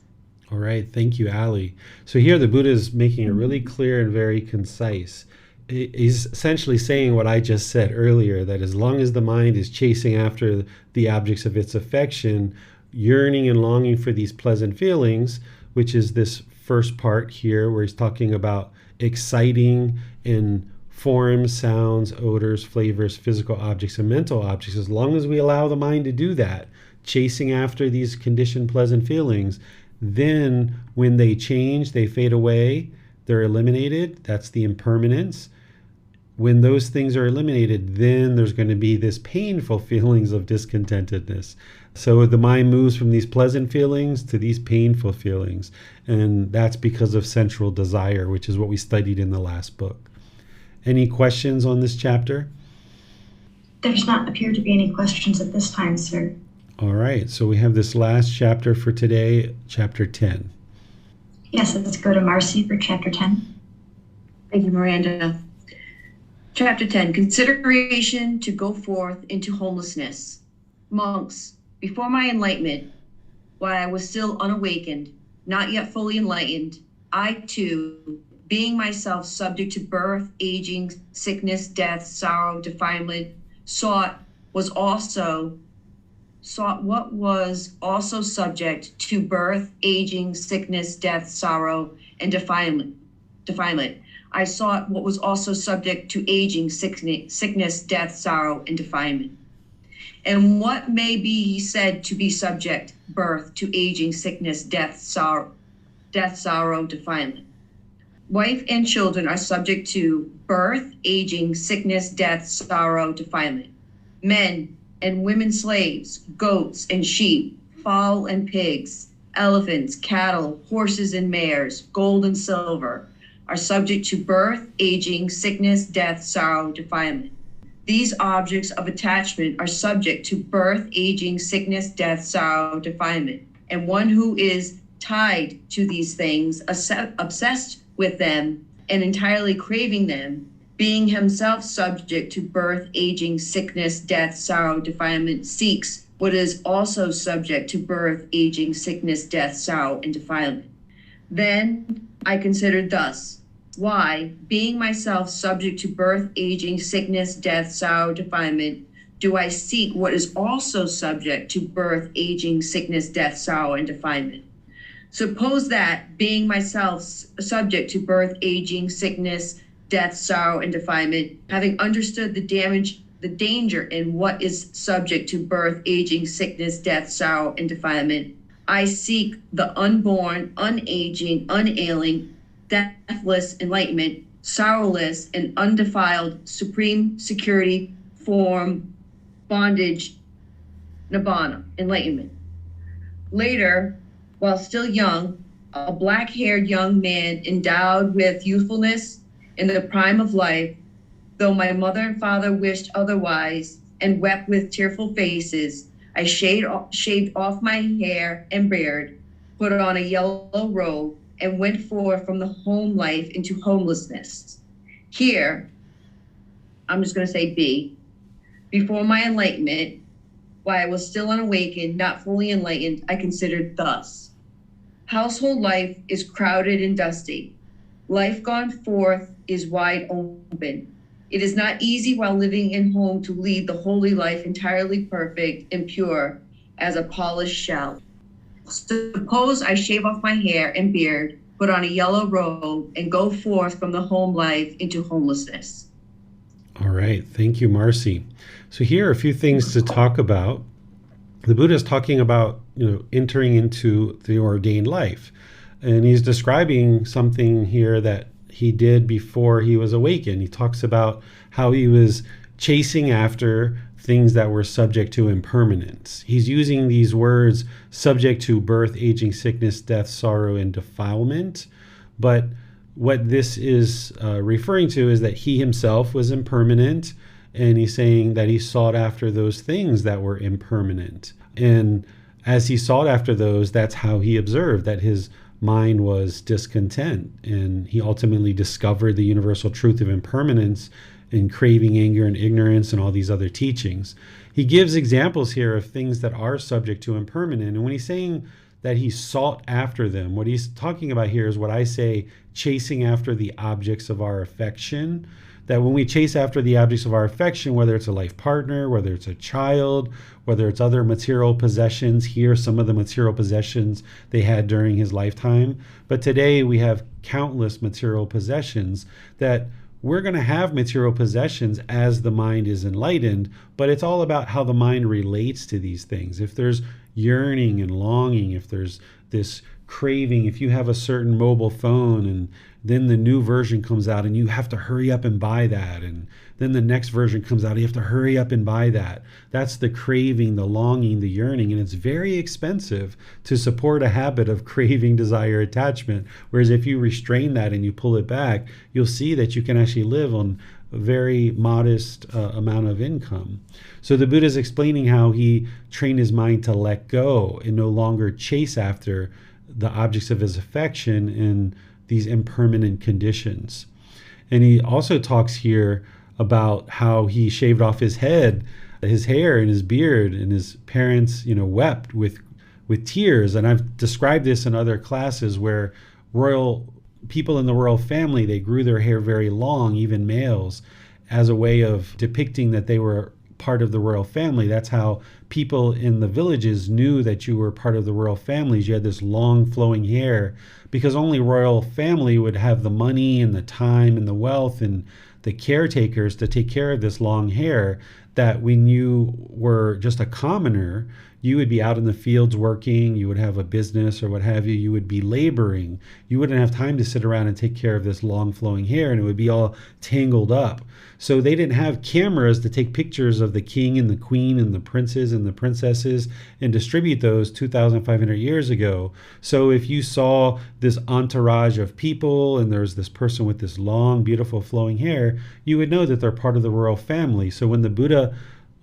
All right, thank you, Ali. So here the Buddha is making it really clear and very concise. He's essentially saying what I just said earlier, that as long as the mind is chasing after the objects of its affection, yearning and longing for these pleasant feelings, which is this first part here where he's talking about exciting in forms, sounds, odors, flavors, physical objects, and mental objects, as long as we allow the mind to do that, chasing after these conditioned pleasant feelings, then when they change, they fade away, they're eliminated. That's the impermanence. When those things are eliminated, then there's going to be this painful feelings of discontentedness. So the mind moves from these pleasant feelings to these painful feelings. And that's because of central desire, which is what we studied in the last book. Any questions on this chapter? There does not appear to be any questions at this time, sir. All right, so we have this last chapter for today, chapter 10. Yes, let's go to Marcy for chapter 10. Thank you, Miranda. Chapter 10, consideration to go forth into homelessness. Monks, before my enlightenment, while I was still unawakened, not yet fully enlightened, I too, being myself subject to birth, aging, sickness, death, sorrow, defilement, sought what was also subject to birth, aging, sickness, death, sorrow, and defilement. I sought what was also subject to aging, sickness, death, sorrow, and defilement. And what may be said to be subject, birth, to aging, sickness, death, sorrow, defilement. Wife and children are subject to birth, aging, sickness, death, sorrow, defilement. Men and women slaves, goats and sheep, fowl and pigs, elephants, cattle, horses and mares, gold and silver, are subject to birth, aging, sickness, death, sorrow, defilement. These objects of attachment are subject to birth, aging, sickness, death, sorrow, defilement. And one who is tied to these things, obsessed with them, and entirely craving them, being himself subject to birth, aging, sickness, death, sorrow, defilement, seeks what is also subject to birth, aging, sickness, death, sorrow, and defilement. Then I considered thus, why, being myself subject to birth, aging, sickness, death, sorrow, defilement, do I seek what is also subject to birth, aging, sickness, death, sorrow, and defilement? Suppose that, being myself subject to birth, aging, sickness, death, sorrow, and defilement, having understood the danger in what is subject to birth, aging, sickness, death, sorrow, and defilement, I seek the unborn, unaging, unailing, deathless enlightenment, sorrowless and undefiled, supreme security, form, bondage, nibbana, enlightenment. Later, While still young, a black-haired young man endowed with youthfulness in the prime of life, though my mother and father wished otherwise and wept with tearful faces, I shaved off my hair and beard, put on a yellow robe, and went forth from the home life into homelessness. Here, I'm just going to say B, before my enlightenment, while I was still unawakened, not fully enlightened, I considered thus. Household life is crowded and dusty. Life gone forth is wide open. It is not easy while living in home to lead the holy life entirely perfect and pure as a polished shell. Suppose I shave off my hair and beard, put on a yellow robe, and go forth from the home life into homelessness. All right. Thank you, Marcy. So here are a few things to talk about. The Buddha is talking about, entering into the ordained life. And he's describing something here that he did before he was awakened. He talks about how he was chasing after things that were subject to impermanence. He's using these words, subject to birth, aging, sickness, death, sorrow, and defilement. But what this is referring to is that he himself was impermanent, and he's saying that he sought after those things that were impermanent. And as he sought after those, that's how he observed that his mind was discontent, and he ultimately discovered the universal truth of impermanence in craving, anger, and ignorance, and all these other teachings. He gives examples here of things that are subject to impermanent, and when he's saying that he sought after them, what he's talking about here is what I say, chasing after the objects of our affection. That when we chase after the objects of our affection, whether it's a life partner, whether it's a child, whether it's other material possessions, here some of the material possessions they had during his lifetime. But today we have countless material possessions that we're going to have material possessions as the mind is enlightened, but it's all about how the mind relates to these things. If there's yearning and longing, if there's this craving, if you have a certain mobile phone and then the new version comes out and you have to hurry up and buy that, and then the next version comes out, you have to hurry up and buy that. That's the craving, the longing, the yearning, and it's very expensive to support a habit of craving, desire, attachment. Whereas if you restrain that and you pull it back, you'll see that you can actually live on a very modest amount of income. So the Buddha is explaining how he trained his mind to let go and no longer chase after the objects of his affection in these impermanent conditions. And he also talks here about how he shaved off his head, his hair and his beard, and his parents, wept with tears. And I've described this in other classes where royal people in the royal family, they grew their hair very long, even males, as a way of depicting that they were part of the royal family. That's how people in the villages knew that you were part of the royal families. You had this long flowing hair because only royal family would have the money and the time and the wealth and the caretakers to take care of this long hair, that when you were just a commoner, you would be out in the fields working, you would have a business or what have you, you would be laboring. You wouldn't have time to sit around and take care of this long flowing hair, and it would be all tangled up. So they didn't have cameras to take pictures of the king and the queen and the princes and the princesses and distribute those 2,500 years ago. So if you saw this entourage of people and there's this person with this long, beautiful flowing hair, you would know that they're part of the royal family. So when the Buddha,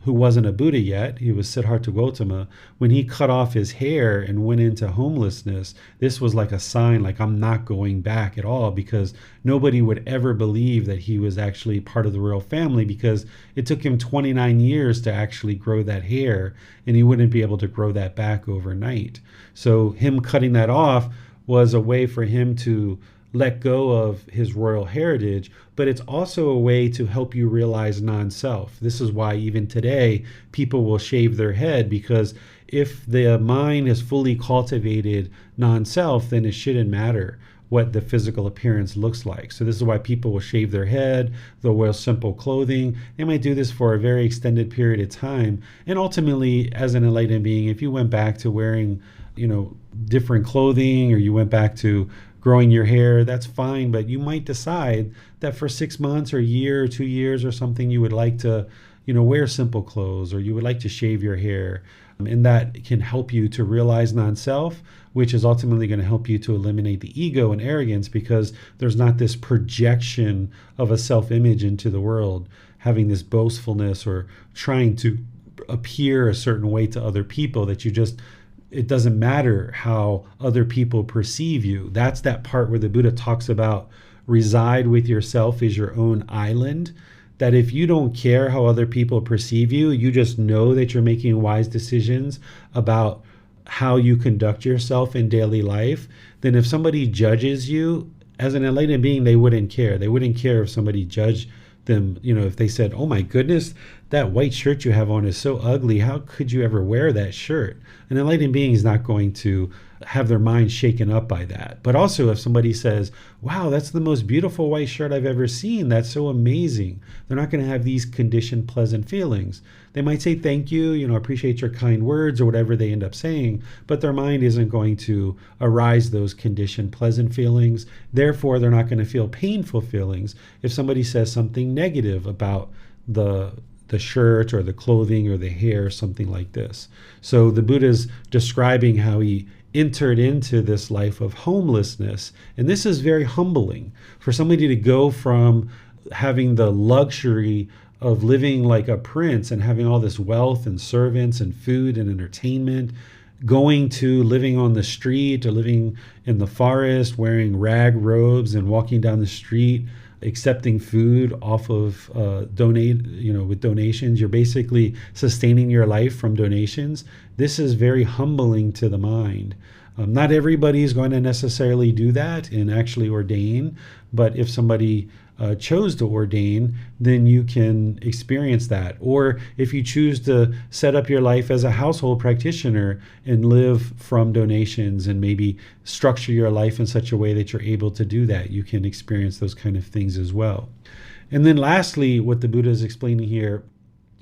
who wasn't a Buddha yet, he was Siddhartha Gautama, when he cut off his hair and went into homelessness, this was like a sign, like, I'm not going back at all, because nobody would ever believe that he was actually part of the royal family, because it took him 29 years to actually grow that hair, and he wouldn't be able to grow that back overnight. So him cutting that off was a way for him to let go of his royal heritage, but it's also a way to help you realize non-self. This is why even today people will shave their head, because if the mind has fully cultivated non-self, then it shouldn't matter what the physical appearance looks like. So this is why people will shave their head, they'll wear simple clothing. They might do this for a very extended period of time. And ultimately, as an enlightened being, if you went back to wearing, different clothing, or you went back to growing your hair, that's fine, but you might decide that for 6 months or a year or 2 years or something, you would like to, wear simple clothes, or you would like to shave your hair. And that can help you to realize non-self, which is ultimately going to help you to eliminate the ego and arrogance, because there's not this projection of a self-image into the world, having this boastfulness or trying to appear a certain way to other people that it doesn't matter how other people perceive you. That's that part where the Buddha talks about reside with yourself as your own island. That if you don't care how other people perceive you, you just know that you're making wise decisions about how you conduct yourself in daily life, then if somebody judges you as an enlightened being, they wouldn't care. They wouldn't care if somebody judged them, if they said, oh my goodness, that white shirt you have on is so ugly. How could you ever wear that shirt? An enlightened being is not going to have their mind shaken up by that. But also if somebody says, wow, that's the most beautiful white shirt I've ever seen, that's so amazing, they're not going to have these conditioned pleasant feelings. They might say thank you, appreciate your kind words or whatever they end up saying, but their mind isn't going to arise those conditioned pleasant feelings. Therefore, they're not going to feel painful feelings if somebody says something negative about the shirt or the clothing or the hair, something like this. So the Buddha's describing how he entered into this life of homelessness. And this is very humbling for somebody to go from having the luxury of living like a prince and having all this wealth and servants and food and entertainment, going to living on the street or living in the forest, wearing rag robes and walking down the street, accepting food off of with donations. You're basically sustaining your life from donations. This is very humbling to the mind. Not everybody is going to necessarily do that and actually ordain, but if somebody chose to ordain, then you can experience that. Or if you choose to set up your life as a household practitioner and live from donations and maybe structure your life in such a way that you're able to do that, you can experience those kind of things as well. And then lastly, what the Buddha is explaining here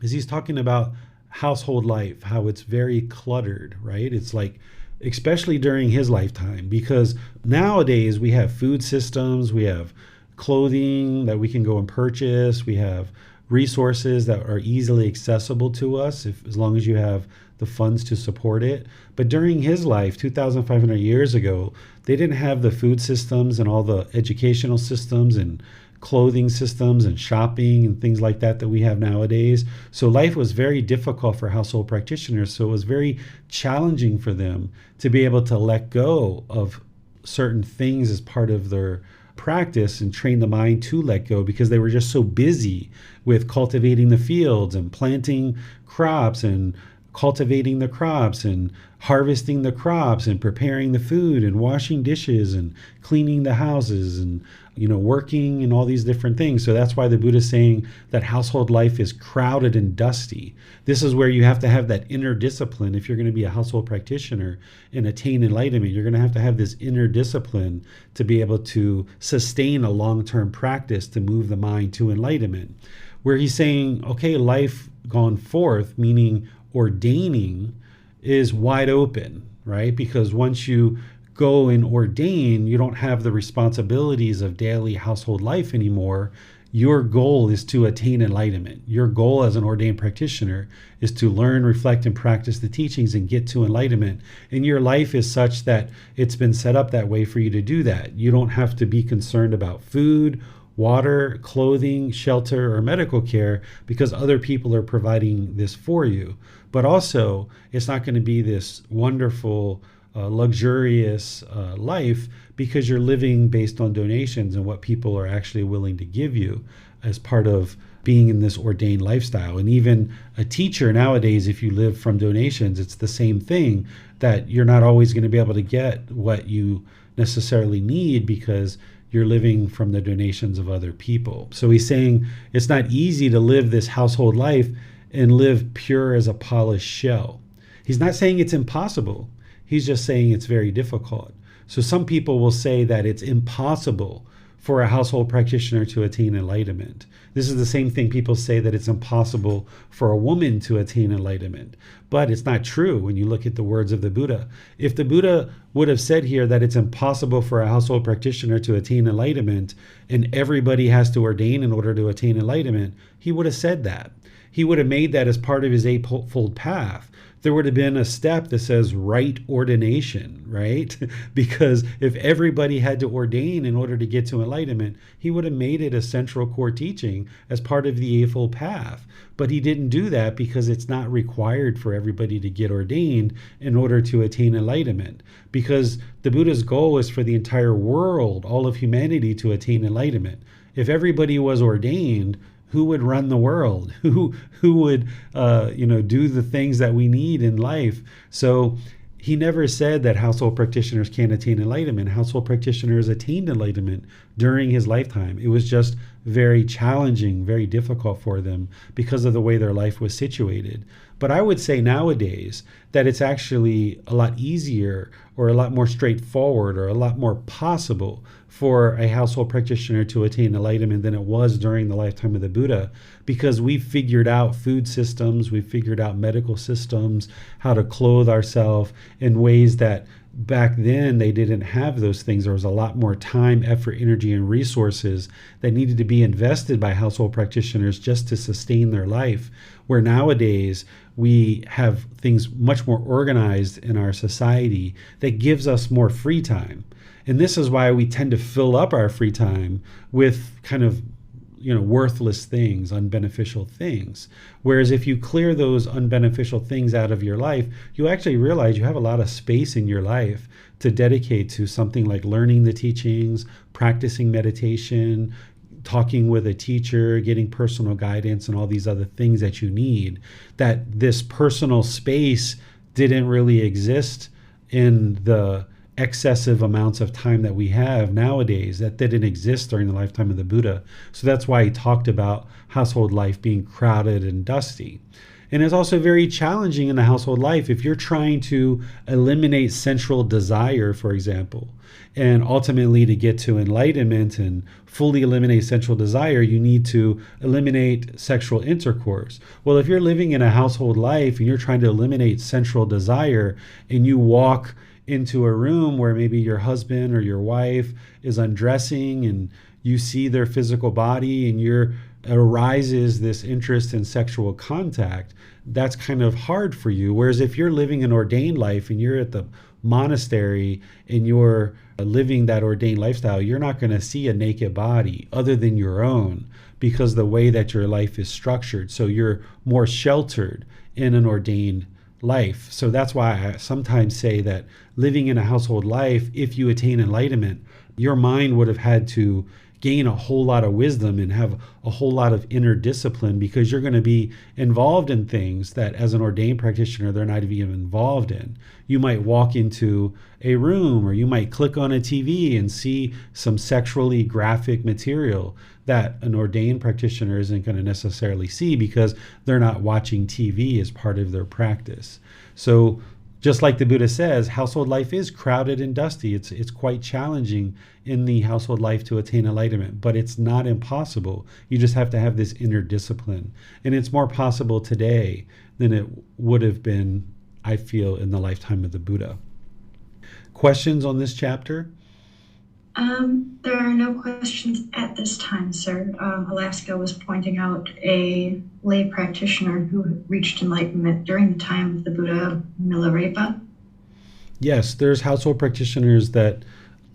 is he's talking about household life, how it's very cluttered, right? It's like, especially during his lifetime, because nowadays we have food systems, we have clothing that we can go and purchase, we have resources that are easily accessible to us as long as you have the funds to support it. But during his life, 2,500 years ago, they didn't have the food systems and all the educational systems and clothing systems and shopping and things like that we have nowadays. So life was very difficult for household practitioners. So it was very challenging for them to be able to let go of certain things as part of their practice and train the mind to let go, because they were just so busy with cultivating the fields and planting crops and cultivating the crops and harvesting the crops and preparing the food and washing dishes and cleaning the houses and working and all these different things. So that's why the Buddha is saying that household life is crowded and dusty. This is where you have to have that inner discipline. If you're going to be a household practitioner and attain enlightenment, you're going to have this inner discipline to be able to sustain a long-term practice to move the mind to enlightenment. Where he's saying, okay, life gone forth, meaning ordaining, is wide open, right? Because once you go and ordain, you don't have the responsibilities of daily household life anymore. Your goal is to attain enlightenment. Your goal as an ordained practitioner is to learn, reflect, and practice the teachings and get to enlightenment. And your life is such that it's been set up that way for you to do that. You don't have to be concerned about food, water, clothing, shelter, or medical care because other people are providing this for you. But also, it's not going to be this wonderful, luxurious life because you're living based on donations and what people are actually willing to give you as part of being in this ordained lifestyle. And even a teacher nowadays, if you live from donations, it's the same thing, that you're not always going to be able to get what you necessarily need because you're living from the donations of other people. So he's saying it's not easy to live this household life and live pure as a polished shell. He's not saying it's impossible. He's just saying it's very difficult. So some people will say that it's impossible for a household practitioner to attain enlightenment. This is the same thing people say that it's impossible for a woman to attain enlightenment. But it's not true when you look at the words of the Buddha. If the Buddha would have said here that it's impossible for a household practitioner to attain enlightenment and everybody has to ordain in order to attain enlightenment, he would have said that. He would have made that as part of his Eightfold Path, there would have been a step that says right ordination, right? Because if everybody had to ordain in order to get to enlightenment, he would have made it a central core teaching as part of the Eightfold Path. But he didn't do that because it's not required for everybody to get ordained in order to attain enlightenment. Because the Buddha's goal is for the entire world, all of humanity, to attain enlightenment. If everybody was ordained, who would run the world? Who would do the things that we need in life? So he never said that household practitioners can't attain enlightenment. Household practitioners attained enlightenment during his lifetime. It was just very challenging, very difficult for them because of the way their life was situated. But I would say nowadays that it's actually a lot easier or a lot more straightforward or a lot more possible for a household practitioner to attain enlightenment than it was during the lifetime of the Buddha, because we've figured out food systems, we've figured out medical systems, how to clothe ourselves in ways that back then they didn't have those things. There was a lot more time, effort, energy, and resources that needed to be invested by household practitioners just to sustain their life. Where nowadays we have things much more organized in our society that gives us more free time. And this is why we tend to fill up our free time with kind of worthless things, unbeneficial things. Whereas if you clear those unbeneficial things out of your life, you actually realize you have a lot of space in your life to dedicate to something like learning the teachings, practicing meditation, talking with a teacher, getting personal guidance, and all these other things that you need. That this personal space didn't really exist in the excessive amounts of time that we have nowadays. That didn't exist during the lifetime of the Buddha. So that's why he talked about household life being crowded and dusty. And it's also very challenging in the household life if you're trying to eliminate sensual desire, for example, and ultimately to get to enlightenment and fully eliminate sensual desire, you need to eliminate sexual intercourse. Well, if you're living in a household life and you're trying to eliminate sensual desire and you walk into a room where maybe your husband or your wife is undressing and you see their physical body and it arises this interest in sexual contact, that's kind of hard for you. Whereas if you're living an ordained life and you're at the monastery and you're living that ordained lifestyle, you're not going to see a naked body other than your own, because the way that your life is structured. So you're more sheltered in an ordained life. So that's why I sometimes say that living in a household life, if you attain enlightenment, your mind would have had to gain a whole lot of wisdom and have a whole lot of inner discipline, because you're going to be involved in things that as an ordained practitioner they're not even involved in. You might walk into a room or you might click on a TV and see some sexually graphic material that an ordained practitioner isn't going to necessarily see because they're not watching TV as part of their practice. So just like the Buddha says, household life is crowded and dusty. It's quite challenging in the household life to attain enlightenment, but it's not impossible. You just have to have this inner discipline. And it's more possible today than it would have been, I feel, in the lifetime of the Buddha. Questions on this chapter? There are no questions at this time, sir. Alaska was pointing out a lay practitioner who reached enlightenment during the time of the Buddha, Milarepa. Yes, there's household practitioners that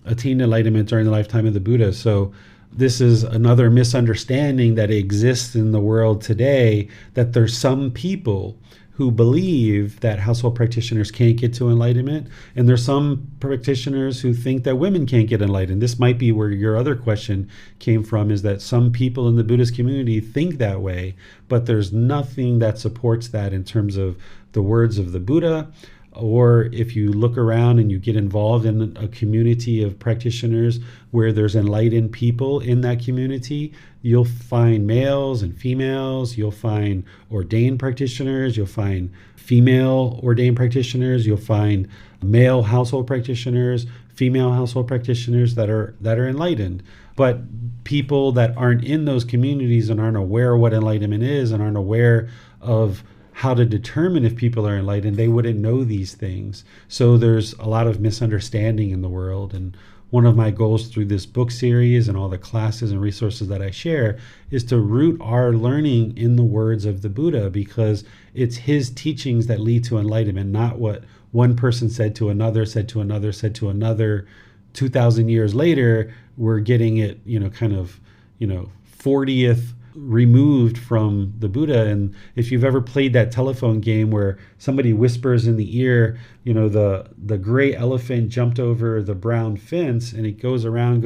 attained enlightenment during the lifetime of the Buddha. So this is another misunderstanding that exists in the world today, that there's some people who believe that household practitioners can't get to enlightenment, and there's some practitioners who think that women can't get enlightened. This might be where your other question came from, is that some people in the Buddhist community think that way, but there's nothing that supports that in terms of the words of the Buddha. Or if you look around and you get involved in a community of practitioners where there's enlightened people in that community, you'll find males and females, you'll find ordained practitioners, you'll find female ordained practitioners, you'll find male household practitioners, female household practitioners that are enlightened. But people that aren't in those communities and aren't aware of what enlightenment is and aren't aware of how to determine if people are enlightened, they wouldn't know these things. So there's a lot of misunderstanding in the world. And one of my goals through this book series and all the classes and resources that I share is to root our learning in the words of the Buddha, because it's his teachings that lead to enlightenment, not what one person said to another, said to another, said to another. 2,000 years later, we're getting it, 40th removed from the Buddha. And if you've ever played that telephone game where somebody whispers in the ear, the gray elephant jumped over the brown fence, and it goes around.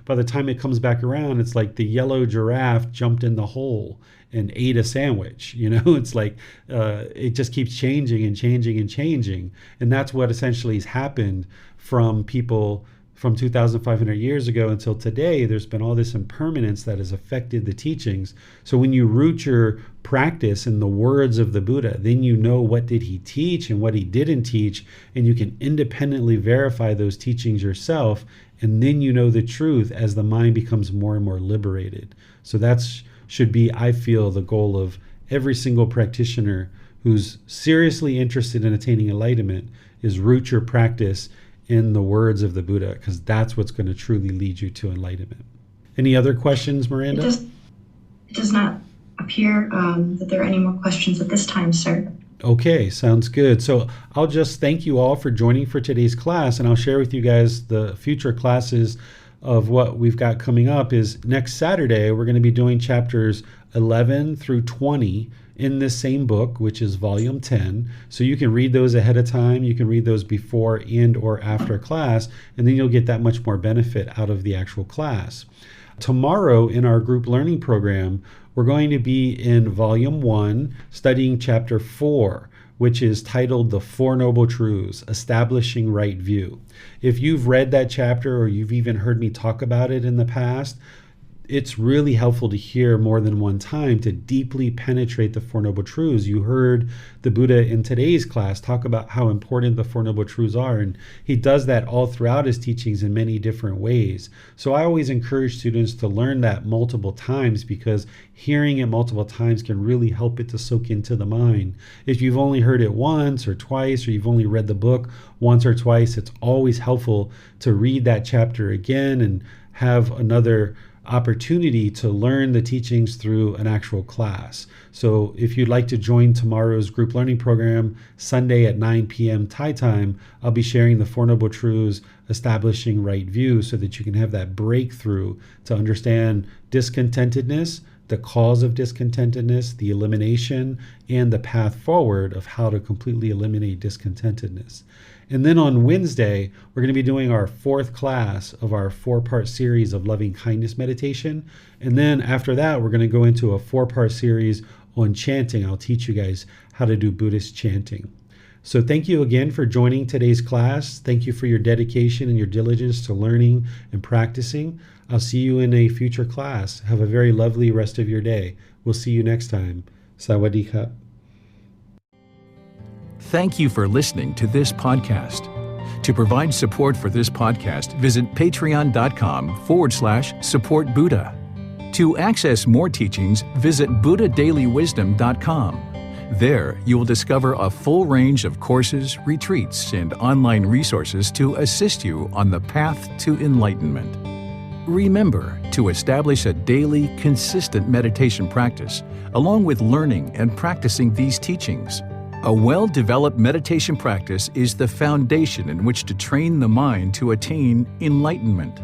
By the time it comes back around, it's like the yellow giraffe jumped in the hole and ate a sandwich. It's like it just keeps changing and changing and changing. And that's what essentially has happened from people from 2,500 years ago until today. There's been all this impermanence that has affected the teachings. So when you root your practice in the words of the Buddha, then you know what did he teach and what he didn't teach, and you can independently verify those teachings yourself, and then you know the truth as the mind becomes more and more liberated. So that's should be, I feel, the goal of every single practitioner who's seriously interested in attaining enlightenment, is root your practice in the words of the Buddha, because that's what's going to truly lead you to enlightenment. Any other questions, Miranda? It does not appear that there are any more questions at this time, sir. Okay, sounds good. So I'll just thank you all for joining for today's class, and I'll share with you guys the future classes of what we've got coming up. Is next Saturday, we're going to be doing chapters 11 through 20 in this same book, which is volume 10. So you can read those ahead of time. You can read those before and or after class, and then you'll get that much more benefit out of the actual class. Tomorrow in our group learning program, we're going to be in volume 1, studying chapter 4, which is titled The Four Noble Truths, Establishing Right View. If you've read that chapter or you've even heard me talk about it in the past, it's really helpful to hear more than one time to deeply penetrate the Four Noble Truths. You heard the Buddha in today's class talk about how important the Four Noble Truths are, and he does that all throughout his teachings in many different ways. So I always encourage students to learn that multiple times, because hearing it multiple times can really help it to soak into the mind. If you've only heard it once or twice, or you've only read the book once or twice, it's always helpful to read that chapter again and have another opportunity to learn the teachings through an actual class. So if you'd like to join tomorrow's group learning program, Sunday at 9 p.m. Thai time, I'll be sharing the Four Noble Truths, Establishing Right View, so that you can have that breakthrough to understand discontentedness, the cause of discontentedness, the elimination, and the path forward of how to completely eliminate discontentedness. And then on Wednesday, we're going to be doing our 4th class of our 4-part series of loving kindness meditation. And then after that, we're going to go into a 4-part series on chanting. I'll teach you guys how to do Buddhist chanting. So thank you again for joining today's class. Thank you for your dedication and your diligence to learning and practicing. I'll see you in a future class. Have a very lovely rest of your day. We'll see you next time. Sawadee ka. Thank you for listening to this podcast. To provide support for this podcast, visit patreon.com/support Buddha. To access more teachings, visit buddhadailywisdom.com. There, you will discover a full range of courses, retreats, and online resources to assist you on the path to enlightenment. Remember to establish a daily, consistent meditation practice, along with learning and practicing these teachings. A well-developed meditation practice is the foundation in which to train the mind to attain enlightenment.